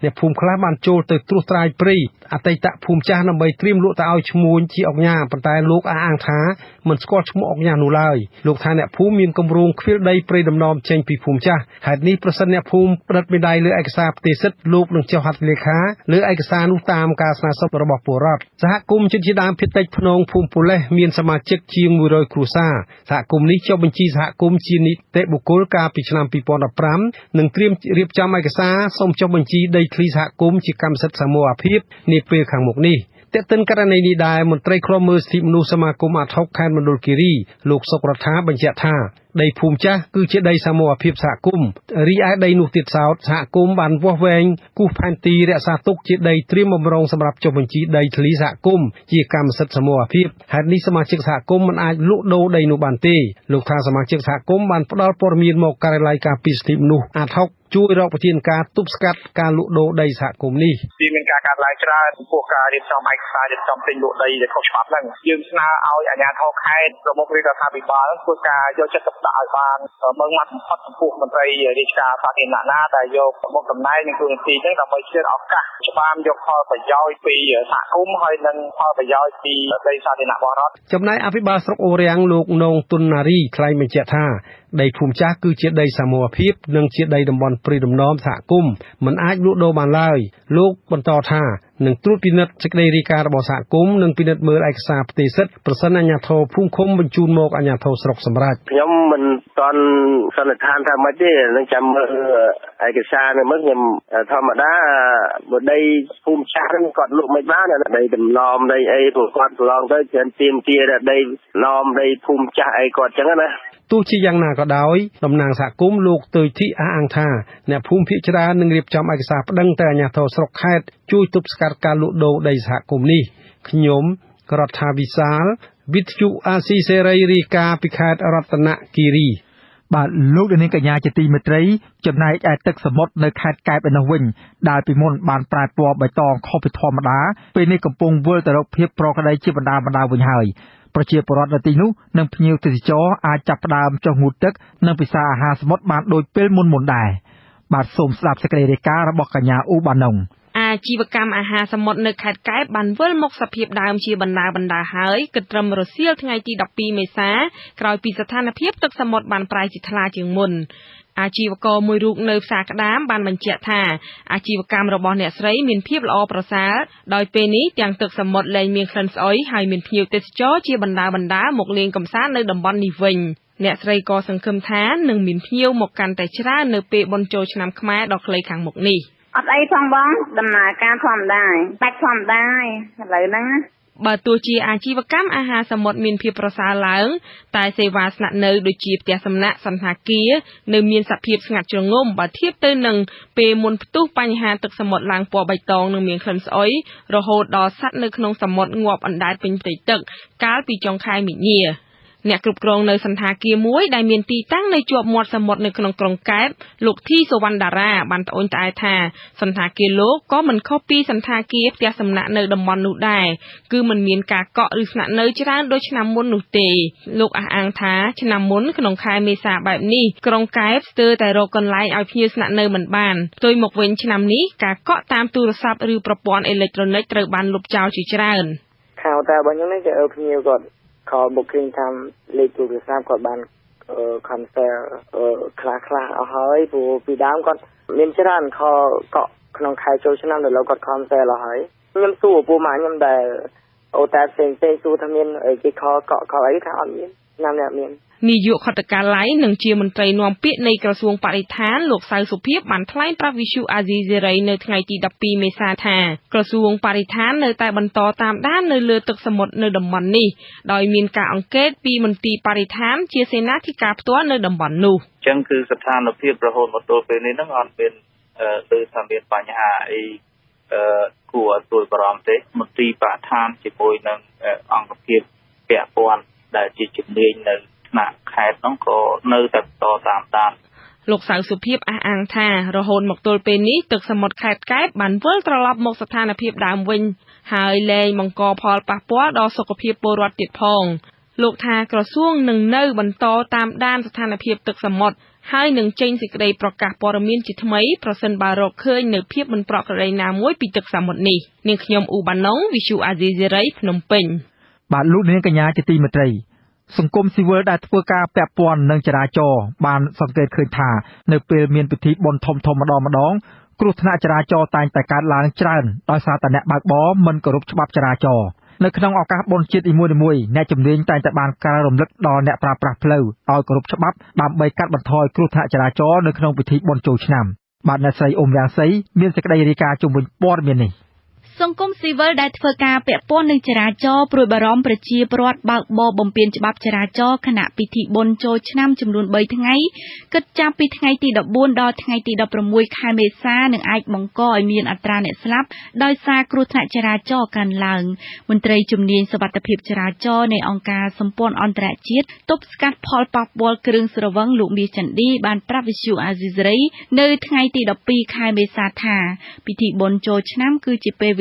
អ្នកភូមិខ្លះបានចូលទៅត្រួសត្រាយព្រៃអតីតភូមិចាស់ដើម្បីត្រៀមលក់ទៅឲ្យឈ្មួញជាអង្គញាប៉ុន្តែលោកអះអាងថាមិនស្គាល់ឈ្មោះអង្គញានោះឡើយលោកថាអ្នកភូមិមានគម្រោងខ្វៀលដីព្រៃដំណំចេញពីភូមិចាស់ហេតុនេះប្រសិនអ្នកភូមិផ្តិតមេដាយលើឯកសារផ្ទេរសិទ្ធិលោកនឹងចុះហត្ថលេខាលើឯកសារនោះតាមការស្នើសុំរបស់ពលរដ្ឋសហគមន៍ជនជាតិដើមភាគតិចភ្នងភូមិពូលេសមានសមាជិកជាង100គ្រួសារសហគមន៍នេះចុះបញ្ជីសហគមន៍ជានីតិបុគ្គលកាលពីឆ្នាំ2015និងត្រៀមរៀបចំឯកសារសូមចុះបញ្ជីដីធ្លីសហគមន៍ជាកម្មសិទ្ធិសមូហភាពនាពេលខាងមុខនេះតែទិនករណីនេះដែរមន្ត្រីឃ្លាំមើលសិទ្ធិមនុស្សសមាគមអាត់ហុកខេត្តមណ្ឌលគិរីលោកសុករដ្ឋាបញ្ជាក់ថាដីភូមិចាស់គឺជាដីសមូហភាពសហគមន៍រីឯដីនោះទៀតសោតសហគមន៍បានវាស់វែងគូសផែនទីរក្សាទុកជាដីត្រៀមបំរុងសម្រាប់ចុះបញ្ជីដីធ្លីសហគមន៍ជាកម្មសិទ្ធិសមូហភាពហេតុនេះសមាជិកសហគមន៍មិនអាចលក់ដូរដីនោះបានទេលោកថាសមាជិកសហគមន៍បានផ្ដល់ព័ត៌មានមកការិយាល័យការពារសិទ្ធិមនុស្សអាត់ហុកជួយរកប្រធានការទប់ស្កាត់ការលក់ដូរដីសហគមន៍នេះមានការកាត់ឡើងច្រើនចំពោះការរៀបចំឯកសាររៀបចំទិញលក់ដីដែលខុសច្បាប់ហ្នឹងយើងស្នើឲ្យអាជ្ញាធរខេត្តប្រមុខរាជរដ្ឋាភិបាលធ្វើការយកចិត្តទុកដាក់ឲ្យបានមើងម៉ាត់បំផុតចំពោះមន្ត្រីរាជការសាធារណៈណាដែលយកមុខតំណែងនិងទូនាទីហ្នឹងដើម្បីជឿឱកាសច្បាមយកផលប្រយោជន៍ពីសហគមន៍ហើយនិងផលប្រយោជន៍ពីដីសាធារណៈបរិវត្តចំណែកអភិបាលស្រុកអូរាំងលោកនងទុនណារីថ្លែងបញ្ជាក់ថាដីភូមិចាស់គឺជាដីសមូហភាពនិងជាដីតំបន់ព្រៃដំណំសហគមន៍មិនអាចលក់ដូរបានឡើយលោកបន្តថានឹងត្រួតពិនិត្យសេចក្តីរាយការណ៍របស់សហគមន៍និងពិនិត្យមើលឯកសារផ្ទេរសិទ្ធិប្រសិនអាជ្ញាធរភូមិឃុំបញ្ជូនមកអាជ្ញាធរស្រុកសម្រេចខ្ញុំមិនទាន់សន្និដ្ឋានថាម៉េចទេនឹងចាំមើលឯកសារនៅមើលខ្ញុំធម្មតាបើដីភូមិចាស់ហ្នឹងគាត់លក់មិនបានដីដំណំដីអីព្រោះគាត់ប្រឡងទៅច្រើនទៀមទាដីណំដីភូមិចាស់អីគាត់ចឹងណាទោះជាយ៉ាងណាក៏ដោយតំណាងសហគមន៍លោកទៅធីអះអាងថាអ្នកភូមិភាគច្រើននឹងរៀបចំឯកសារប្តឹងទៅអាជ្ញាធរស្រុកខេត្តជួយទប់ស្កាត់ការលក់ដូរដីសហគមន៍នេះខ្ញុំរដ្ឋាវិសាលវិទ្យុអាស៊ីសេរីរាយការណ៍ពីខេត្តរតនគិរីបាទលោកនាងកញ្ញាជាទីមេត្រីចំណែកឯទឹកសមុទ្រនៅខេត្តកែបឯនោះវិញដែលពីមុនបានប្រែពណ៌បៃតងខុសពីធម្មតាពេលនេះកំពុងវិលទៅរកភាពប្រក្រតីជាបណ្ដាវិញហើយប្រជាពលរដ្ឋនៅទីនោះនិងភ្ញៀវទេសចរអាចចាប់ផ្ដើមចុះងូតទឹកនិងពិសាអាហារសមុទ្របានដូចពេលមុនដែរបាទសូមស្ដាប់សេចក្តីរាយការណ៍របស់កញ្ញាអ៊ូបាណុងអាជីវកម្មអាហារសមុទ្រនៅខេត្តកែបបានវិលមកសភាពដើមជាបណ្ដាហើយគិតត្រឹមរសៀលថ្ងៃទី12មេសាក្រោយពីស្ថានភាពទឹកសមុទ្របានប្រែជាថ្លាជាងមុនអាជីវករមួយរូបនៅផ្សារក្តាមបានបញ្ជាក់ថាអាជីវកម្មរបស់អ្នកស្រីមានភាពល្អប្រសើរដោយពេលនេះទាំងទឹកសមុទ្រលែងមានក្លិនស្អុយហើយមានភ្ញៀវទេសចរជាបណ្ដាមកលេងកម្សាន្តនៅតំបន់នេះវិញអ្នកស្រីក៏សង្ឃឹមថានឹងមានភ្ញៀវមកកាន់តែច្រើននៅពេលបុណ្យចូលឆ្នាំខ្មែរដ៏ខ្លីខាងមុខនេះអត់អីផងបងដំណើរការធម្មតាបាច់ធម្មតាឥឡូវហ្នឹងណាបើទោះជាអាជីវកម្មអាហារសមុទ្រមានភាពប្រសើរឡើងតែសេវាស្នាក់នៅដូចជាផ្ទះសំណាក់សន្តាគារនៅមានសភាពស្ងាត់ជ្រងំបើធៀបទៅនឹងពេលមុនផ្ទុះបញ្ហាទឹកសមុទ្រឡើងពណ៌បៃតងនិងមានក្លិនស្អុយរហូតដល់សត្វនៅក្នុងសមុទ្រងាប់អណ្ដែតពេញផ្ទៃទឹកកាលពីចុងខែមីនាអ្នកគ្រប់គ្រងនៅសន្តាគារមួយដែលមានទីតាំងនៅជាប់មាត់សមុទ្រនៅក្នុងក្រុងកែបលោកធីសវណ្ណតារាបានត្អូញត្អែថាសន្តាគារលោកក៏មិនខុសពីសន្តាគារផ្ទះសំណាក់នៅតំបន់នោះដែរគឺមិនមានការកក់ឬស្នាក់នៅច្រើនដូចឆ្នាំមុននោះទេលោកអះអាងថាឆ្នាំមុនក្នុងខែមេសាបែបនេះក្រុងកែបស្ទើរតែរកកន្លែងឲ្យភ្ញៀវស្នាក់នៅមិនបានផ្ទុយមកវិញឆ្នាំនេះការកក់តាមទូរស័ព្ទឬប្រព័ន្ធអេឡិចត្រូនិកត្រូវបានលុបចោលជាច្រើនខោតែបើខ្ញុំនេះគេភ្ញៀវគាត់call booking តាមលេខទូរស័ព្ទគាត់បានcancel ខ្លះអស់ហើយព្រោះពីដើមគាត់មានច្រើនខលកក់ក្នុងខែចូលឆ្នាំដល់គាត់ cancel អស់ហើយខ្ញុំសួរពួកម៉ាក់ខ្ញុំដែលអូតែផ្សេងសួរថាមានគេខលកក់អីថាអត់មានឆ្នាំនេះអត់មាននាយកខុទ្ទកាល័យនិងជាមន្ត្រីនាំពាក្យនៃក្រសួងបរិស្ថានលោកសៅសុភីបានថ្លែងប្រាប់វិទ្យុអាស៊ីសេរីនៅថ្ងៃទី12មេសាថាក្រសួងបរិស្ថាននៅតែបន្តតាមដាននៅលើទឹកសមុទ្រនៅតំបន់នេះដោយមានការអង្កេតពីមន្ទីរបរិស្ថានជាសេនាធិការផ្ទាល់នៅតំបន់នោះអញ្ចឹងគឺស្ថានភាពរហូតមកទល់ពេលនេះហ្នឹងអត់មានលើថាមានបញ្ហាអីគួរឲ្យព្រួយបារម្ភទេមន្ទីរបរិស្ថានជាមួយនឹងអង្គភាពពាក់ព័ន្ធដែលជាជំនាញនៅថ្នាក់ខេត្តនោះក៏នៅតែបន្តតាមដានលោកសៅសុភីអះអាងថារហូតមកទល់ពេលនេះទឹកសមុទ្រខេត្តកែបបានវិលត្រឡប់មកស្ថានភាពដើមវិញហើយលែងបង្កផលប៉ះពាល់ដល់សុខភាពពលរដ្ឋទៀតផង លោកថាក្រសួងនឹងនៅបន្តតាមដានស្ថានភាពទឹកសមុទ្រហើយនឹងចេញសេចក្តីប្រកាសព័ត៌មានជាថ្មីប្រសិនបើរកឃើញនៅភាពមិនប្រក្រតីណាមួយពីទឹកសមុទ្រនេះនាងខ្ញុំអ៊ូបាណុង Visu Azizi Serai ភ្នំពេញបាទលោកនាងកញ្ញាជាទីមេត្រីសង្គមស៊ីវិលដែលធ្វើការពាក់ព័ន្ធនឹងចរាចរណ៍បានសង្កេតឃើញថានៅពេលមានពិធីបុណ្យធំៗម្ដងគ្រោះថ្នាក់ចរាចរណ៍តែងតែកើតឡើងច្រើនដោយសារតែអ្នកបើកបរមិនគោរពច្បាប់ចរាចរណ៍នៅក្នុងឱកាសបុណ្យជាតិនីមួយៗអ្នកជំនាញតែងតែបានការរំលឹកដល់អ្នកប្រើប្រាស់ផ្លូវឲ្យគោរពច្បាប់ដើម្បីកាត់បន្ថយគ្រោះថ្នាក់ចរាចរណ៍នៅក្នុងពិធីបុណ្យចូលឆ្នាំបាទអ្នកស្រីអ៊ុំយ៉ាងសីមានសេចក្តីរាយការណ៍ជុំវិញព័ត៌មាននេះសង្គមស៊ីវិលដែលធ្វើការពាក់ព័ន្ធនឹងចរាចរណ៍ព្រួយបារម្ភប្រជាពលរដ្ឋបើកបរបំពានច្បាប់ចរាចរណ៍ខណៈពិធីបុណ្យចូលឆ្នាំចំនួន3ថ្ងៃគិតចាប់ពីថ្ងៃទី14ដល់ថ្ងៃទី16ខែមេសានឹងអាចបង្កឲ្យមានអត្រាអ្នកស្លាប់ដោយសារគ្រោះថ្នាក់ចរាចរណ៍កើនឡើងមន្ត្រីជំនាញសុវត្ថិភាពចរាចរណ៍នៃអង្គការសម្ព័ន្ធអន្តរជាតិទប់ស្កាត់ផលប៉ះពាល់គ្រឿងស្រវឹងលោកមាសចន្ទឌីបានប្រាប់វិទ្យុអាស៊ីសេរីនៅថ្ងៃទី12ខែមេសាថាពិធីបុណ្យចូលឆ្នាំគឺជាពេល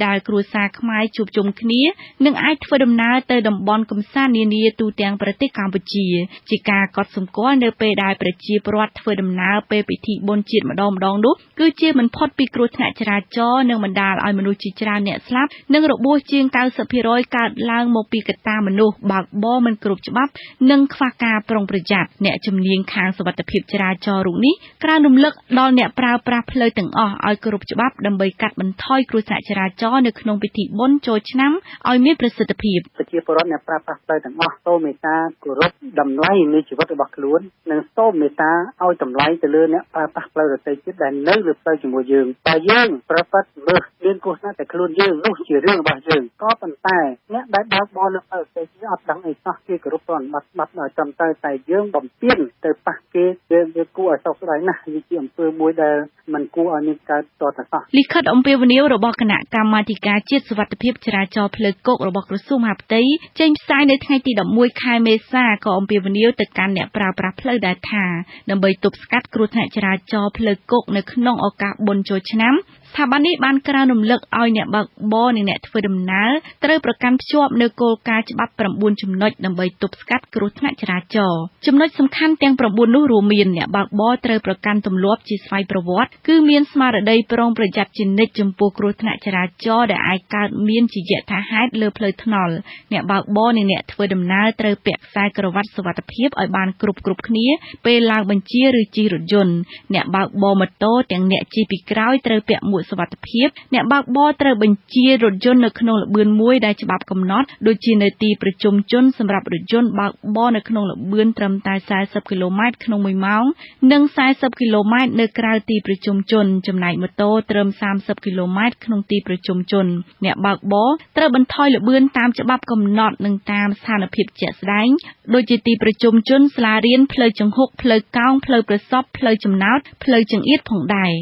ដែលគ្រួសារខ្មែរជួបជុំគ្នានឹងអាចធ្វើដំណើរទៅតំបន់កំសាន្តនានាទូទាំងប្រទេសកម្ពុជាជាការកត់សម្គាល់នៅពេលដែលប្រជាពលរដ្ឋធ្វើដំណើរពេលពិធីបុណ្យជាតិម្ដងនោះគឺជាមិនផុតពីគ្រោះថ្នាក់ចរាចរណ៍និងបណ្ដាលឲ្យមនុស្សជាច្រើនអ្នកស្លាប់និងរបួសជាង 90% កើតឡើងមកពីកត្តាមនុស្សបើកបរមិនគ្រប់ច្បាប់និងខ្វះការប្រុងប្រយ័ត្នអ្នកជំនាញខាងសុវត្ថិភាពចរាចរណ៍រូបនេះក្រើនរំលឹកដល់អ្នកប្រើប្រាស់ផ្លូវទាំងអស់ឲ្យគោរពច្បាប់ដើម្បីកាត់បន្ថយគ្រោះថ្នាក់ចរាចរណ៍នៅក្នុងពិធីបុណ្យចូលឆ្នាំឲ្យមានប្រសិទ្ធភាពប្រជាពលរដ្ឋអ្នកប្រើប្រាស់ផ្លូវទាំងអស់សូមមេត្តាគោរពតម្លៃនៃជីវិតរបស់ខ្លួននិងសូមមេត្តាឲ្យតម្លៃទៅលើអ្នកប្រើប្រាស់ផ្លូវដទៃទៀតដែលនៅលើផ្លូវជាមួយយើងតែយើងប្រព្រឹត្តមើលមានគ្រោះថ្នាក់តែខ្លួនយើងនោះជារឿងរបស់យើងក៏ប៉ុន្តែអ្នកដែលបើកបរលើផ្លូវដទៃទៀតអត់ដឹងអីសោះគេគោរពប្រតិបត្តិបាត់ដល់ត្រឹមត្រូវតែយើងបំពេញទៅប៉ះគេយើងគួរឲ្យសោកស្ដាយណាស់វាជាអំពើមួយដែលមិនគួរឲ្យមានកើតតទៅសោះលិខិតអំពាវនាវរបស់គណៈកម្មាធិការជាតិសុវត្ថិភាពចរាចរណ៍ផ្លូវគោករបស់ក្រសួងមហាផ្ទៃចេញផ្សាយនៅថ្ងៃទី11ខែមេសាក៏អំពាវនាវទៅកាន់អ្នកប្រើប្រាស់ផ្លូវដែរថាដើម្បីទប់ស្កាត់គ្រោះថ្នាក់ចរាចរណ៍ផ្លូវគោកនៅក្នុងឱកាសបុណ្យចូលឆ្នាំស្ថាប័ននេះបានក្រើនរំលឹកឲ្យអ្នកបើកបរនិងអ្នកធ្វើដំណើរត្រូវប្រកាន់ភ្ជាប់នូវគោលការណ៍ច្បាប់9ចំណុចដើម្បីទប់ស្កាត់គ្រោះថ្នាក់ចរាចរណ៍ចំណុចសំខាន់ទាំង9នោះរួមមានអ្នកបើកបរត្រូវប្រកាន់ទម្លាប់ជាស្វ័យប្រវត្តិគឺមានស្មារតីប្រុងប្រយ័ត្នជានិច្ចចំពោះគ្រោះថ្នាក់ចរាចរណ៍ដែលអាចកើតមានជាយថាហេតុលើផ្លូវថ្នល់អ្នកបើកបរនិងអ្នកធ្វើដំណើរត្រូវពាក់ខ្សែក្រវ៉ាត់សុវត្ថិភាពឲ្យបានគ្រប់គ្នាពេលឡើងបញ្ជាឬជិះរថយន្តអ្នកបើកបរម៉ូតូទាំងអ្នកជិះពីក្រោយត្រូវពាក់មួកសុវត្ថិភាពអ្នកបើកបរត្រូវបញ្ជារថយន្តនៅក្នុងល្បឿនមួយដែលច្បាប់កំណត់ដូចជានៅទីប្រជុំជនសម្រាប់រថយន្តបើកបរនៅក្នុងល្បឿនត្រឹមតែ40គីឡូម៉ែត្រក្នុង1ម៉ោងនិង40គីឡូម៉ែត្រនៅក្រៅទីប្រជុំជនចំណែកម៉ូតូត្រឹម30គីឡូម៉ែត្រក្នុងទីប្រជុំជនអ្នកបើកបរត្រូវបន្ថយល្បឿនតាមច្បាប់កំណត់និងតាមស្ថានភាពជាក់ស្ដែងដូចជាទីប្រជុំជនសាលារៀនផ្លូវចង្ហុកផ្លូវកោងផ្លូវប្រសពផ្លូវចំណោតផ្លូវចង្អៀតផងដែរ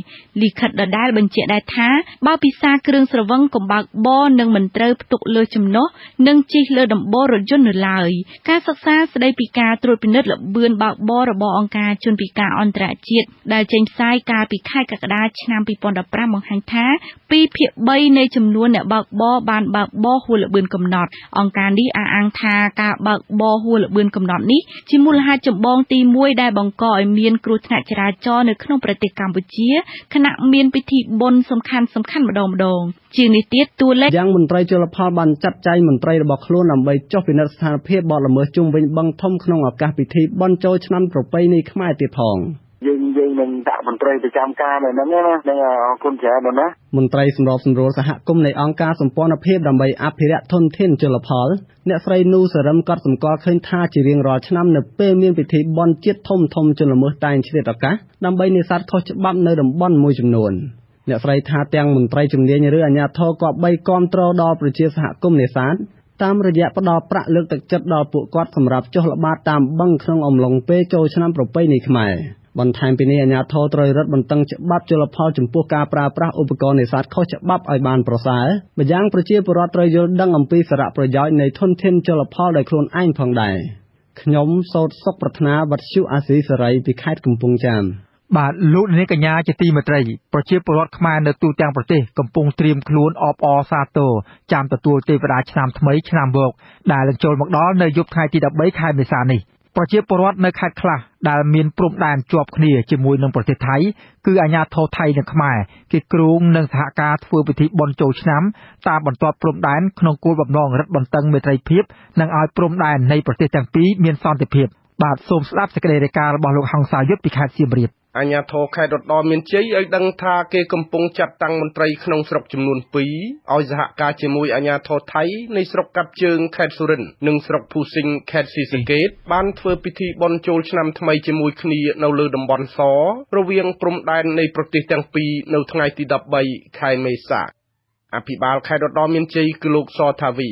លិខិតដដែលបញ្ជាក់ដែរថាបើពិសាគ្រឿងស្រវឹងកុំបើកបរនិងមិនត្រូវផ្ទុកលើចំណុះនិងជិះលើដំបូលរថយន្តនៅឡើយការសិក្សាស្ដីពីការត្រួតពិនិត្យល្បឿនបើកបររបស់អង្គការជនពិការអន្តរជាតិដែលចេញផ្សាយកាលពីខែកក្កដាឆ្នាំ2015បង្ហាញថា2ភាគ3នៃចំនួនអ្នកបើកបរបានបើកបរហួសល្បឿនកំណត់អង្គការនេះអះអាងថាការបើកបរហួសល្បឿនកំណត់នេះជាមូលហេតុចម្បងទី1ដែលបង្កឲ្យមានគ្រោះថ្នាក់ចរាចរណ៍នៅក្នុងប្រទេសកម្ពុជាខណៈមានពិធីបុណ្យសំខាន់ម្ដងជាងនេះទៀតតួលេខយ៉ាងមន្ត្រីជលផលបានចាត់ចែងមន្ត្រីរបស់ខ្លួនដើម្បីចុះពិនិត្យស្ថានភាពបទល្មើសជុំវិញបឹងធំក្នុងឱកាសពិធីបុណ្យចូលឆ្នាំប្រពៃណីខ្មែរទៀតផងយើងនឹងដាក់មន្ត្រីប្រចាំការនៅហ្នឹងណានឹងអរគុណច្រើនណាស់មន្ត្រីសម្របសម្រួលសហគមន៍នៃអង្គការសម្ព័ន្ធភាពដើម្បីអភិរក្សធនធានជលផលអ្នកស្រីនូសរឹមក៏សម្គាល់ឃើញថាជារៀងរាល់ឆ្នាំនៅពេលមានពិធីបុណ្យជាតិធំជលល្មើសតែងឆ្លៀតឱកាសដើម្បីនេសាទខុសច្បាប់នៅតំបន់មួយចំនួនអ្នកស្រីថាទាំងមន្ត្រីជំនាញឬអាជ្ញាធរក៏បីគាំទ្រដល់ប្រជាសហគមន៍នេសាទតាមរយៈផ្ដល់ប្រាក់លើកទឹកចិត្តដល់ពួកគាត់សម្រាប់ចុះល្បាតតាមបឹងក្នុងអំឡុងពេលចូលឆ្នាំប្រពៃណីខ្មែរបន្ថែមពីនេះអាជ្ញាធរត្រូវរឹតបន្តឹងច្បាប់ជលផលចំពោះការប្រើប្រាស់ឧបករណ៍នេសាទខុសច្បាប់ឲ្យបានប្រសើរម្យ៉ាងប្រជាពលរដ្ឋត្រូវយល់ដឹងអំពីសារៈប្រយោជន៍នៃធនធានជលផលដោយខ្លួនឯងផងដែរខ្ញុំសោតសុកប្រាថ្នាវັດឈូអាស៊ីសេរីពីខេត្តកំពង់ចាម បាទលោកនាងកញ្ញាជាទីមេត្រីប្រជាពលរដ្ឋខ្មែរនៅទូទាំងប្រទេសកំពុងត្រៀមខ្លួនអបអរសាទរចាំទទួលទេវតាឆ្នាំថ្មីឆ្នាំវោកដែលនឹងចូលមកដល់នៅយប់ថ្ងៃទី13ខែមេសានេះប្រជាពលរដ្ឋនៅខេត្តខ្លះដែលមានព្រំដែនជាប់គ្នាជាមួយនឹងប្រទេសថៃគឺអាជ្ញាធរថៃនិងខ្មែរគេគ្រោងនឹងសហការធ្វើពិធីបុណ្យចូលឆ្នាំតាមបន្ទាត់ព្រំដែនក្នុងគោលបំណងរឹតបន្តឹងមេត្រីភាពនិងឲ្យព្រំដែននៃប្រទេសទាំងពីរមានសន្តិភាពបាទសូមស្ដាប់សេចក្តីរាយការណ៍របស់លោកហង្សាយុទ្ធពីខេត្តសៀមរាបអាជ្ញាធរខេត្តរតនមានជ័យឲ្យដឹងថាគេកំពុងចាត់តាំងមន្ត្រីក្នុងស្រុកចំនួន2ឲ្យសហការជាមួយអាជ្ញាធរថៃនៃស្រុកកាប់ជើងខេត្តសុរិន្ទនិងស្រុកភូសិង្ហខេត្តស៊ីសង្កេតបានធ្វើពិធីបុណ្យចូលឆ្នាំថ្មីជាមួយគ្នានៅលើតំបន់សរវាងព្រំដែននៃប្រទេសទាំងពីរនៅថ្ងៃទី13ខែមេសាអភិបាលខេត្តរតនមានជ័យគឺលោកសថាវី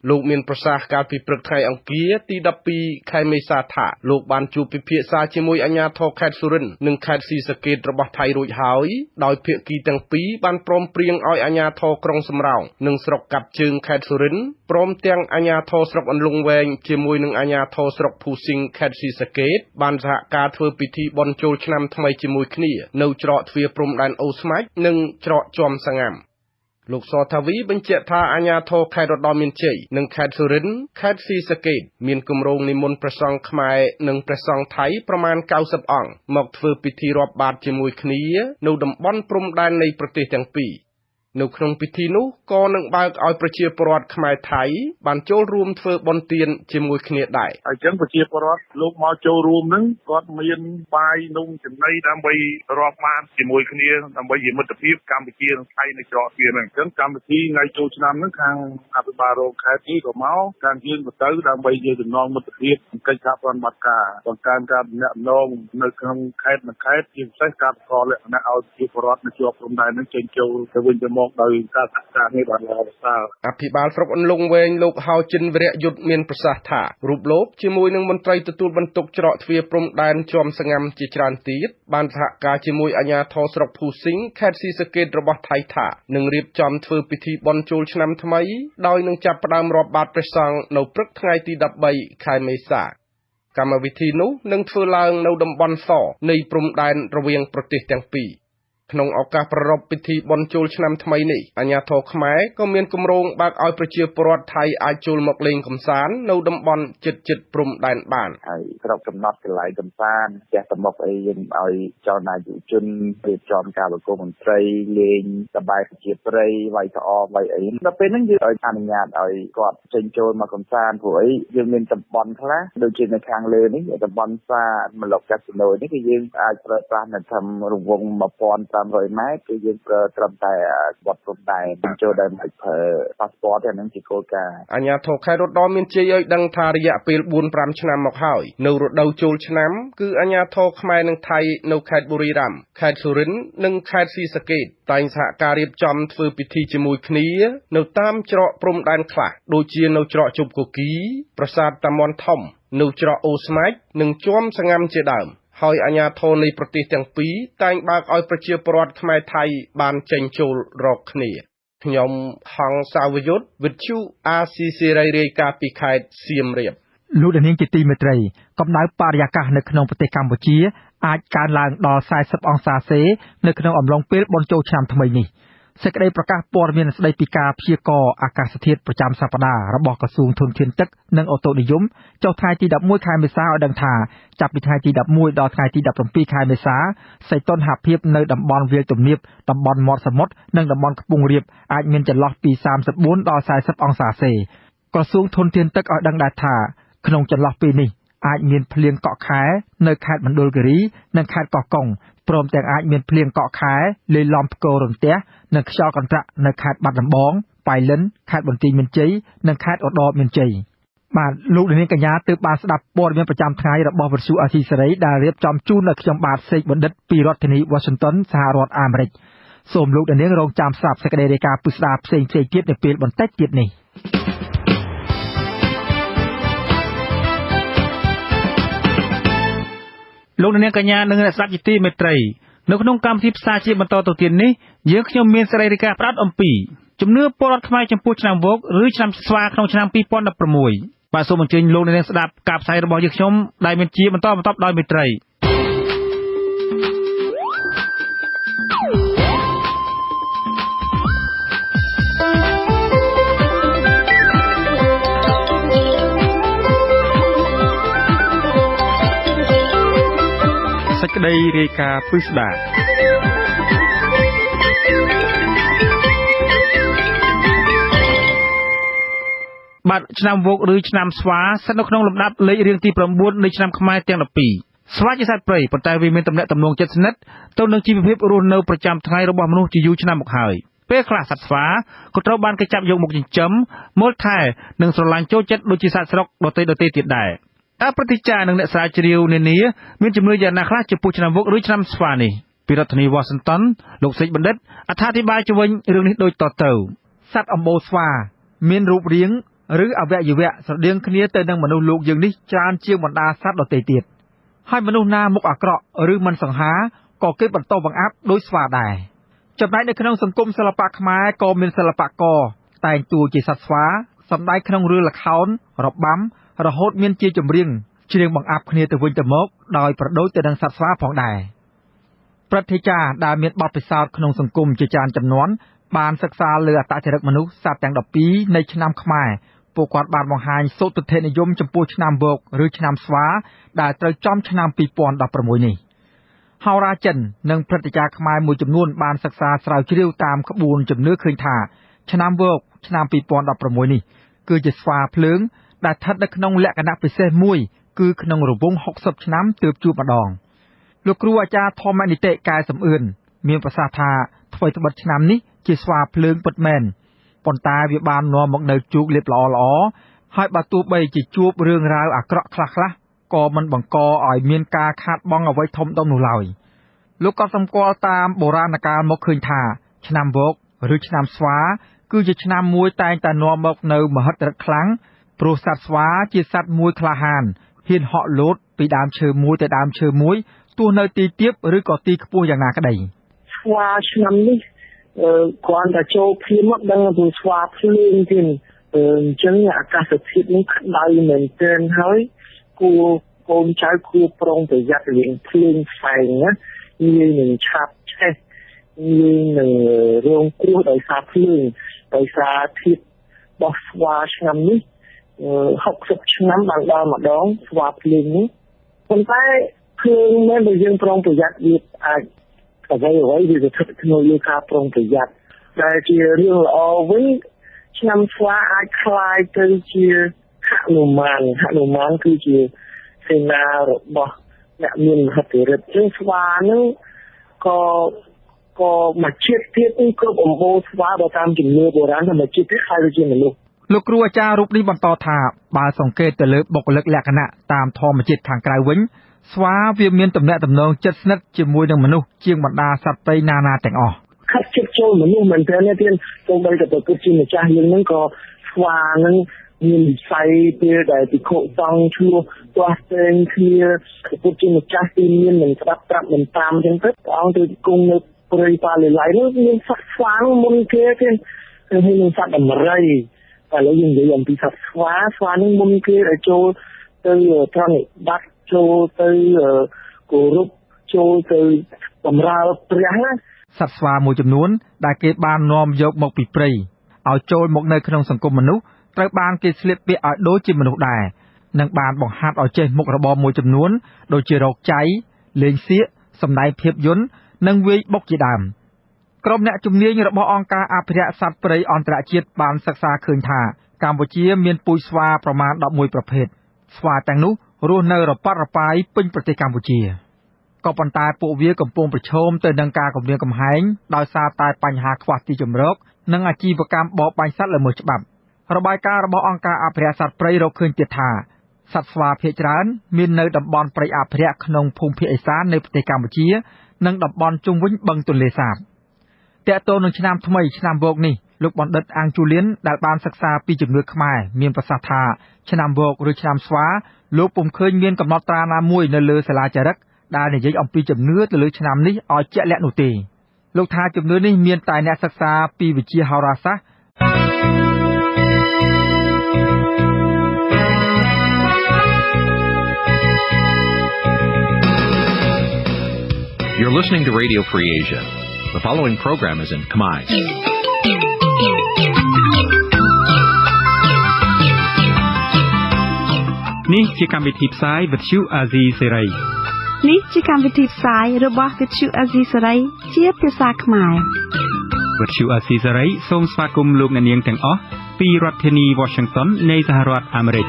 លោកមានប្រសាសន៍កាលពីព្រឹកថ្ងៃអង្គារទី12ខែមេសាថាលោកបានជួបពិភាក្សាជាមួយអាជ្ញាធរខេត្តសុរិន្ទនិងខេត្តស៊ីសង្កេតរបស់ថៃរួចហើយដោយភាគីទាំងពីរបានព្រមព្រៀងឲ្យអាជ្ញាធរក្រុងសំរោងនិងស្រុកកាប់ជើងខេត្តសុរិន្ទព្រមទាំងអាជ្ញាធរស្រុកអន្លង់វែងជាមួយនឹងអាជ្ញាធរស្រុកភូសិង្ហខេត្តស៊ីសង្កេតបានសហការធ្វើពិធីបុណ្យចូលឆ្នាំថ្មីជាមួយគ្នានៅច្រកទ្វារព្រំដែនអូស្មាច់និងច្រកជាំសងាំលោកសថាវីបញ្ជាក់ថាអាជ្ញាធរខេត្តរតនមានជ័យនិងខេត្តសុរិន្ទខេត្តស៊ីសង្កេតមានគម្រោងនិមន្តព្រះសង្ឃខ្មែរនិងព្រះសង្ឃថៃប្រមាណ90អង្គមកធ្វើពិធីរាប់បាតជាមួយគ្នានៅតំបន់ព្រំដែននៃប្រទេសទាំងពីរនៅក្នុងពិធីនោះក៏នឹងបើកឲ្យប្រជាពលរដ្ឋខ្មែរថៃបានចូលរួមធ្វើបុណ្យទានជាមួយគ្នាដែរអញ្ចឹងប្រជាពលរដ្ឋលោកមកចូលរួមនឹងគាត់មានបាយនំចំណីដើម្បីរាប់បាតជាមួយគ្នាដើម្បីជាមិត្តភាពកម្ពុជានិងថៃនៅច្រកទ្វារហ្នឹងអញ្ចឹងកម្មវិធីថ្ងៃចូលឆ្នាំហ្នឹងខាងអភិបាលរងខេត្តនេះក៏មកខាងយើងក៏ទៅដើម្បីជាចំណងមិត្តភាពកិច្ចការប្រតិបត្តិការបង្កើនការទំនាក់ទំនងនៅក្នុងខេត្តនិងខេត្តជាពិសេសការប្រកបលក្ខណៈឲ្យប្រជាពលរដ្ឋនៅជាប់ព្រំដែនហ្នឹងចេញចូលទៅវិញទៅមកដោយការសហការនេះបានល្អប្រសើរអភិបាលស្រុកអន្លង់វែងលោកហៅចិនវរៈយុទ្ធមានប្រសាសន៍ថារូបលោកជាមួយនឹងមន្ត្រីទទួលបន្ទុកច្រកទ្វារព្រំដែនជាំសងាំជាច្រើនទៀតបានសហការជាមួយអាជ្ញាធរស្រុកភូសិង្ហខេត្តស៊ីសង្កេតរបស់ថៃថានឹងរៀបចំធ្វើពិធីបុណ្យចូលឆ្នាំថ្មីដោយនឹងចាប់ផ្ដើមរាប់បាតព្រះសង្ឃនៅព្រឹកថ្ងៃទី13ខែមេសាកម្មវិធីនោះនឹងធ្វើឡើងនៅតំបន់សនៃព្រំដែនរវាងប្រទេសទាំងពីរក្នុងឱកាសប្រារព្ធពិធីបុណ្យចូលឆ្នាំថ្មីនេះអាជ្ញាធរខ្មែរក៏មានគម្រោងបើកឲ្យប្រជាពលរដ្ឋថៃអាចចូលមកលេងកម្សាន្តនៅតំបន់ជិតព្រំដែនបានហើយស្រុកកំណត់កន្លែងកម្សាន្តផ្ទះតំមុខអីយើងឲ្យចលនាយុវជនរៀបចំការប្រគំមន្ត្រីលេងសប្បាយប្រជាប្រិយវាយថ្អវាយអីដល់ពេលហ្នឹងយើងឲ្យអនុញ្ញាតឲ្យគាត់ចេញចូលមកកម្សាន្តព្រោះអីយើងមានតំបន់ខ្លះដូចជានៅខាងលើនេះតំបន់សាមឡុកកាស៊ីណូនេះគឺយើងអាចប្រើប្រាស់នៅធំរង្វង់1500 ម៉ែត្រគឺយើងប្រើត្រឹមតែបទព្រំដែនចូលដោយមិនប្រើ passport ទេហ្នឹងជាគោលការណ៍អាជ្ញាធរខេត្តរតនមានជ័យឲ្យដឹងថារយៈពេល 4-5 ឆ្នាំមកហើយនៅរដូវចូលឆ្នាំគឺអាជ្ញាធរខ្មែរនិងថៃនៅខេត្តបុរីរាំងខេត្តសុរិន្ទនិងខេត្តស៊ីសង្កេតតែងសហការរៀបចំធ្វើពិធីជាមួយគ្នានៅតាមច្រកព្រំដែនខ្លះដូចជានៅច្រកជប់គគីប្រាសាទតាមាន់ធំនៅច្រកអូស្មាច់និងជាំសងាំជាដើមហើយអាជ្ញាធរនៃប្រទេសទាំងពីរតែងបើកឲ្យប្រជាពលរដ្ឋខ្មែរថៃបានចេញចូលរកគ្នាខ្ញុំហងសាវយុទ្ធវិទ្យុអាស៊ីសេរីរាយការណ៍ពីខេត្តសៀមរាបលោកនាងជាទីមេត្រីកម្ដៅបរិយាកាសនៅក្នុងប្រទេសកម្ពុជាអាចកើនឡើងដល់40អង្សាសេនៅក្នុងអំឡុងពេលបុណ្យចូលឆ្នាំថ្មីនេះសេចក្តីប្រកាសព័ត៌មានស្តីពីការព្យាករណ៍អាកាសធាតុប្រចាំសប្តាហ៍របស់ក្រសួងធនធានទឹកនិងអូតូនិយមចុះថ្ងៃទី11ខែមេសាឲ្យដឹងថាចាប់ពីថ្ងៃទី11ដល់ថ្ងៃទី17ខែមេសាសីតុណ្ហភាពនៅតំបន់វាលទំនាបតំបន់មាត់សមុទ្រនិងតំបន់ខ្ពង់រាបអាចមានចន្លោះពី34ដល់40អង្សាសេក្រសួងធនធានទឹកឲ្យដឹងដែរថាក្នុងចន្លោះពេលនេះអាចមានភ្លៀងកក់ខែនៅខេត្តមណ្ឌលគិរីនិងខេត្តកោះកុងព្រមទាំងអាចមានភ្លៀងកក់ខែលាយឡំផ្គររន្ទះនិងខ្យល់កន្ត្រាក់នៅខេត្តបាត់ដំបងប៉ៃលិនខេត្តបន្ទាយមានជ័យនិងខេត្តឧត្តរមានជ័យបាទលោកនាងកញ្ញាទើបបានស្ដាប់ព័ត៌មានប្រចាំថ្ងៃរបស់វិទ្យុអាស៊ីសេរីដែលរៀបចំជូនដល់ខ្ញុំបាទសេកបណ្ឌិតពីរដ្ឋធានី Washington សហរដ្ឋអាមេរិកសូមលោកនាងរងចាំស្ដាប់សេចក្តីរាយការណ៍ពិស្ដារផ្សេងៗទៀតនៅពេលបន្តិចទៀតនេះលោកនាងកញ្ញានិងអ្នកស្ដាប់ជាទីមេត្រីនៅក្នុងកម្មវិធីផ្សាយជាបន្តទៅទៀតនេះយើងខ្ញុំមានសេចក្តីរាយការណ៍ផ្ដោតអំពីជំនឿពលរដ្ឋខ្មែរចំពោះឆ្នាំវោកឬឆ្នាំស្វាក្នុងឆ្នាំ2016បាទសូមអញ្ជើញលោកនាងស្ដាប់ការផ្សាយរបស់យើងខ្ញុំដែលមានជាបន្តដោយមេត្រី ក្តីរាយការណ៍ពិស្ដាបាទឆ្នាំវោកឬឆ្នាំស្វាស្ថិតនៅក្នុងលំដាប់លេខរៀងទី9នៃឆ្នាំខ្មែរទាំង12ស្វាជាសត្វព្រៃប៉ុន្តែវាមានទំនាក់ទំនងជិតស្និទ្ធទៅនឹងជីវភាពរស់នៅប្រចាំថ្ងៃរបស់មនុស្សជាយូរឆ្នាំមកហើយពេលខ្លះសត្វស្វាក៏ត្រូវបានគេចាប់យកមកចិញ្ចឹមមើលថែនិងស្រឡាញ់ចូលចិត្តដូចជាសត្វស្រុកដទៃទៀតដែរតែព្រឹទ្ធាចារ្យនិងអ្នកស្រាវជ្រាវនានាមានជំនឿយ៉ាងណាខ្លះចំពោះឆ្នាំវោកឬឆ្នាំស្វានេះពីរដ្ឋធានី Washington លោកសេចបណ្ឌិតអត្ថាធិប្បាយជុំវិញរឿងនេះដូចតទៅសត្វអម្បូរស្វាមានរូបរាងឬអវយវៈស្រដៀងគ្នាទៅនឹងមនុស្សលោកយើងនេះច្រើនជាងបណ្ដាសត្វដទៃទៀតហើយមនុស្សណាមុខអាក្រក់ឬមិនសង្ហាក៏គេបន្តបង្អាប់ដោយស្វាដែរចំណែកនៅក្នុងសង្គមសិល្បៈខ្មែរក៏មានសិល្បករតែងតួជាសត្វស្វាសម្ដែងក្នុងរឿងល្ខោនរបាំរហូតមានជាចម្រៀងច្រៀងបង្អាប់គ្នាទៅវិញទៅមកដោយប្រដូចទៅនឹងសត្វស្វាផងដែរព្រឹទ្ធាចារ្យដែលមានបទពិសោធន៍ក្នុងសង្គមជាច្រើនចំនួនបានសិក្សាលើអត្តចរិតមនុស្សសត្វទាំង12នៃឆ្នាំខ្មែរពួកគាត់បានបង្ហាញសោទិដ្ឋិនិយមចំពោះឆ្នាំវោកឬឆ្នាំស្វាដែលត្រូវចំឆ្នាំ2016នេះហោរាចិននិងព្រឹទ្ធាចារ្យខ្មែរមួយចំនួនបានសិក្សាស្រាវជ្រាវតាមក្បួនជំនឿឃើញថាឆ្នាំវោកឆ្នាំ2016នេះគឺជាស្វាភ្លើងដែលស្ថិតនៅក្នុងលក្ខណៈពិសេសមួយគឺក្នុងរង្វង់60ឆ្នាំទើបជួបម្ដងលោកគ្រូអាចារ្យធម្មនិតិកែសំអឿនមានប្រសាសន៍ថាថ្មីត្បិតឆ្នាំនេះជាស្វាភ្លើងពិតមែនប៉ុន្តែវាបាននាំមកនៅជោគលាភល្អហើយបើទោះបីជាជួបរឿងរ៉ាវអាក្រក់ខ្លះក៏មិនបង្កឲ្យមានការខាតបង់អ្វីធំដុំនោះឡើយលោកក៏សម្គាល់តាមបុរាណកាលមកឃើញថាឆ្នាំវោកឬឆ្នាំស្វាគឺជាឆ្នាំមួយតែងតែនាំមកនៅមហិទ្ធិឫទ្ធិខ្លាំងព្រោះសត្វស្វាជាសត្វមួយក្លាហានហ៊ានហក់លោតពីដើមឈើមួយទៅដើមឈើមួយទោះនៅទីទាបឬក៏ទីខ្ពស់យ៉ាងណាក្តីស្វាឆ្នាំនេះគ្រាន់តែចូលភ្លាមមកដឹងថាស្វាភ្លើងទៀតអញ្ចឹងអាកាសធាតុនេះក្តៅមែនទែនហើយគួរកូនចៅគួរប្រុងប្រយ័ត្នរឿងភ្លើងផ្សែងណាងាយនឹងឆាប់ឆេះងាយនឹងរងគ្រោះដោយសារភ្លើងដោយសារធាតុរបស់ស្វាឆ្នាំនេះ60ឆ្នាំបានដល់ម្ដងស្វាភ្លើងនេះប៉ុន្តែភ្លើងមែនបើយើងប្រុងប្រយ័ត្នវាអាចអ្វីវាស្ថិតក្នុងលើការប្រុងប្រយ័ត្នដែលជារឿងល្អវិញឆ្នាំស្វាអាចคล้ายទៅជាហនុមានគឺជាសេនារបស់អ្នកមានមហិទ្ធិឫទ្ធិជាងស្វានឹងក៏មកជាតិទៀតនេះគ្រប់អម្បូរស្វាបើតាមជំនឿបុរាណថាមកជាតិទៀតហើយជាមនុស្សលោកគ្រូអាចារ្យរូបនេះបន្តថាបើសង្កេតទៅលើបុគ្គលិកលក្ខណៈតាមធម្មជាតិខាងក្រៅវិញស្វាវាមានទំនាក់ទំនងជិតស្និទ្ធជាមួយនឹងមនុស្សជាងបណ្ដាសត្វព្រៃណាទាំងអស់ខាត់ជិតចូលមនុស្សមែនទែនទៀតទោះបីតែប្រកបជាម្ចាស់យើងនឹងក៏ស្វានឹងមានវិស័យពេលដែលពិខុសង្ឃឈ្លោះទាស់ទែងគ្នាប្រកបជាម្ចាស់ទីមានមិនស្ដាប់ប្រាប់មិនតាមអញ្ចឹងទៅព្រះអង្គទៅគង់នៅព្រៃប៉ាលីឡៃនោះមានសត្វស្វាមុនគេទៀតហើយមានសត្វដំរីតែឥឡូវយើងនិយាយអំពីសត្វស្វានឹងមុនគេឲ្យចូលទៅប្រណិប័តចូលទៅគោរពចូលទៅបម្រើព្រះណាសត្វស្វាមួយចំនួនដែលគេបាននាំយកមកពីព្រៃឲ្យចូលមកនៅក្នុងសង្គមមនុស្សត្រូវបានគេស្លៀកពាក់ឲ្យដូចជាមនុស្សដែរនិងបានបង្ហាត់ឲ្យចេះមុខរបរមួយចំនួនដូចជារកចៃលេងសៀកសម្ដែងភាពយន្តនិងវាយបុកជាដើមក្រុមអ្នកជំនាញរបស់អង្គការអភិរក្សសត្វព្រៃអន្តរជាតិបានសិក្សាឃើញថាកម្ពុជាមានពូជស្វាប្រមាណ11ប្រភេទស្វាទាំងនោះរស់នៅរប៉ាត់រប៉ាយពេញប្រទេសកម្ពុជាក៏ប៉ុន្តែពួកវាកំពុងប្រឈមទៅនឹងការគំរាមកំហែងដោយសារតែបញ្ហាខ្វះទីជម្រកនិងអាជីវកម្មបរបាញ់សត្វល្មើសច្បាប់របាយការណ៍របស់អង្គការអភិរក្សសត្វព្រៃរកឃើញទៀតថាសត្វស្វាភាគច្រើនមាននៅតំបន់ព្រៃអភិរក្សក្នុងភូមិភាគឦសាននៃប្រទេសកម្ពុជានិងតំបន់ជុំវិញបឹងទន្លេសាបតើតើនឹងឆ្នាំថ្មីឆ្នាំវោកនេះលោកបណ្ឌិតអាំងជូលៀនដែលបានសិក្សាពីជំនឿខ្មែរមានប្រសាសន៍ថាឆ្នាំវោកឬឆ្នាំស្វាលោកពុំឃើញមានកំណត់ត្រាណាមួយនៅលើសាលាចារឹកដែលនិយាយអំពីជំនឿទៅលើឆ្នាំនេះឲ្យជាក់លាក់នោះទេលោកថាជំនឿនេះមានតែអ្នកសិក្សាពីវិទ្យាហោរាសាស្ត្រ You're listening to Radio Free Asia. The following program is in Khmer. Nǐ chi càm bi tiệp xáy vệt chiu a zì sê ray នេះជាកម្មវិធីផ្សាយរបស់ Vithu Azisari ជាភាសាខ្មែរ Vithu Azisari សូមស្វាគមន៍លោកអ្នកនាងទាំងអស់ពីរដ្ឋធានី Washington នៃសហរដ្ឋអាមេរិក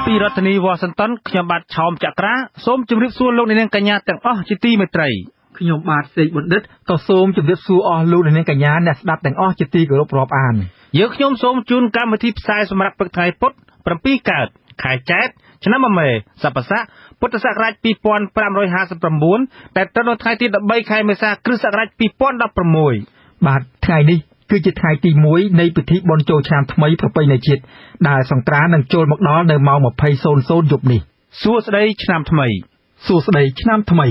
ពីរដ្ឋធានី Washington ខ្ញុំបាទឆោមចក្រាសូមជម្រាបសួរលោកអ្នកនាងកញ្ញាទាំងអស់ជាទីមេត្រីខ្ញុំបាទសេកបណ្ឌិតក៏សូមជម្រាបសួរអស់លោកអ្នកនាងកញ្ញាអ្នកស្ដាប់ទាំងអស់ជាទីគោរពរាប់អានយើងខ្ញុំសូមជូនកម្មវិធីផ្សាយសម្រាប់ព្រឹកថ្ងៃពុធ7កើតខែចែកឆ្នាំមមែសប្បុរសពុទ្ធសករាជ2559ដែលត្រូវនៅថ្ងៃទី13ខែមេសាគ្រិស្តសករាជ2016បាទថ្ងៃនេះគឺជាថ្ងៃទី1នៃពិធីបុណ្យចូលឆ្នាំថ្មីប្រពៃណីជាតិដែលសង្ក្រាន្តនឹងចូលមកដល់នៅម៉ោង 20:00 យប់នេះសួស្តីឆ្នាំថ្មីសួស្តីឆ្នាំថ្មី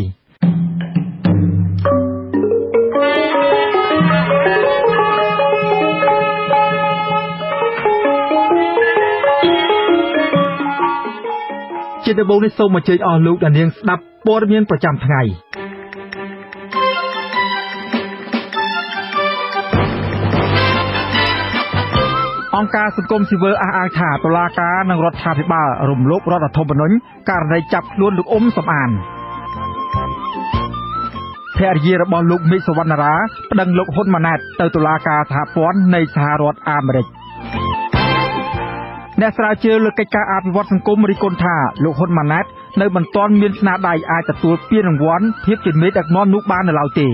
ជាដំបូងនេះសូមអញ្ជើញអស់លោកអ្នកនាងស្ដាប់ព័ត៌មានប្រចាំថ្ងៃអង្គការសង្គមស៊ីវិលអះអាងថាតុលាការនិងរដ្ឋាភិបាលរំលោភរដ្ឋធម្មនុញ្ញករណីចាប់ខ្លួនលោកអ៊ុំសំអានភរិយារបស់លោកមេឃសវណ្ណារាប្តឹងលោកហ៊ុនម៉ាណែតទៅតុលាការសហព័ន្ធនៃសហរដ្ឋអាមេរិកអ្នកស្រាវជ្រាវលើកិច្ចការអភិវឌ្ឍសង្គមរិះគន់ថាលោកហ៊ុនម៉ាណែតនៅមិនទាន់មានស្នាដៃអាចទទួលពានរង្វាន់ភាពជាមេដឹកនាំនោះបាននៅឡើយទេស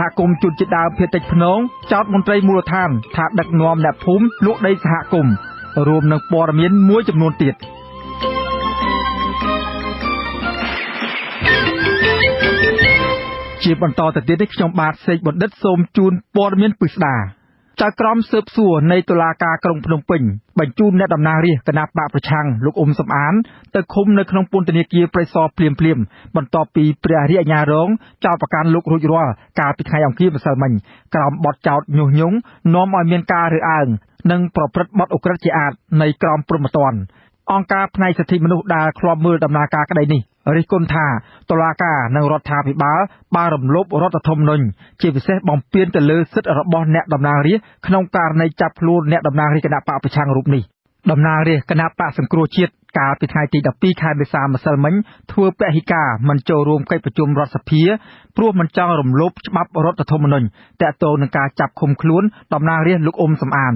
ហគមន៍ជនជាតិដើមភាគតិចភ្នងចោទមន្ត្រីមូលដ្ឋានថាដឹកនាំអ្នកភូមិលក់ដីសហគមន៍រួមនឹងព័ត៌មានមួយចំនួនទៀតជាបន្តទៅទៀតនេះខ្ញុំបាទសេកបណ្ឌិតសូមជូនព័ត៌មានពិស្ដាចៅក្រមស៊ើបសួរនៃតុលាការក្រុងភ្នំពេញបញ្ជូនអ្នកតំណាងរាស្ត្រគណៈបកប្រឆាំងលោកអ៊ុំសំអានទៅឃុំនៅក្នុងពន្ធនាគារព្រៃសរភ្លាមបន្ទាប់ពីព្រះរាជអាជ្ញារងចោទប្រកាន់លោករួចរាល់កាលពីថ្ងៃអង្គារម្សិលមិញក្រោមបទចោទញុះញង់នាំឲ្យមានការរើសអើងនិងប្រព្រឹត្តបទឧក្រិដ្ឋជាអាតនៃក្រមព្រហ្មទណ្ឌអង្គការផ្នែកសិទ្ធិមនុស្សដែលឃ្លាំមើលដំណើរការក្តីនេះរិះគន់ថាតុលាការនិងរដ្ឋាភិបាលបានរំលោភរដ្ឋធម្មនុញ្ញជាពិសេសបំពានទៅលើសិទ្ធិរបស់អ្នកតំណាងរាស្ត្រក្នុងករណីចាប់ខ្លួនអ្នកតំណាងរាស្ត្រគណៈបកប្រឆាំងរូបនេះតំណាងរាស្ត្រគណៈបកសង្គ្រោះជាតិកាលពីថ្ងៃទី12ខែមេសាម្សិលមិញធ្វើពហិការមិនចូលរួមកិច្ចប្រជុំរដ្ឋសភាព្រោះមិនចង់រំលោភច្បាប់រដ្ឋធម្មនុញ្ញទាក់ទងនឹងការចាប់ឃុំខ្លួនតំណាងរាស្ត្រលោកអ៊ុំសំអាន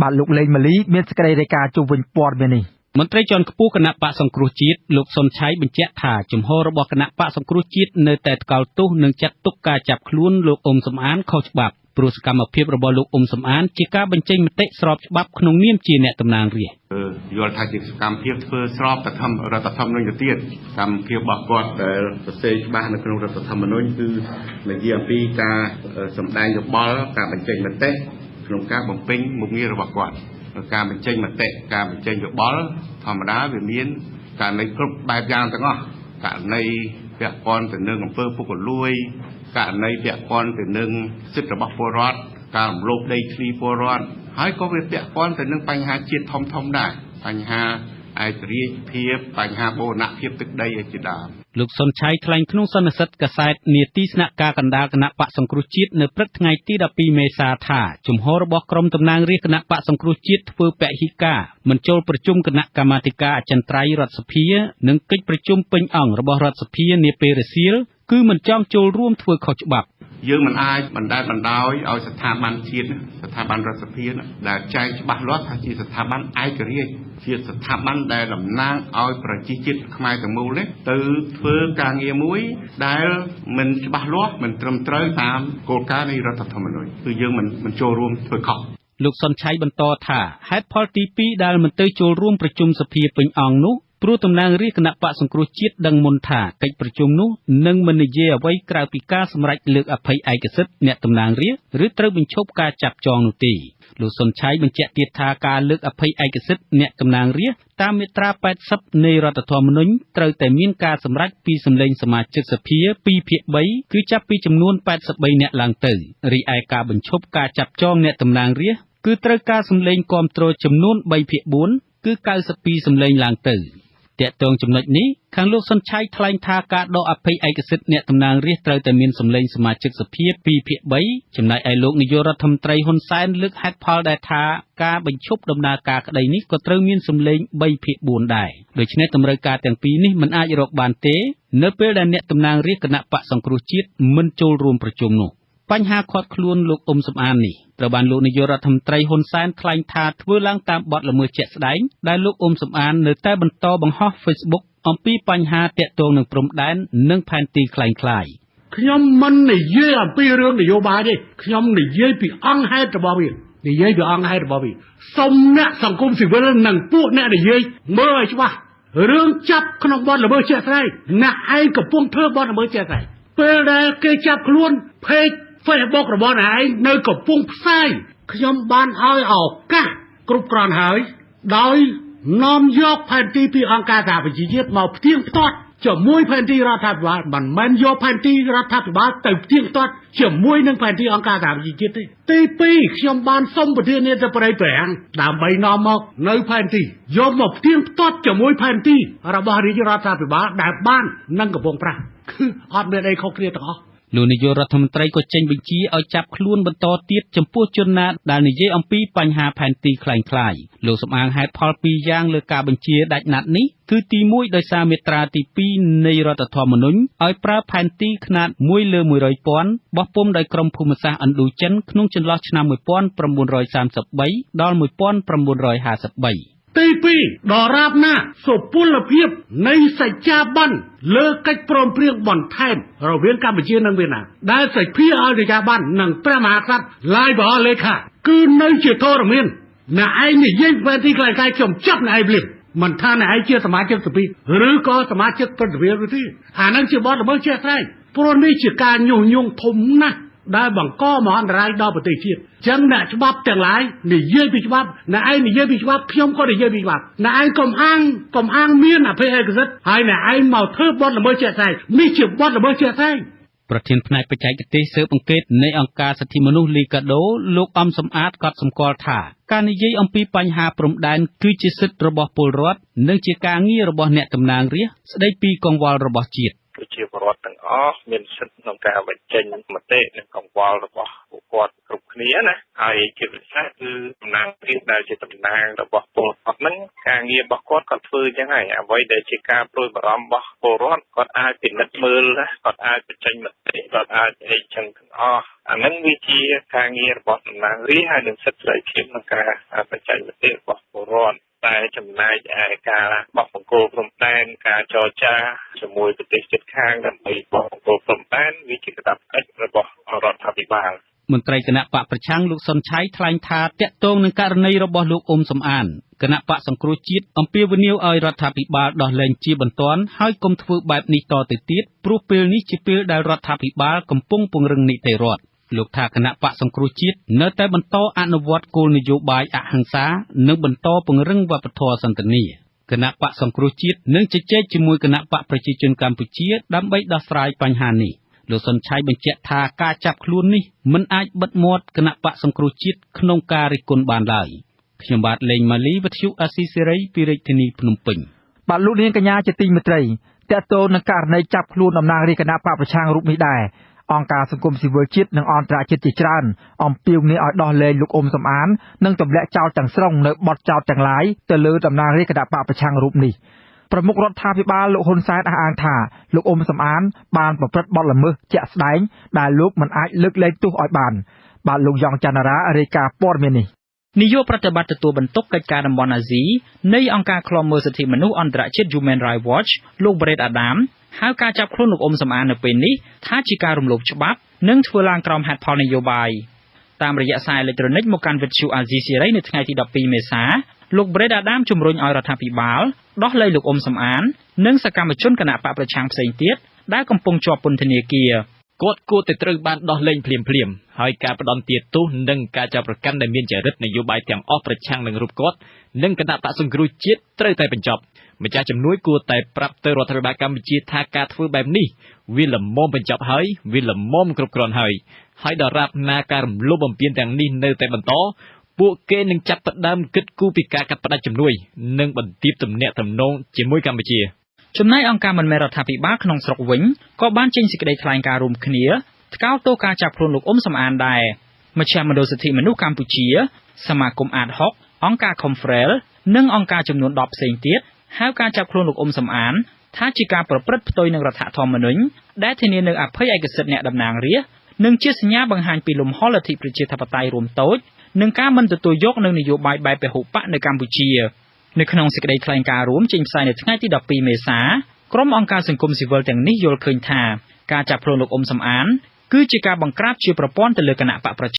បាទលោកលេងម៉ាលីមានសេចក្តីរាយការណ៍ជុំវិញព័ត៌មាននេះមន្ត្រីជាន់ខ្ពស់គណៈបកសង្គ្រោះជាតិលោកសុនឆៃបញ្ជាក់ថាជំហររបស់គណៈបកសង្គ្រោះជាតិនៅតែថ្កោលទោសនិងចាត់ទុកការចាប់ខ្លួនលោកអ៊ុំសំអានខុសច្បាប់ព្រោះសកម្មភាពរបស់លោកអ៊ុំសំអានជាការបញ្ចេញមតិស្របច្បាប់ក្នុងនាមជាអ្នកតំណាងរាស្ត្រយល់ថាជាសកម្មភាពធ្វើស្របទៅតាមរដ្ឋធម្មនុញ្ញទៅទៀតកម្មភាពរបស់គាត់ដែលសរសេរច្បាស់នៅក្នុងរដ្ឋធម្មនុញ្ញគឺនិយាយអំពីការសម្ដែងយោបល់ការបញ្ចេញមតិក្នុងការបំពេញមុខងាររបស់គាត់ការបញ្ចេញមតិការបញ្ចេញយោបល់ធម្មតាវាមានករណីគ្រប់បែបយ៉ាងទាំងអស់ករណីពាក់ព័ន្ធទៅនឹងអំពើពុករលួយករណីពាក់ព័ន្ធទៅនឹងសិទ្ធិរបស់ពលរដ្ឋការរំលោភដីធ្លីពលរដ្ឋហើយក៏វាពាក់ព័ន្ធទៅនឹងបញ្ហាជាតិធំដែរបញ្ហាឯករាជ្យភាពបញ្ហាបូរណភាពទឹកដីឯជាដើមលោកសុនឆៃថ្លែងក្នុងសន្និសីទកាសែតនាទីស្នាក់ការកណ្ដាលគណៈបកសង្គ្រោះជាតិនៅព្រឹកថ្ងៃទី12មេសាថាជំហររបស់ក្រុមតំណាងរាស្ត្រគណៈបកសង្គ្រោះជាតិធ្វើពហិការមិនចូលប្រជុំគណៈកម្មាធិការអចិន្ត្រៃយ៍រដ្ឋសភានិងកិច្ចប្រជុំពេញអង្គរបស់រដ្ឋសភានាពេលរសៀលគឺមិនចង់ចូលរួមធ្វើខុសច្បាប់យើងមិនអាចបណ្តែតបណ្តោយឲ្យស្ថាប័នជាតិស្ថាប័នរដ្ឋសភាដែលចែងច្បាស់លាស់ថាជាស្ថាប័នឯករាជ្យជាស្ថាប័នដែលតំណាងឲ្យប្រជាជាតិខ្មែរទាំងមូលនេះទៅធ្វើការងារមួយដែលមិនច្បាស់លាស់មិនត្រឹមត្រូវតាមគោលការណ៍នៃរដ្ឋធម្មនុញ្ញគឺយើងមិនចូលរួមធ្វើខុសលោកសុនឆៃបន្តថាហេតុផលទី2ដែលមិនទៅចូលរួមប្រជុំសភាពេញអង្គនោះព្រោះតំណាងរាស្ត្រគណៈបកសង្គ្រោះជាតិដឹងមុនថាកិច្ចប្រជុំនោះនឹងមិននិយាយអ្វីក្រៅពីការសម្រេចលើកអភ័យឯកសិទ្ធិអ្នកតំណាងរាស្ត្រឬត្រូវបញ្ឈប់ការចាប់ចងនោះទេលោកសុនឆៃបញ្ជាក់ទៀតថាការលើកអភ័យឯកសិទ្ធិអ្នកតំណាងរាស្ត្រតាមមាត្រា80នៃរដ្ឋធម្មនុញ្ញត្រូវតែមានការសម្រេចពីសម្លេងសមាជិកសភា2/3គឺចាប់ពីចំនួន83នាក់ឡើងទៅរីឯការបញ្ឈប់ការចាប់ចងអ្នកតំណាងរាស្ត្រគឺត្រូវការសម្លេងគាំទ្រចំនួន3/4គឺ92សម្លេងឡើងទៅ ទាក់ទងចំណុចនេះខាងលោកសុនឆៃថ្លែងថាការដកអភ័យឯកសិទ្ធិអ្នកតំណាងរាស្ត្រត្រូវតែមានសម្លេងសមាជិកសភា2/3 ចំណែកឯលោកនាយករដ្ឋមន្ត្រីហ៊ុនសែនលើកហេតុផលដែលថាការបញ្ឈប់ដំណើរការក្តីនេះក៏ត្រូវមានសម្លេង3/4 ដែរដូច្នេះតម្រូវការទាំងពីរនេះមិនអាចរកបានទេនៅពេលដែលអ្នកតំណាងរាស្ត្រគណៈបកសង្គ្រោះជាតិមិនចូលរួមប្រជុំនោះបញ្ហាខាត់ខ្លួនលោកអ៊ុំសំអាននេះត្រូវបានលោកនាយករដ្ឋមន្ត្រីហ៊ុនសែនថ្លែងថាធ្វើឡើងតាមបទល្មើសជាក់ស្ដែងដែលលោកអ៊ុំសំអាននៅតែបន្តបង្ហោះ Facebook អំពីបញ្ហាទាក់ទងនឹងព្រំដែននិងផែនទីคล้ายខ្ញុំមិននិយាយអំពីរឿងនយោបាយទេខ្ញុំនិយាយពីអង្គហេតុរបស់វាសូមអ្នកសង្គមស៊ីវិលនិងពួកអ្នកនិយាយមើលឲ្យច្បាស់រឿងចាប់ក្នុងបទល្មើសជាក់ស្ដែងអ្នកឯងកំពុងធ្វើបទល្មើសជាក់ស្ដែងពេលដែលគេចាប់ខ្លួនpage Facebook របស់អ្នកឯងនៅកំពុងផ្សាយខ្ញុំបានឲ្យឱកាសគ្រប់គ្រាន់ហើយដោយនាំយកផែនទីពីអង្គការសហប្រជាជាតិមកផ្ទៀងផ្ទាត់ជាមួយផែនទីរដ្ឋាភិបាលមិនមែនយកផែនទីរដ្ឋាភិបាលទៅផ្ទៀងផ្ទាត់ជាមួយនឹងផែនទីអង្គការសហប្រជាជាតិទេទី2ខ្ញុំបានសុំប្រធានាធិបតីប្រាំងដើម្បីនាំមកនៅផែនទីយកមកផ្ទៀងផ្ទាត់ជាមួយផែនទីរបស់រាជរដ្ឋាភិបាលដែលបាននឹងកំពុងប្រាស់គឺអត់មានអីខុសគ្នាទាំងអស់លោកនាយករដ្ឋមន្ត្រីក៏ចេញបញ្ជាឲ្យចាប់ខ្លួនបន្តទៀតចំពោះជនណាដែលនិយាយអំពីបញ្ហាផែនទីคล้ายលោកសំអាងហេតុផល2យ៉ាងលើការបញ្ជាដាច់ណាត់នេះគឺទី1ដោយសារមាត្រាទី2នៃរដ្ឋធម្មនុញ្ញឲ្យប្រើផែនទីខ្នាត1/100,000បោះពុម្ពដោយក្រមភូមិសាស្ត្រឥណ្ឌូចិនក្នុងចន្លោះឆ្នាំ1933ដល់1953ទី2ដរាបណាសុពលភាពនៃសច្ចាប័នលើកិច្ចព្រមព្រៀងបន្ថែមរវាងកម្ពុជានិងវៀតណាមដែលសេចក្ដីឲ្យសច្ចាប័ននិងព្រះមហាក្សត្រឡាយបរិលេខាគឺនៅជាធរមានអ្នកឯងនិយាយបែបទីខ្លាំងៗខ្ញុំចាប់អ្នកឯងភ្លាមមិនថាអ្នកឯងជាសមាជិកសភាឬក៏សមាជិកព្រឹទ្ធសភាឬទេអានឹងជាបទល្មើសជាក់ស្ដែងព្រោះនេះជាការញុះញង់ធំណាស់ដែលបង្កមហន្តរាយដល់ប្រទេសជាតិចឹងអ្នកច្បាប់ទាំងឡាយនិយាយពីច្បាប់អ្នកឯងនិយាយពីច្បាប់ខ្ញុំក៏និយាយពីច្បាប់អ្នកឯងកុំអាងមានអភ័យឯកសិទ្ធិហើយអ្នកឯងមកធ្វើបទល្មើសជាក់ស្ដែងនេះជាបទល្មើសជាក់ស្ដែងប្រធានផ្នែកបច្ចេកទេសស៊ើបអង្កេតនៃអង្គការសិទ្ធិមនុស្សលីកាដូលោកអំសំអាតក៏សម្គាល់ថាការនិយាយអំពីបញ្ហាព្រំដែនគឺជាសិទ្ធិរបស់ពលរដ្ឋនិងជាការងាររបស់អ្នកតំណាងរាស្ត្រស្ដីពីកង្វល់របស់ជាតិប្រជាពលរដ្ឋទាំងអស់មានសិទ្ធិក្នុងការបញ្ចេញមតិនិងកង្វល់របស់ពួកគាត់គ្រប់គ្នាណាហើយជាពិសេសគឺតំណាងរាស្ត្រដែលជាតំណាងរបស់ពលរដ្ឋហ្នឹងការងាររបស់គាត់ធ្វើអញ្ចឹងហើយអ្វីដែលជាការព្រួយបារម្ភរបស់ពលរដ្ឋគាត់អាចពិនិត្យមើលណាគាត់អាចបញ្ចេញមតិគាត់អាចអីចឹងទាំងអស់អាហ្នឹងវាជាការងាររបស់តំណាងរាស្ត្រហើយនឹងសិទ្ធិសេរីភាពក្នុងការបញ្ចេញមតិរបស់ពលរដ្ឋតែចំណែកឯការបោះបង្គោលព្រំដែនការចរចាជាមួយប្រទេសជិតខាងដើម្បីបោះបង្គោលព្រំដែនវាជាកាតព្វកិច្ចរបស់រដ្ឋាភិបាលមន្ត្រីគណៈបកប្រឆាំងលោកសុនឆៃថ្លែងថាតាក់ទងនឹងករណីរបស់លោកអ៊ុំសំអានគណៈបកសង្គ្រោះជាតិអំពាវនាវឲ្យរដ្ឋាភិបាលដោះលែងជាបន្ទាន់ហើយកុំធ្វើបែបនេះតទៅទៀតព្រោះពេលនេះជាពេលដែលរដ្ឋាភិបាលកំពុងពង្រឹងនីតិរដ្ឋលោកថាគណៈបកសង្គ្រោះជាតិនៅតែបន្តអនុវត្តគោលនយោបាយអហិង្សានិងបន្តពង្រឹងវប្បធម៌សន្តិនិកគណៈបកសង្គ្រោះជាតិនឹងជជែកជាមួយគណៈបកប្រជាជនកម្ពុជាដើម្បីដោះស្រាយបញ្ហានេះលោកសុនឆៃបញ្ជាក់ថាការចាប់ខ្លួននេះមិនអាចបិទមាត់គណៈបកសង្គ្រោះជាតិក្នុងការរិះគន់បានឡើយខ្ញុំបាទលេងម៉ាលីវិទ្យុអាស៊ីសេរីពីរាជធានីភ្នំពេញបាទលោកនាងកញ្ញាជាទីមេត្រីតាក់ទងនឹងករណីចាប់ខ្លួនតំណាងរាជគណៈបកប្រឆាំងរូបនេះដែរអង្គការសង្គមស៊ីវិលជាតិនិងអន្តរជាតិជាច្រើនអំពាវនាវឲ្យដោះលែងលោកអ៊ុំសំអាននិងទម្លាក់ចោលទាំងស្រុងនៅបទចោទទាំងឡាយទៅលើតំណាងរាជគណៈបកប្រឆាំងរូបនេះប្រមុខរដ្ឋាភិបាលលោកហ៊ុនសែនអះអាងថាលោកអ៊ុំសំអានបានប្រព្រឹត្តបទល្មើសជាក់ស្ដែងដែលលោកមិនអាចលើកលែងទោសឲ្យបានបាទលោកយ៉ងច័ន្ទរារាយការណ៍ព័ត៌មាននេះនាយកប្រតិបត្តិទទួលបន្ទុកកិច្ចការតំបន់អាស៊ីនៃអង្គការឃ្លាំមើលសិទ្ធិមនុស្សអន្តរជាតិ Human Rights Watch លោក Brett Adam ហៅការចាប់ខ្លួនលោកអ៊ុំសំអាននៅពេលនេះថាជាការរំលោភច្បាប់និងធ្វើឡើងក្រោមហេតុផលនយោបាយតាមរយៈសារអេឡិចត្រូនិកមកកាន់វិទ្យុអាស៊ីសេរីនៅថ្ងៃទី12មេសាលោក Brett Adam ជំរុញឲ្យរដ្ឋាភិបាលដោះលែងលោកអ៊ុំសំអាននិងសកម្មជនគណបកប្រឆាំងផ្សេងទៀតដែលកំពុងជាប់ពន្ធនាគារគាត់គួរតែត្រូវបានដោះលែងភ្លាមៗហើយការផ្ដន្ទាទោសនិងការចាប់ប្រកាន់ដែលមានចរិតនយោបាយទាំងអស់ប្រឆាំងនឹងរូបគាត់និងគណៈបកសង្គ្រោះជាតិត្រូវតែបញ្ចប់ម្ចាស់ជំនួយគួរតែប្រាប់ទៅរដ្ឋាភិបាលកម្ពុជាថាការធ្វើបែបនេះវាល្មមបញ្ចប់ហើយវាល្មមគ្រប់គ្រាន់ហើយដរាបណាការរំលោភបំពានទាំងនេះនៅតែបន្ត ពួកគេនឹងចាប់ផ្ដើមគិតគូរពីការកាត់ផ្តាច់ជំនួយនិងបន្ទាបទំនាក់ទំនងជាមួយកម្ពុជាចំណែកអង្គការមិនមែនរដ្ឋាភិបាលក្នុងស្រុកវិញក៏បានចេញសេចក្តីថ្លែងការណ៍រួមគ្នាថ្កោលទោសការចាប់ខ្លួនលោកអ៊ុំសំអានដែរមជ្ឈមណ្ឌលសិទ្ធិមនុស្សកម្ពុជាសមាគមអាតហុកអង្គការ Confrel និងអង្គការចំនួន10ផ្សេងទៀតហៅការចាប់ខ្លួនលោកអ៊ុំសំអានថាជាការប្រព្រឹត្តផ្ទុយនឹងរដ្ឋធម្មនុញ្ញដែលធានានូវអភ័យឯកសិទ្ធិអ្នកតំណាងរាស្ត្រនិងជាសញ្ញាបង្ហាញពីលំហលទ្ធិប្រជាធិបតេយ្យរួមតូចនិងការមិនទទួលយកនូវនយោបាយបែបពហុបកនៅកម្ពុជានៅក្នុងសេចក្តីថ្លែងការណ៍រួមចេញផ្សាយនៅថ្ងៃទី12មេសាក្រុមអង្គការសង្គមស៊ីវិលទាំងនេះយល់ឃើញថាការចាប់ខ្លួនលោកអ៊ុំសំអានគឺជាការបង្ក្រាបជាប្រព័ន្ធទៅលើគណៈបកប្រជា